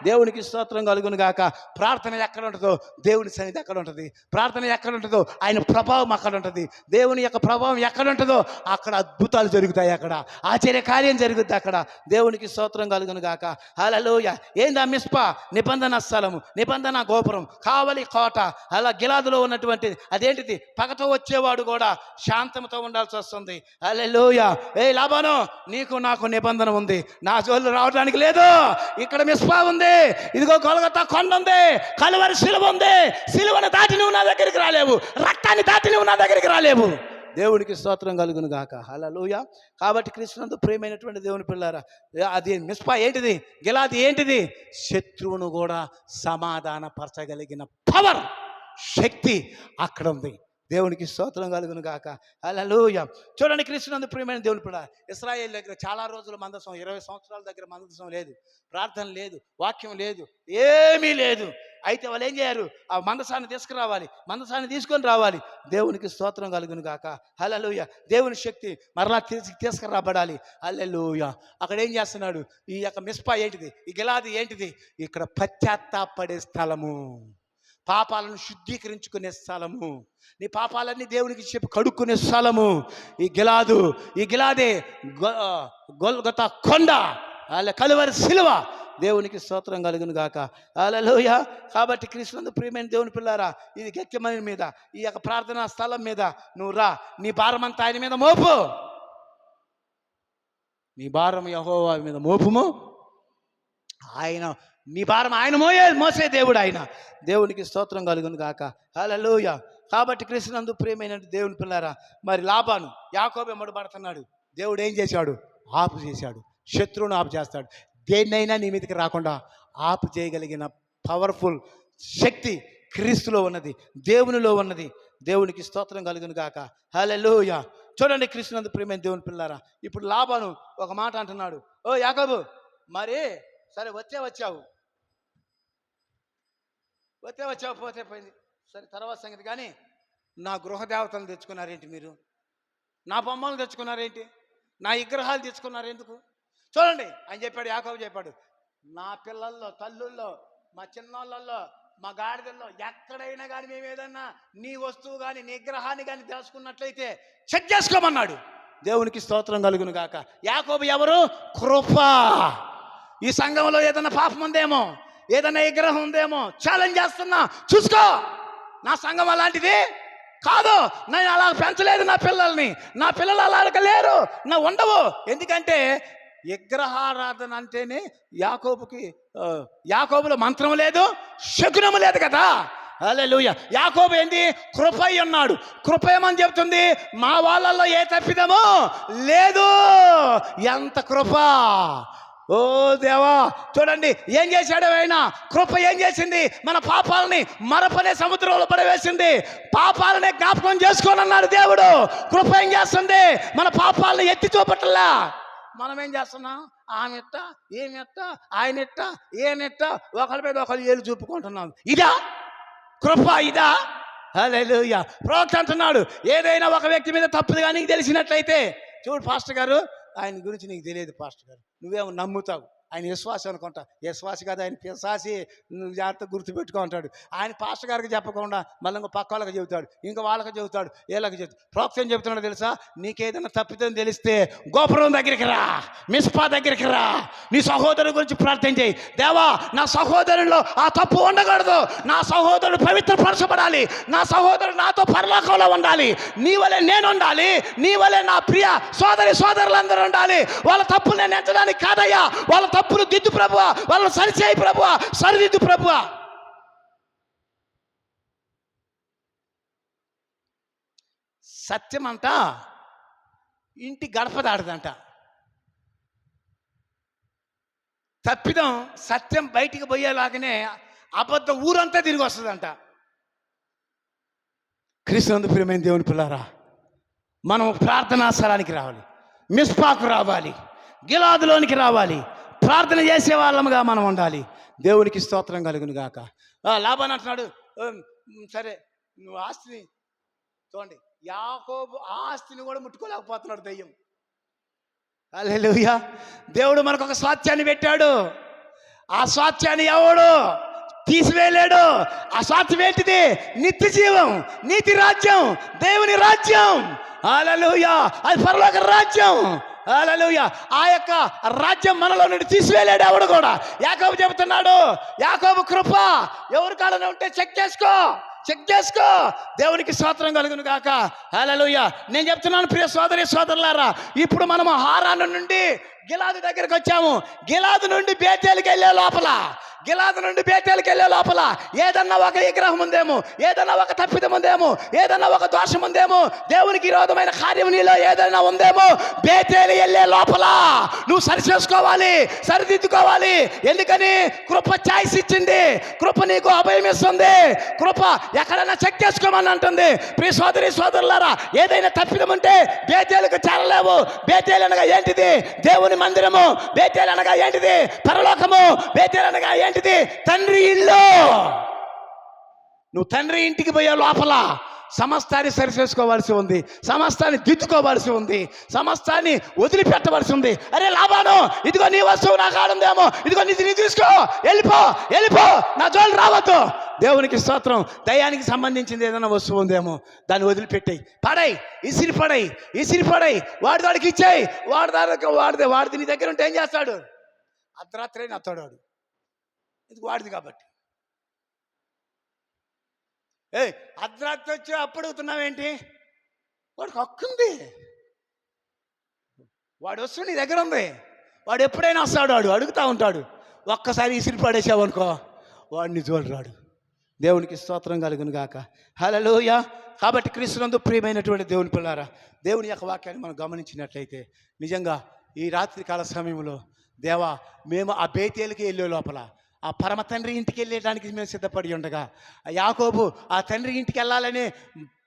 దేవునికి స్తోత్రం కలుగును గాక. ప్రార్థన ఎక్కడ ఉంటుందో దేవుని సన్నిధి అక్కడ ఉంటుంది. ప్రార్థన ఎక్కడ ఉంటుందో ఆయన ప్రభావం అక్కడ ఉంటుంది. దేవుని యొక్క ప్రభావం ఎక్కడ ఉంటుందో అక్కడ అద్భుతాలు జరుగుతాయి, అక్కడ ఆశ్చర్య కార్యం జరుగుతుంది అక్కడ. దేవునికి స్తోత్రం కలుగును గాక. హల్లెలూయా. ఏందా మిస్పా? నిబంధన స్థలము, నిబంధన గోపురం, కావలి కోట. అలా గిలాదులో ఉన్నటువంటి అదేంటిది? పగతో వచ్చేవాడు కూడా శాంతంతో ఉండాల్సి వస్తుంది. హల్లెలూయా. ఏ లాబాను, నీకు నాకు నిబంధన ఉంది, నా జోలు రావడానికి లేదు. ఇక్కడ మిస్పా ఉంది, ఇదిగో గొల్గొతా కొండ ఉంది, కలువరి సిలువ ఉంది. సిలువను దాటి నువ్వు నా దగ్గరికి రాలేవు, రక్తాన్ని దాటి నువ్వు నా దగ్గరికి రాలేవు. దేవునికి స్తోత్రం కలుగును గాక. హల్లెలూయా. కాబట్టి కృష్ణునందు ప్రియమైనటువంటి దేవుని పిల్లారా, అది మిస్పా ఏంటిది? గిలాది ఏంటిది? శత్రువును కూడా సమాధానపరచగలిగిన పవర్, శక్తి అక్కడ ఉంది. దేవునికి స్తోత్రం కలుగును గాక. హల్లెలూయా. చూడండి, కృష్ణునందు ప్రియమైన దేవుని పిల్లారా, ఇశ్రాయేలు దగ్గర చాలా రోజులు మందసం, 20 సంవత్సరాల దగ్గర మందసం లేదు, ప్రార్థన లేదు, వాక్యం లేదు, ఏమీ లేదు. అయితే వాళ్ళు ఏం చేయారు? ఆ మందసాన్ని తీసుకురావాలి, మందసాన్ని తీసుకొని రావాలి. దేవునికి స్తోత్రం కలుగును గాక. హల్లెలూయా. దేవుని శక్తి మరలా తీసుకురాబడాలి. హల్లెలూయా. అక్కడ ఏం చేస్తున్నాడు? ఈ యొక్క మిస్పా ఏంటిది? ఈ గిలాది ఏంటిది? ఇక్కడ పశ్చాత్తాపడే స్థలము, పాపాలను శుద్ధీకరించుకునే స్థలము, నీ పాపాలన్నీ దేవునికి చెప్పి కడుక్కునే స్థలము ఈ గిలాదు. ఈ గిలాదే గొల్గొతా కొండ, కలువరి సిలువ. దేవునికి స్తోత్రం కలుగును గాక. హల్లెలూయా. కాబట్టి కృష్ణునందు ప్రియమైన దేవుని పిల్లారా, ఇది గెక్కెమని మీద, ఈ యొక్క ప్రార్థనా స్థలం మీద నువ్వు రా. నీ భారం అంతా ఆయన మీద మోపు, నీ భారం యెహోవా మీద మోపుము. ఆయన, నీ భారం ఆయన మోసే దేవుడు ఆయన. దేవునికి స్తోత్రం కలుగును గాక. హల్లెలూయా. కాబట్టి కృష్ణునందు ప్రియమైన దేవుని పిల్లారా, మరి లాబాను యాకోబు వెంబడి పడుతున్నాడు. దేవుడు ఏం చేశాడు? ఆపు చేశాడు. శత్రువును ఆపు చేస్తాడు. దేన్నైనా నీ మీదకి రాకుండా ఆపు చేయగలిగిన పవర్ఫుల్ శక్తి క్రీస్తులో ఉన్నది, దేవునిలో ఉన్నది. దేవునికి స్తోత్రం కలుగును గాక. హల్లెలూయా. చూడండి, కృష్ణునందు ప్రియమైన దేవుని పిల్లారా, ఇప్పుడు లాబాను ఒక మాట అంటున్నాడు. ఓ యాకోబు, మరి సరే వచ్చావు పోతే పోయింది, సరే తర్వాత సంగతి. కానీ నా గృహదేవతలు తెచ్చుకున్నారేంటి మీరు? నా బొమ్మలు తెచ్చుకున్నారేంటి? నా విగ్రహాలు తెచ్చుకున్నారు ఎందుకు? చూడండి, ఆయన చెప్పాడు, యాకోబు చెప్పాడు, నా పిల్లల్లో, తల్లుల్లో, మా చిన్నోళ్ళల్లో, మా గాడిదల్లో ఎక్కడైనా కానీ మేము ఏదన్నా నీ వస్తువు కానీ నీ విగ్రహాన్ని కానీ తెలుసుకున్నట్లయితే చెక్ చేసుకోమన్నాడు. దేవునికి స్తోత్రం కలుగును గాక. యాకోబు ఎవరు? కృప. ఈ సంఘంలో ఏదైనా పాపం ఉందేమో, ఏదైనా విగ్రహం ఉందేమో ఛాలెంజ్ చేస్తున్నా, చూసుకో. నా సంఘం అలాంటిది కాదు, నేను అలా పెంచలేదు నా పిల్లల్ని, నా పిల్లలు అలా లేరు, నా ఉండవు. ఎందుకంటే విగ్రహారాధన అంటేనే యాకోబులో మంత్రం లేదు, శకునము లేదు కదా. హల్లెలూయా. యాకోబు ఏంది? కృప ఉన్నాడు. కృప ఏమని చెప్తుంది? మా వాళ్ళల్లో ఏ తప్పిదమో లేదు. ఎంత కృప! ఓ దేవా, చూడండి ఏం చేశాడు ఆయన. కృప ఏం చేసింది? మన పాపాలని మరపనే సముద్రంలో పడవేసింది. పాపాలనే జ్ఞాపకం చేసుకోనన్నాడు దేవుడు. కృప ఏం చేస్తుంది? మన పాపాలని ఎత్తి చూపట్లా. మనం ఏం చేస్తున్నాం? ఆమె ఎట్ట, ఏమి ఎట్ట, ఆయన ఎట్ట, ఏనెట్ట, ఒకరి మీద ఒకరు ఏలు చూపుకుంటున్నాం. ఇదా కృప? ఇదా? హల్లెలూయా. ప్రవక్త అంటున్నాడు, ఏదైనా ఒక వ్యక్తి మీద తప్పుగా నీకు తెలిసినట్లయితే, చూడు పాస్టర్ గారు, ఆయన గురించి నీకు తెలియదు పాస్టర్ గారు, నువ్వేమో నమ్ముతావు, ఆయన విశ్వాసం అనుకుంటా. విశ్వాసి కాదు, ఆయన పిశాసి, నువ్వు జాగ్రత్తగా గుర్తుపెట్టుకో అంటాడు. ఆయన పాస్టర్ గారికి చెప్పకుండా మళ్ళీ ఇంకో పక్క వాళ్ళకి చెబుతాడు, ఇంకా వాళ్ళకి చెబుతాడు, వీళ్ళకి చెబుతాడు. ప్రోక్త ఏం చెబుతున్నాడు తెలుసా? నీకేదైనా తప్పితం తెలిస్తే గోపురం దగ్గరికి రా, మిస్పా దగ్గరికి రా, నీ సహోదరుని గురించి ప్రార్థన చేయి. దేవా, నా సహోదరుల్లో ఆ తప్పు ఉండకూడదు, నా సహోదరుడు పవిత్రపరచబడాలి, నా సహోదరుడు నాతో పరలోకంలో ఉండాలి, నీ వలె నేను ఉండాలి, నీ వలె నా ప్రియ సోదరులందరూ ఉండాలి. వాళ్ళ తప్పులు నేను ఎంచడానికి కాదయ్యా, వాళ్ళ తప్పులు దిద్దు ప్రభువా, వాళ్ళని సరిచేయి ప్రభువా, సరిదిద్దు ప్రభువా. సత్యం అంట ఇంటి గడప దాటదంట. తప్పిదం సత్యం బయటికి పోయేలాగానే అబద్ధం ఊరంతా తిరిగి వస్తుందంట. క్రీస్తునందు ప్రియమైన దేవుని పిల్లారా, మనం ప్రార్థనా స్థలానికి రావాలి, మిస్పాకు రావాలి, గిలాదులోనికి రావాలి, ప్రార్థన చేసే వాళ్ళముగా మనం ఉండాలి. దేవునికి స్తోత్రం కలుగును గాక. లాబాను అంటున్నాడు, సరే నువ్వు ఆస్తిని చూడండి, యాకోబు ఆస్తిని కూడా ముట్టుకోలేకపోతున్నాడు దయ్యం. హల్లెలూయా. దేవుడు మనకు ఒక స్వాస్థ్యాన్ని పెట్టాడు. ఆ స్వాస్థ్యాన్ని ఎవడు తీసివేయలేడు. ఆ స్వాస్థ్యం ఏంటిది? నిత్య జీవం, నీతి రాజ్యం, దేవుని రాజ్యం. హల్లెలూయా! అది పరలోక రాజ్యం. హల్లెలూయా! ఆ యొక్క రాజ్యం మనలో నుండి తీసివేయలేడు ఎవడు కూడా. యాకోబు చెబుతున్నాడు, యాకోబు కృప ఎవరి కాడనే ఉంటే చెక్ చేసుకో. దేవునికి స్తోత్రం కలుగును గాక. హల్లెలూయా! నేను చెప్తున్నాను ప్రియ సోదరి సోదరులారా, ఇప్పుడు మనము హారాను నుండి గిలాదు దగ్గరికి వచ్చాము. గిలాదు నుండి బేతేలుకి వెళ్ళే లోపల ఏదన్నా ఒక విగ్రహం ఉందేమో, ఏదన్నా ఒక తప్పిదం ఉందేమో, ఏదన్నా ఒక దోషం ఉందేమో, దేవునికి విరోధమైన కార్యం నీలో ఏదైనా ఉందేమో, బేతేలు వెళ్ళే లోపల నువ్వు సరిదిద్దుకోవాలి. ఎందుకని? కృప ఛాయిస్ ఇచ్చింది. కృప నీకు అభయం ఇస్తుంది. కృప ఎక్కడైనా చెక్ చేసుకోమని అంటుంది. ప్రియ సోదరి సోదరులారా, ఏదైనా తప్పిదం ఉంటే బేతేలుకు చేరలేవు. బేతేలు అనగా ఏంటిది? దేవుని మందిరము. బేతేలు అనగా ఏంటిది? పరలోకము. బేతేలు అనగా ఏంటిది? తండ్రి ఇల్లు. నువ్వు తండ్రి ఇంటికి పోయే లోపల సమస్తాన్ని సరిచేసుకోవాల్సి ఉంది, సమస్తాన్ని దిద్దుకోవాల్సి ఉంది, సమస్తాన్ని వదిలిపెట్టవలసి ఉంది. అరే లాభాను, ఇదిగో నీ వస్తువు నాకు ఆడుందేమో, ఇదిగో నీ తీసుకో, వెళ్ళిపో, నా జోలు రావద్దు. దేవునికి స్తోత్రం. దయ్యానికి సంబంధించింది ఏదైనా వస్తువు ఉందేమో, దాన్ని వదిలిపెట్టాయి, ఇసిరిపడాయి, వాడికి ఇచ్చాయి. వాడి నీ దగ్గర ఉంటే ఏం చేస్తాడు? అర్ధరాత్రి నత్తాడు వాడు. ఇది వాడిది కాబట్టి. అర్ధరాత్రి వచ్చి అప్పుడు అడుగుతున్నావేంటి? వాడికి హక్కుంది. వాడు వస్తువు నీ దగ్గర ఉంది. వాడు ఎప్పుడైనా వస్తాడు, వాడు అడుగుతూ ఉంటాడు. ఒక్కసారి ఇసిరి పడేసావనుకో, వాడిని చూడరాడు. దేవునికి స్తోత్రం కలుగును గాక. హల్లెలూయా! కాబట్టి క్రీస్తునందు ప్రియమైనటువంటి దేవుని పిల్లారా, దేవుని యొక్క వాక్యాన్ని మనం గమనించినట్లయితే నిజంగా ఈ రాత్రి కాల సమయంలో దేవా, మేము ఆ బేతేలుకి వెళ్ళే లోపల ఆ పరమ తండ్రి ఇంటికి వెళ్ళడానికి మేము సిద్ధపడి ఉండగా, యాకోబు ఆ తండ్రి ఇంటికి వెళ్ళాలని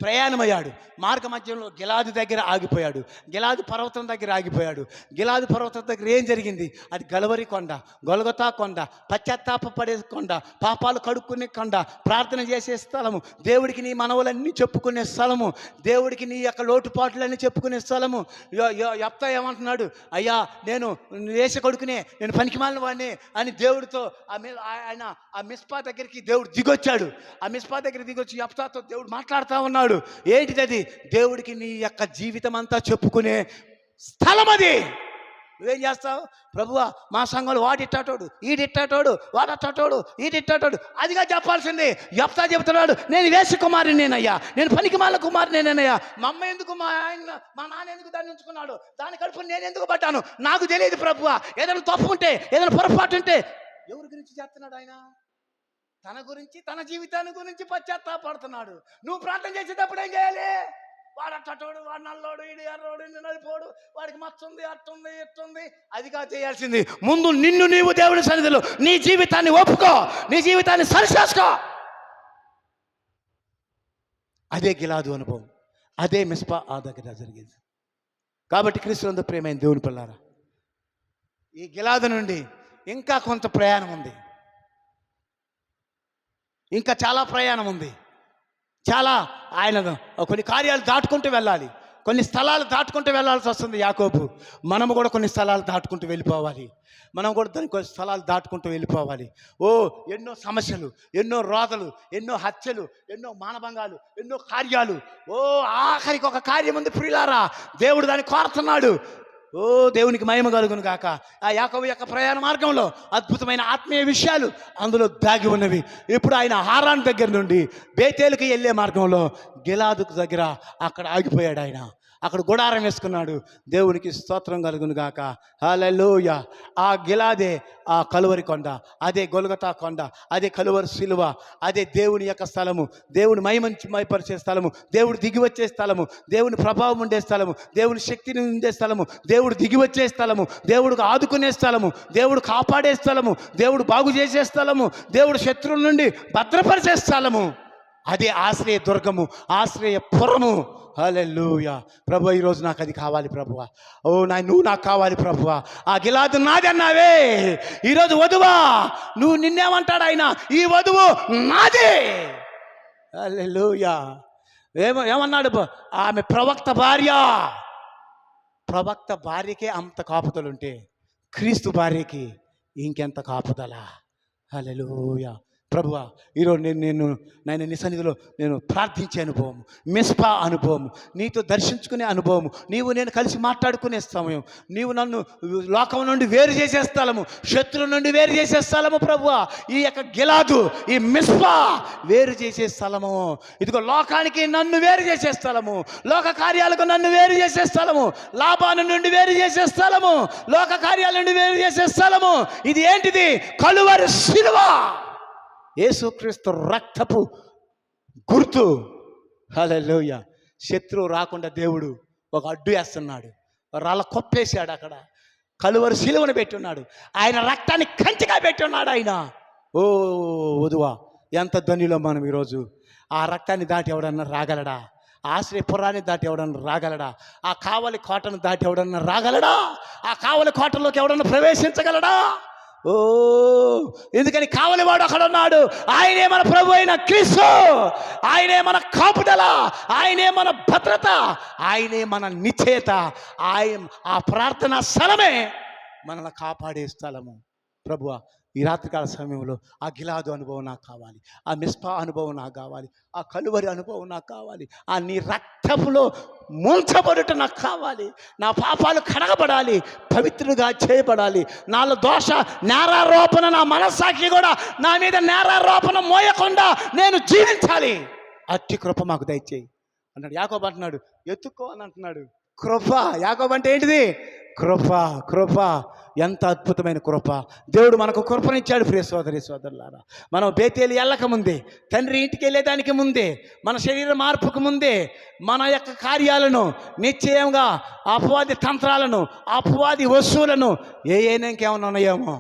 ప్రయాణమయ్యాడు. మార్గ మధ్యంలో గిలాదు దగ్గర ఆగిపోయాడు. గిలాదు పర్వతం దగ్గర ఆగిపోయాడు. గిలాదు పర్వతం దగ్గర ఏం జరిగింది? అది గలవరి కొండ, గొలగొతా కొండ, పశ్చాత్తాపడే కొండ, పాపాలు కడుక్కునే కొండ, ప్రార్థన చేసే స్థలము, దేవుడికి నీ మనవులన్నీ చెప్పుకునే స్థలము, దేవుడికి నీ యొక్క లోటుపాట్లన్నీ చెప్పుకునే స్థలము. యెఫ్తా ఏమంటున్నాడు? అయ్యా, నేను వేస కొడుకునే, నేను పనికిమాలిన వాడిని అని దేవుడితో ఆయన ఆ మిస్పా దగ్గరికి దేవుడు దిగొచ్చాడు. ఆ మిస్పా దగ్గర దిగొచ్చి యెఫ్తాతో దేవుడు మాట్లాడుతూ ఉన్నాడు. ఏంటిది అది? దేవుడికి నీ యొక్క జీవితం అంతా చెప్పుకునే స్థలం అది. నువ్వేం చేస్తావు? ప్రభువా, మా సంఘంలో వాడిట్టాటోడు, ఈడిట్టాటోడు, వాడట్టాటోడు, ఈడిట్టాటోడు, అదిగా చెప్పాల్సింది. యెఫ్తా చెబుతున్నాడు, నేను వేసి కుమారుని నేనయ్యా, నేను పనికిమాల కుమారుని నేనయ్యా. మా అమ్మ ఎందుకు, మా నాన్న ఎందుకు దాన్ని ఉంచుకున్నాడు, దాని కడుపుని నేను ఎందుకు పట్టాను, నాకు తెలియదు ప్రభువా. ఏదైనా తప్పు ఉంటే, ఏదైనా పొరపాటు ఉంటే ఎవరి గురించి చేస్తున్నాడు ఆయన? తన గురించి, తన జీవితాన్ని గురించి పశ్చాత్తాపడుతున్నాడు. నువ్వు ప్రార్థన చేసేటప్పుడు ఏం చేయాలి? వాడు అట్టోడు, వాడు నల్లోడు, ఈడు ఎర్రోడు, నడిపోడు, వాడికి మచ్చుంది, అట్టుంది, ఇట్టుంది, అదిగా చేయాల్సింది. ముందు నిన్ను నీవు దేవుని సన్నిధిలో నీ జీవితాన్ని ఒప్పుకో, నీ జీవితాన్ని సరిచేసుకో. అదే గిలాదు అనుభవం, అదే మిస్పా ఆ దగ్గర జరిగింది. కాబట్టి క్రీస్తునందు ప్రియమైన దేవుని పిల్లారా, ఈ గిలాదు నుండి ఇంకా కొంత ప్రయాణం ఉంది, ఇంకా చాలా ప్రయాణం ఉంది. చాలా ఆయన కొన్ని కార్యాలు దాటుకుంటూ వెళ్ళాలి, కొన్ని స్థలాలు దాటుకుంటూ వెళ్ళాల్సి వస్తుంది యాకోబు. మనము కూడా కొన్ని స్థలాలు దాటుకుంటూ వెళ్ళిపోవాలి. మనం కూడా కొన్ని స్థలాలు దాటుకుంటూ వెళ్ళిపోవాలి. ఎన్నో సమస్యలు, ఎన్నో రోదలు, ఎన్నో హత్యలు, ఎన్నో మానభంగాలు, ఎన్నో కార్యాలు. ఆఖరికి ఒక కార్యం ఉంది ప్రియులారా, దేవుడు దాన్ని కోరుతున్నాడు. దేవునికి మహిమ కలుగును గాక. ఆ యాకోబు యొక్క ప్రయాణ మార్గంలో అద్భుతమైన ఆత్మీయ విషయాలు అందులో దాగి ఉన్నవి. ఇప్పుడు ఆయన హారాన్ దగ్గర నుండి బేతేలుకి వెళ్ళే మార్గంలో గిలాదు దగ్గర అక్కడ ఆగిపోయాడు. ఆయన అక్కడ గుడారం వేసుకున్నాడు. దేవునికి స్తోత్రం కలుగును గాక. హల్లెలూయా. ఆ గిలాదే ఆ కలువరి కొండ, అదే గొలగతా కొండ, అదే కలువరి శిలువ, అదే దేవుని యొక్క స్థలము, దేవుని మహిమపరిచే స్థలము, దేవుడు దిగి వచ్చే స్థలము, దేవుని ప్రభావం ఉండే స్థలము, దేవుని శక్తిని ఉండే స్థలము, దేవుడు దిగి వచ్చే స్థలము, దేవుడు ఆదుకునే స్థలము, దేవుడు కాపాడే స్థలము, దేవుడు బాగు చేసే స్థలము, దేవుడు శత్రువుల నుండి భద్రపరిచే స్థలము, అదే ఆశ్రయ దుర్గము, ఆశ్రయ పురము. హల్లెలూయా. ప్రభు, ఈరోజు నాకు అది కావాలి ప్రభువా. నువ్వు నాకు కావాలి ప్రభువా. ఆ గిలాదు నాది అన్నావే, ఈరోజు వధువా నువ్వు నిన్నేమంటాడు ఆయన? ఈ వధువు నాదే. హల్లెలూయా. ఏమన్నాడు? ఆమె ప్రవక్త భార్య. ప్రవక్త భార్యకే అంత కాపుతలుంటే క్రీస్తు భార్యకి ఇంకెంత కాపుదల. హల్లెలూయా. ప్రభువా, ఈరోజు నేను నీ సన్నిధిలో నేను ప్రార్థించే అనుభవం, మిస్పా అనుభవం, నీతో దర్శించుకునే అనుభవం, నీవు నేను కలిసి మాట్లాడుకునే సమయం, నీవు నన్ను లోకం నుండి వేరు చేసే స్థలము, శత్రువు నుండి వేరు చేసే స్థలము ప్రభువా. ఈ యొక్క గిలాదు, ఈ మిస్పా వేరు చేసే స్థలము. ఇదిగో లోకానికి నన్ను వేరు చేసే స్థలము, లోక కార్యాలకు నన్ను వేరు చేసే స్థలము, లాభాను నుండి వేరు చేసే స్థలము, లోక కార్యాల నుండి వేరు చేసే స్థలము. ఇది ఏంటిది? కలువరి శిలువ, యేసుక్రీస్తు రక్తపు గుర్తు. హల్లెలూయా. శత్రువు రాకుండా దేవుడు ఒక అడ్డు వేస్తున్నాడు, రాళ్ళ కొప్పేశాడు, అక్కడ కలువరి శిలువను పెట్టున్నాడు, ఆయన రక్తాన్ని కంచిగా పెట్టున్నాడు ఆయన. ఓ వధువా, ఎంత ధనిలో మనం ఈరోజు. ఆ రక్తాన్ని దాటి ఎవడన్నా రాగలడా? ఆశ్రయపురాన్ని దాటి ఎవడన్నా రాగలడా? ఆ కావలి కోటను దాటి ఎవడన్నా రాగలడా? ఆ కావలి కోటలోకి ఎవడన్నా ప్రవేశించగలడా? ఓ, ఎందుకని కావలివాడు అక్కడ ఉన్నాడు. ఆయనే మన ప్రభు అయిన క్రీస్తు, ఆయనే మన కాపుదల, ఆయనే మన భద్రత, ఆయనే మన నిశ్చయత. ఆ ప్రార్థనా స్థలమే మనల్ని కాపాడే స్థలము. ప్రభువా, ఈ రాత్రికాల సమయంలో ఆ గిలాదు అనుభవం నాకు కావాలి, ఆ మిస్పా అనుభవం నాకు కావాలి, ఆ కలువరి అనుభవం నాకు కావాలి, ఆ నీ రక్తములో ముంచబడుట నాకు కావాలి. నా పాపాలు కడగబడాలి, పవిత్రులుగా చేయబడాలి. నాలో దోష నేరారోపణ, నా మనస్సాక్షి కూడా నా మీద నేరారోపణ మోయకుండా నేను జీవించాలి. అట్టి కృప మాకు దయచేయి అన్నాడు. యాకోబు అంటున్నాడు, ఎత్తుక్కో అని అంటున్నాడు. కృప. యాకోబు అంటే ఏంటిది? కృప. కృప. ఎంత అద్భుతమైన కృప! దేవుడు మనకు కృపనిచ్చాడు. ప్రియ సోదరి సోదరులారా, మనం బేతేలు వెళ్ళక ముందే, తండ్రి ఇంటికి వెళ్ళేదానికి ముందే, మన శరీర మార్పుకు ముందే, మన యొక్క కార్యాలను నిశ్చయంగా అపవాది తంత్రాలను, అపవాది వస్తువులను ఇంకేమైనా ఉన్నాయేమో.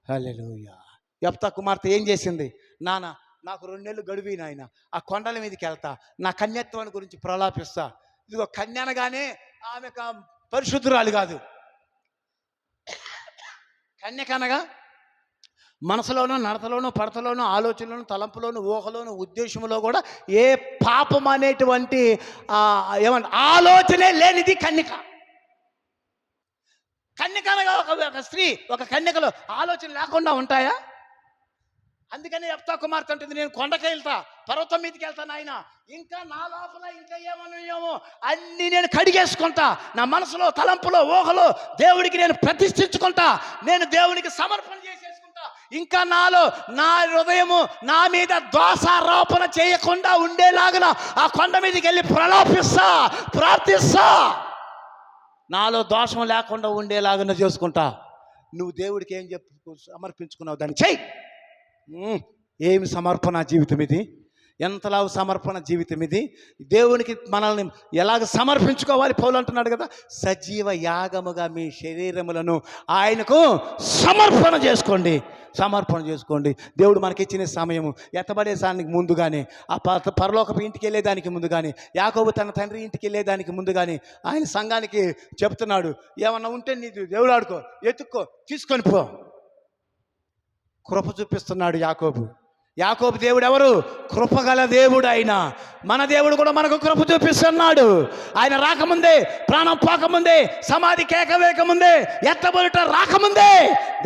హల్లెలూయా. యెఫ్తా కుమార్తె ఏం చేసింది? నాన్న, నాకు 2 నెలలు గడువి నాయన, ఆ కొండల మీదకి వెళ్తా, నా కన్యత్వాన్ని గురించి ప్రలాపిస్తా. ఇదిగో కన్య అనగానే ఆమె పరిశుద్ధురాలు కాదు. కన్యకనగా మనసులోనూ, నడతలోనూ, పడతలోనూ, ఆలోచనలోనూ, తలంపులోనూ, ఊహలోనూ, ఉద్దేశంలో కూడా ఏ పాపం అనేటువంటి ఏమంటే ఆలోచనే లేనిది కన్యక. కన్యకనగా ఒక స్త్రీ, ఒక కన్యకలో ఆలోచన లేకుండా ఉంటాయా? అందుకని యెఫ్తా కుమార్తె అంటుంది, నేను కొండకి వెళ్తా, పర్వతం మీదకి వెళ్తాను ఆయన, ఇంకా నా లోపల ఇంకా ఏమో అన్నీ నేను కడిగేసుకుంటా, నా మనసులో, తలంపులో, ఊహలో దేవుడికి నేను ప్రతిష్ఠించుకుంటా, నేను దేవునికి సమర్పణ చేసేసుకుంటా. ఇంకా నాలో నా హృదయము నా మీద దోషారోపణ చేయకుండా ఉండేలాగా ఆ కొండ మీదకి వెళ్ళి ప్రలాపిస్తా, ప్రార్థిస్తా. నాలో దోషం లేకుండా ఉండేలాగా చేసుకుంటా. నువ్వు దేవుడికి ఏం సమర్పించుకున్నావు దాన్ని చెయ్యి. ఏమి సమర్పణ జీవితం ఇది! ఎంతలా సమర్పణ జీవితం ఇది! దేవునికి మనల్ని ఎలాగ సమర్పించుకోవాలి? పౌలు అంటున్నాడు కదా, సజీవ యాగముగా మీ శరీరములను ఆయనకు సమర్పణ చేసుకోండి. సమర్పణ చేసుకోండి. దేవుడు మనకిచ్చిన సమయము ఎత్తబడేదానికి ముందుగానే, ఆ పరలోకపు ఇంటికి వెళ్ళేదానికి ముందుగానే, యాకోబు తన తండ్రి ఇంటికి వెళ్ళేదానికి ముందుగానే ఆయన సంఘానికి చెప్తున్నాడు, ఏమన్నా ఉంటే నీ దేవుడు ఆడుకో, ఎత్తుక్కో, తీసుకొని పో. కృప చూపిస్తున్నాడు యాకోబు. యాకోబు దేవుడు ఎవరు? కృపగల దేవుడు ఆయన. మన దేవుడు కూడా మనకు కృప చూపిస్తున్నాడు. ఆయన రాకముందే, ప్రాణం పోకముందే, సమాధి కేకవేకముందే, ఎత్తబడుట రాకముందే,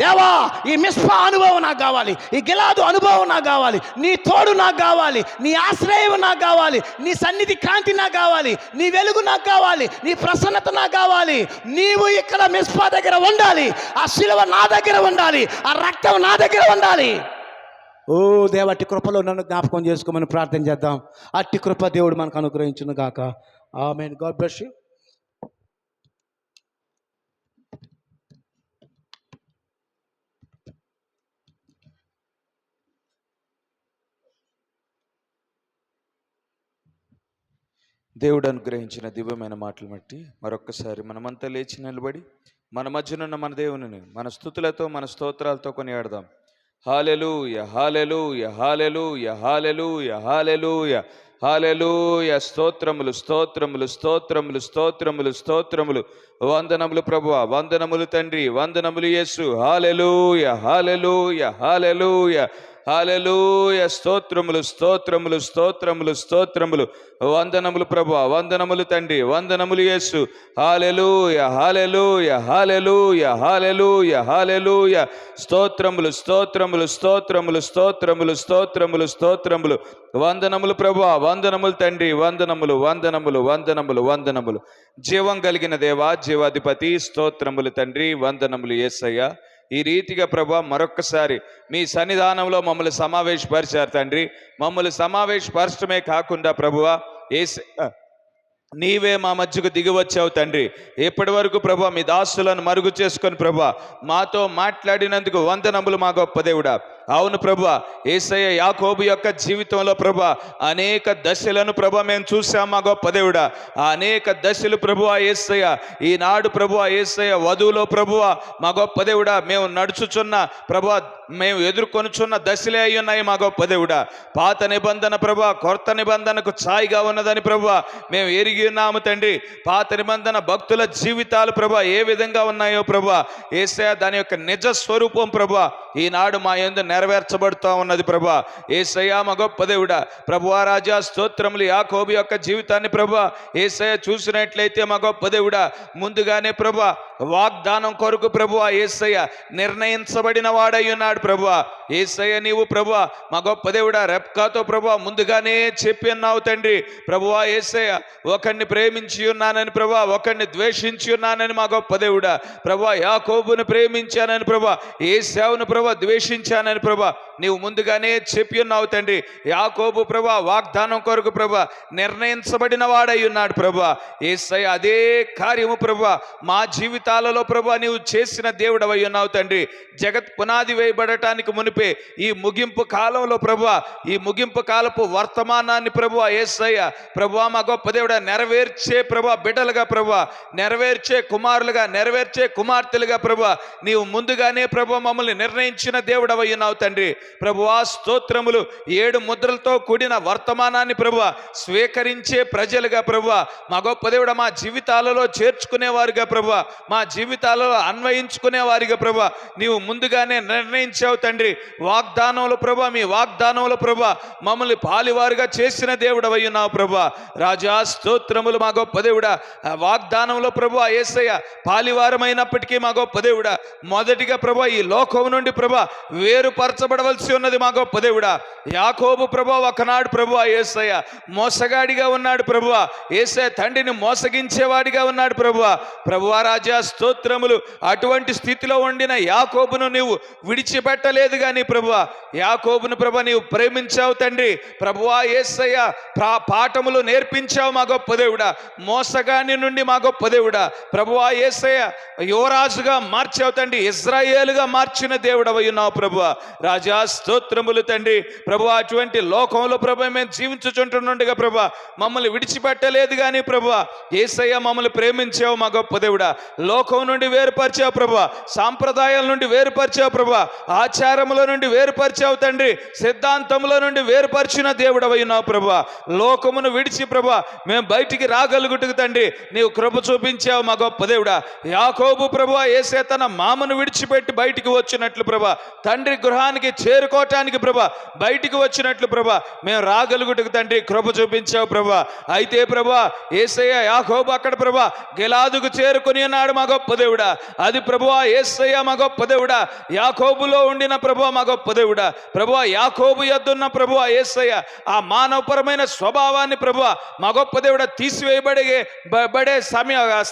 దేవా ఈ మిస్పా అనుభవం నాకు కావాలి, ఈ గిలాదు అనుభవం నాకు కావాలి, నీ తోడు నాకు కావాలి, నీ ఆశ్రయం నాకు కావాలి, నీ సన్నిధి కాంతి నాకు కావాలి, నీ వెలుగు నాకు కావాలి, నీ ప్రసన్నత నాకు కావాలి. నీవు ఇక్కడ మిస్పా దగ్గర ఉండాలి, ఆ శిలువ నా దగ్గర ఉండాలి, ఆ రక్తం నా దగ్గర ఉండాలి. ఓ దేవ, అట్టి కృపలో నన్ను జ్ఞాపకం చేసుకోమని ప్రార్థన చేద్దాం. అట్టి కృప దేవుడు మనకు అనుగ్రహించును గాక. ఆమేన్. God bless you. దేవుడు అనుగ్రహించిన దివ్యమైన మాటలు బట్టి మరొక్కసారి మనమంతా లేచి నిలబడి మన మధ్యనున్న మన దేవునిని మన స్తుతులతో, మన స్తోత్రాలతో కొనియాడదాం. హల్లెలూయా, హల్లెలూయా, హల్లెలూయా, హల్లెలూయా, హల్లెలూయా, హల్లెలూయ. స్తోత్రములు స్తోత్రములు స్తోత్రములు స్తోత్రములు స్తోత్రములు. వందనములు ప్రభువా, వందనములు తండ్రి, వందనములు యేసు. హల్లెలూయ హల్లెలూయ హల్లెలూయ హల్లెలూయ. స్తోత్రములు స్తోత్రములు స్తోత్రములు స్తోత్రములు. వందనములు ప్రభువా, వందనములు తండ్రి, వందనములు యేసు. హల్లెలూయ హల్లెలూయ హల్లెలూయ హల్లెలూయ హల్లెలూయ. స్తోత్రములు స్తోత్రములు స్తోత్రములు స్తోత్రములు స్తోత్రములు స్తోత్రములు. వందనములు ప్రభువా, వందనములు తండ్రి, వందనములు వందనములు వందనములు వందనములు. జీవం కలిగిన దేవా, జీవాధిపతి, స్తోత్రములు తండ్రి, వందనములు యేసయ్య. ఈ రీతిగా ప్రభా మరొక్కసారి మీ సన్నిధానంలో మమ్మల్ని సమావేశపరిచారు తండ్రి. మమ్మల్ని సమావేశపరచడమే కాకుండా ప్రభువా యేసయ్య నీవే మా మధ్యకు దిగి వచ్చావు తండ్రి. ఎప్పటి వరకు ప్రభా మీ దాసులను మరుగు చేసుకొని ప్రభా మాతో మాట్లాడినందుకు వందనములు మా గొప్ప దేవుడా. అవును ప్రభా, యేసయ్య యాకోబు యొక్క జీవితంలో ప్రభా అనేక దశలను ప్రభా మేము చూసాం మా గొప్ప దేవుడా. ఆ అనేక దశలు ప్రభువా యేసయ్య ఈనాడు ప్రభువా యేసయ్య వధువులో ప్రభువా మా గొప్ప దేవుడా మేము నడుచుచున్న ప్రభా మేము ఎదుర్కొనుచున్న దశలే అయి ఉన్నాయి మా గొప్ప దేవుడా. పాత నిబంధన ప్రభా కొత్త నిబంధనకు ఛాయిగా ఉన్నదని ప్రభా మేము ఎరిగి ఉన్నాము తండ్రి. పాత నిబంధన భక్తుల జీవితాలు ప్రభా ఏ విధంగా ఉన్నాయో ప్రభా యేసయ్య దాని యొక్క నిజ స్వరూపం ప్రభా ఈనాడు మా యందు నెరవేర్చబడుతూ ఉన్నది ప్రభా. యేసయ్య మా గొప్ప దేవుడా. ప్రభువా రాజా స్తోత్రములు. యాకోబు యొక్క జీవితాన్ని ప్రభా యేసయ్య చూసినట్లయితే మా గొప్ప దేవుడా ముందుగానే ప్రభా వాగ్దానం కొరకు ప్రభువా యేసయ్య నిర్ణయించబడిన వాడై ఉన్నాడు ప్రభువా. యేసయ్య నీవు ప్రభువా మా గొప్ప దేవుడా రెబ్కాతో ప్రభువా ముందుగానే చెప్పి ఉన్నావు తండ్రి. ప్రభువా యేసయ్య ఒకరిని ప్రేమించి ఉన్నానని ప్రభా, ఒకరిని ద్వేషించి ఉన్నానని మా గొప్ప దేవుడా. ప్రభువా యాకోబును ప్రేమించానని ప్రభా, ఏశావును ప్రభా ద్వేషించానని ప్రభా నీవు ముందుగానే చెప్పి ఉన్నావు తండ్రి. యాకోబు ప్రభా వాగ్దానం కొరకు ప్రభా నిర్ణయించబడిన వాడై ఉన్నాడు ప్రభా. యేసయ్య అదే కార్యము ప్రభా మా జీవితాలలో ప్రభా నీవు చేసిన దేవుడవై ఉన్నావు తండ్రి. జగత్ పునాది వేయబడటానికి మునిపే ఈ ముగింపు కాలంలో ప్రభా ఈ ముగింపు కాలపు వర్తమానాన్ని ప్రభువా యేసయ్య ప్రభువా మా గొప్ప దేవుడా నెరవేర్చే ప్రభా బిడ్డలుగా ప్రభా నెరవేర్చే కుమారులుగా నెరవేర్చే కుమార్తెలుగా ప్రభా నీవు ముందుగానే ప్రభా మమ్మల్ని నిర్ణయించిన దేవుడవై ఉన్నావు తండ్రి. ప్రభువా స్తోత్రములు. 7 ముద్రలతో కూడిన వర్తమానాన్ని ప్రభువా స్వీకరించే ప్రజలుగా ప్రభువా మా గొప్ప దేవుడా మా జీవితాలలో చేర్చుకునేవారుగా ప్రభువా మా జీవితాలలో అన్వయించుకునేవారిగా ప్రభువా నీవు ముందుగానే నిర్ణయించావు తండ్రి. వాగ్దానంలో ప్రభా మీ వాగ్దానంలో ప్రభా మమ్మల్ని పాలివారుగా చేసిన దేవుడవై ఉన్నావు ప్రభా. రాజా స్తోత్రములు మా గొప్ప దేవుడా. వాగ్దానంలో ప్రభువా యేసయ్య పాలివారమైనప్పటికీ మా గొప్ప దేవుడా మొదటిగా ప్రభా ఈ లోకం నుండి ప్రభా వేరుపరచబడవలసి ఉన్నది మా గొప్ప దేవుడా. యాకోబు ప్రభా ఒకనాడు ప్రభువా యేసయ్య మోసగాడిగా ఉన్నాడు ప్రభువా. యేసయ్య తండ్రిని మోసగించేవాడిగా ఉన్నాడు ప్రభువా. ప్రభువా రాజా స్తోత్రములు. అటువంటి స్థితిలో ఉండిన యాకోబును నీవు విడిచిపెట్టలేదు కానీ ప్రభువా యాకోబును ప్రభా నీవు ప్రేమించావు తండ్రి. ప్రభువా యేసయ్య పాఠములు నేర్పించావు మా గొప్ప దేవుడా. మోసగాని నుండి మా గొప్ప దేవుడా ప్రభువా యేసయ్య యువరాజుగా మార్చావు తండ్రి. ఇజ్రాయేలుగా మార్చిన దేవుడవై ఉన్నావు ప్రభువా. రాజా స్తోత్రములు తండ్రి. ప్రభువా అటువంటి లోకంలో ప్రభా మేము జీవించుచుంటుండగా ప్రభా మమ్మల్ని విడిచిపెట్టలేదు కానీ ప్రభువా యేసయ్య మమ్మల్ని ప్రేమించావు మా గొప్ప దేవుడా. లోకం నుండి వేరుపరిచావు ప్రభా, సాంప్రదాయాల నుండి వేరుపరిచావు ప్రభా, ఆచారముల నుండి వేరుపరిచావు తండ్రి, సిద్ధాంతముల నుండి వేరుపరిచిన దేవుడవై ఉన్నావు ప్రభా. లోకమును విడిచి ప్రభా మేము బయటికి రాగలుగుటకు తండ్రి నీవు కృప చూపించావు మా గొప్ప దేవుడా. యాకోబు ప్రభువా యేసయ్య తన మామను విడిచిపెట్టి బయటికి వచ్చినట్లు ప్రభా తండ్రి గృహానికి చేరుకోవటానికి ప్రభా బయటికి వచ్చినట్లు ప్రభా మేము రాగలుగుటకు తండ్రి కృప చూపించావు ప్రభా. అయితే ప్రభా యేసయ్య యాకోబు అక్కడ ప్రభా గిలాదుకు చేరుకుని ఉన్నాడు మా గొప్ప దేవుడా. అది ప్రభువా యేసయ్య మా గొప్ప దేవుడా యాకోబులో ఉండిన ప్రభువా మా గొప్ప దేవుడా. ప్రభువా యాకోబు యొద్దున్న ప్రభువా యేసయ్య ఆ మానవపరమైన స్వభావాన్ని ప్రభువా మా గొప్ప దేవుడా తీసివేయబడే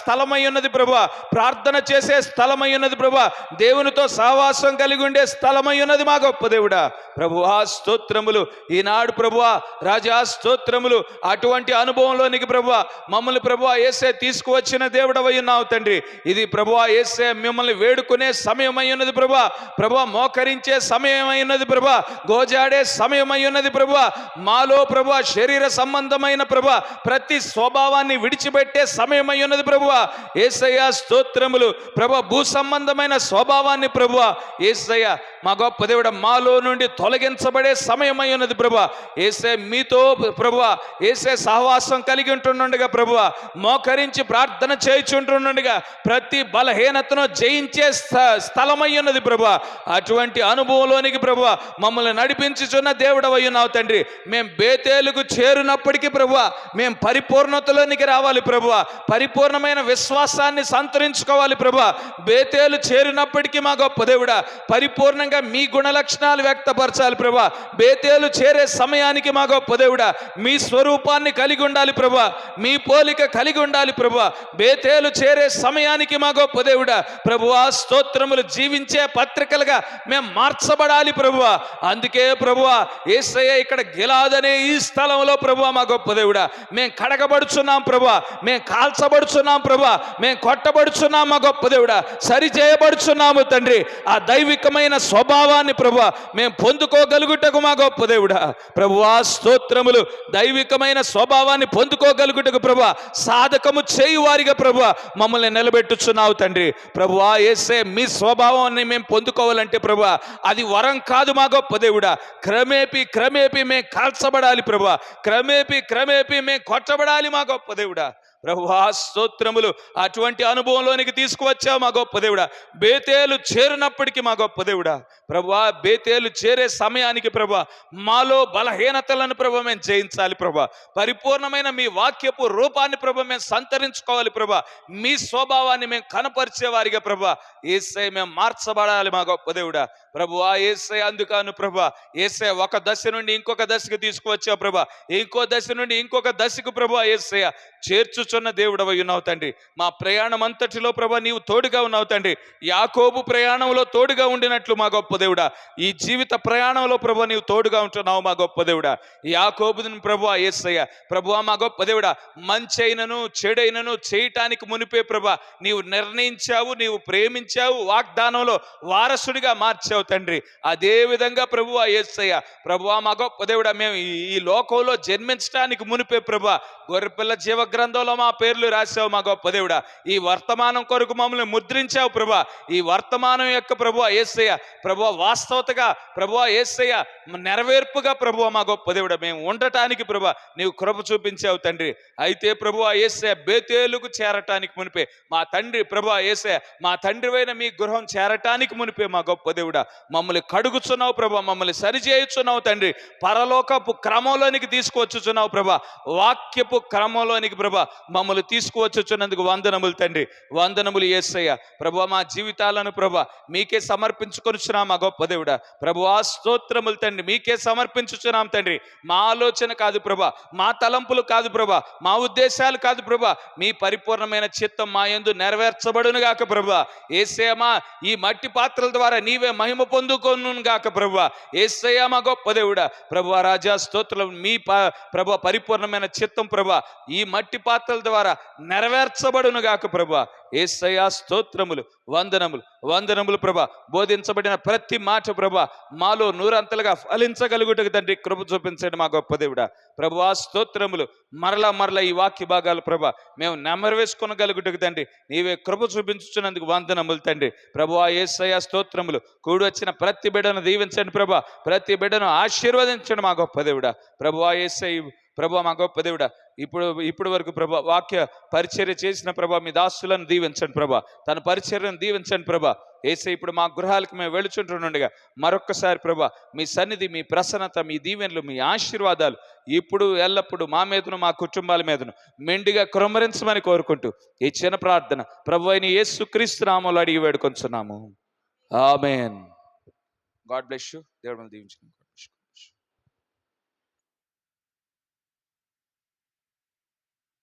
స్థలమై ఉన్నది ప్రభువా. ప్రార్థన చేసే స్థలమై ఉన్నది ప్రభువా. దేవునితో సహవాసం కలిగి ఉండే స్థలమై ఉన్నది మా గొప్ప దేవుడా. ప్రభువా స్తోత్రములు. ఈనాడు ప్రభువా రాజా స్తోత్రములు. అటువంటి అనుభవంలోనికి ప్రభువా మమ్మల్ని ప్రభువా యేసయ్య తీసుకువచ్చిన దేవుడవై ఉన్నావు తండ్రి. ఇది ప్రభువా యేసే మిమ్మల్ని వేడుకునే సమయం అయి ఉన్నది ప్రభువా. ప్రభువా మోకరించే సమయం అయి ఉన్నది ప్రభువా. గోజాడే సమయం అయి ఉన్నది ప్రభువా. మాలో ప్రభువా శరీర సంబంధమైన ప్రభువా ప్రతి స్వభావాన్ని విడిచిపెట్టే సమయం అయి ఉన్నది ప్రభువా. యేసయ్య స్తోత్రములు ప్రభువా. భూ సంబంధమైన స్వభావాన్ని ప్రభువా యేసయ్య మా గొప్ప దేవుడ మాలో నుండి తొలగించబడే సమయం అయి ఉన్నది ప్రభువా. యేసే మీతో ప్రభువా యేసే సహవాసం కలిగి ఉంటుండగా ప్రభువా, మోకరించి ప్రార్థన చేయుచుంటుండగా ప్రతి బలహీనతను జయించే స్థలమై ఉన్నది ప్రభువా. అటువంటి అనుభవంలోనికి ప్రభువా మమ్మల్ని నడిపించుచున్న దేవుడవై ఉన్నావు తండ్రి. మేము బేతేలుకు చేరినప్పటికీ ప్రభువా మేము పరిపూర్ణతలోనికి రావాలి ప్రభువా. పరిపూర్ణమైన విశ్వాసాన్ని సంతరించుకోవాలి ప్రభువా. బేతేలు చేరినప్పటికీ మా గొప్ప దేవుడా పరిపూర్ణంగా మీ గుణ లక్షణాలు వ్యక్తపరచాలి ప్రభువా. బేతేలు చేరే సమయానికి మా గొప్ప దేవుడా మీ స్వరూపాన్ని కలిగి ఉండాలి ప్రభువా. మీ పోలిక కలిగి ఉండాలి ప్రభువా. బేతేలు చేరే సమయానికి మా గొప్ప దేవుడా ప్రభువా స్తోత్రములు జీవించే పత్రికలుగా మేము మార్చబడాలి ప్రభువా. అందుకే ప్రభువా యేసయ్య ఇక్కడ గిలాదనే ఈ స్థలంలో ప్రభువా మా గొప్ప దేవుడా మేము కడగబడుచున్నాం ప్రభువా. మేము కాల్చబడుచున్నాం ప్రభువా. మేము కొట్టబడుచున్నాం మా గొప్ప దేవుడా. సరి చేయబడుచున్నాము తండ్రి. ఆ దైవికమైన స్వభావాన్ని ప్రభువా మేము పొందుకోగలుగుటకు మా గొప్ప దేవుడా ప్రభువా స్తోత్రములు. దైవికమైన స్వభావాన్ని పొందుకోగలుగుటకు ప్రభువా సాధకము చేయువారిగా ప్రభువా మమ్మల్ని నిలబెట్టుచున్నావు తండ్రి. ప్రభువా యేసే మీ స్వభావాన్ని మేము పొందుకోవాలంటే ప్రభువా అది వరం కాదు మా గొప్ప దేవుడా. క్రమేపీ మేము కాల్చబడాలి ప్రభువా. క్రమేపీ మేము కొట్టబడాలి మా గొప్ప దేవుడా ప్రభువా స్తోత్రములు. అటువంటి అనుభవంలోనికి తీసుకువచ్చావు మా గొప్ప దేవుడా. బేతేలు చేరినప్పటికీ మా గొప్ప దేవుడా ప్రభువా బేతేలు చేరే సమయానికి ప్రభువా మాలో బలహీనతలను ప్రభువా మేము జయించాలి ప్రభువా. పరిపూర్ణమైన మీ వాక్యపు రూపాన్ని ప్రభువా మేము సంతరించుకోవాలి ప్రభువా. మీ స్వభావాన్ని మేము కనపరిచేవారిగా ప్రభువా యేసయ్య మేము మార్చబడాలి మా గొప్ప దేవుడా ప్రభువా. యేసయ్య అందుకను ప్రభువా యేసయ్య ఒక దశ నుండి ఇంకొక దశకు తీసుకువచ్చావు ప్రభువా. ఇంకో దశ నుండి ఇంకొక దశకు ప్రభువా యేసయ్య చేర్చుచున్న దేవుడవై ఉన్నావు తండ్రి. మా ప్రయాణం అంతటిలో ప్రభువా నీవు తోడుగా ఉన్నావు తండ్రి. యాకోబు ప్రయాణంలో తోడుగా ఉండినట్లు మా గొప్ప దేవుడా ఈ జీవిత ప్రయాణంలో ప్రభువా నీవు తోడుగా ఉంటున్నావు మా గొప్ప దేవుడా. యాకోబుని ప్రభువా యేసయ్య ప్రభువా మా గొప్ప దేవుడా మంచైనను చెడైనను చేయటానికి మునిపే ప్రభువా నీవు నిర్ణయించావు, నీవు ప్రేమించావు, వాగ్దానంలో వారసుడిగా మార్చావు తండ్రి. అదే విధంగా ప్రభువా యేసయ్య ప్రభువా మా గొప్ప దేవుడా మేము ఈ లోకంలో జన్మించడానికి మునిపే ప్రభువా గొర్రెపిల్ల జీవ గ్రంథంలో మా పేర్లు రాసావు మా గొప్ప దేవుడా. ఈ వర్తమానం కొరకు మమ్మల్ని ముద్రించావు ప్రభువా. ఈ వర్తమానం యొక్క ప్రభువా యేసయ్య ప్రభువా వాస్తవతగా ప్రభువా యేసయ్య నెరవేర్పుగా ప్రభువా మా గొప్ప దేవుడా మేము ఉండటానికి ప్రభువా నీవు కృప చూపించావు తండ్రి. అయితే ప్రభువా యేసయ్య బేతేలుకు చేరటానికి మునిపే మా తండ్రి ప్రభువా యేసయ్య మా తండ్రివైన మీ గృహం చేరటానికి మునిపే మా గొప్ప దేవుడా మమ్మల్ని కడుగుచున్నావు ప్రభువా. మమ్మల్ని సరిచేయుచున్నావు తండ్రి. పరలోకపు క్రమంలోనికి తీసుకువచ్చుచున్నావు ప్రభా. వాక్యపు క్రమంలోనికి ప్రభా మమ్మల్ని తీసుకువచ్చుచున్నందుకు వందనములు తండ్రి. వందనములు యేసయ్య ప్రభువా. మా జీవితాలను ప్రభా మీకే సమర్పించుకొనుచున్నాం మా గొప్ప దేవుడా ప్రభువా స్తోత్రములు తండ్రి. మీకే సమర్పించుచున్నాం తండ్రి. మా ఆలోచన కాదు ప్రభా, మా తలంపులు కాదు ప్రభా, మా ఉద్దేశాలు కాదు ప్రభా, మీ పరిపూర్ణమైన చిత్తం మా యందు నెరవేర్చబడును గాక ప్రభా. యేసయ్య ఈ మట్టి పాత్రల ద్వారా నీవే మహిమ పొందుకొను గాక ప్రభా. యేసయ్య మా గొప్ప దేవుడా ప్రభువా రాజా స్తోత్రం. మీ ప్రభా పరిపూర్ణమైన చిత్తం ప్రభా ఈ మట్టి పాత్రల ద్వారా నెరవేర్చబడును గాక ప్రభా. యేసయ్య స్తోత్రములు. వందనములు ప్రభా. బోధించబడిన ప్రతి మాట ప్రభా మాలో నూరంతలుగా ఫలించగలుగుటకు తండ్రి కృప చూపించండి మా గొప్ప దేవుడా ప్రభువా స్తోత్రములు. మరలా ఈ వాక్య భాగాలు ప్రభా మేము నెమరు వేసుకొనగలుగుటకు తండ్రి నీవే కృప చూపించుచున్నందుకు వందనములు తండ్రి ప్రభువా. యేసయ్య స్తోత్రములు. కూడి వచ్చిన ప్రతి బిడ్డను దీవించండి ప్రభా. ప్రతి బిడ్డను ఆశీర్వదించండి మా గొప్ప దేవుడా ప్రభువా. యేసయ్య ప్రభా మా గొప్ప దేవుడా ఇప్పుడు వరకు ప్రభా వాక్య పరిచర్య చేసిన ప్రభా మీ దాసులను దీవించండి ప్రభా. తన పరిచర్యను దీవించండి ప్రభా. యేసయ్య ఇప్పుడు మా గృహాలకు మేము వెళుచుంటుండగా మరొక్కసారి ప్రభా మీ సన్నిధి, మీ ప్రసన్నత, మీ దీవెనలు, మీ ఆశీర్వాదాలు ఇప్పుడు ఎల్లప్పుడు మా మీదను మా కుటుంబాల మీదను మెండుగా కృమ్మరించమని కోరుకుంటూ ఈ చిన్న ప్రార్థన ప్రభు అయిన యేసుక్రీస్తు నామములో అడిగి వేడుకొంచున్నాము. ఆమేన్. God bless you. దేవుడు దీవించండి.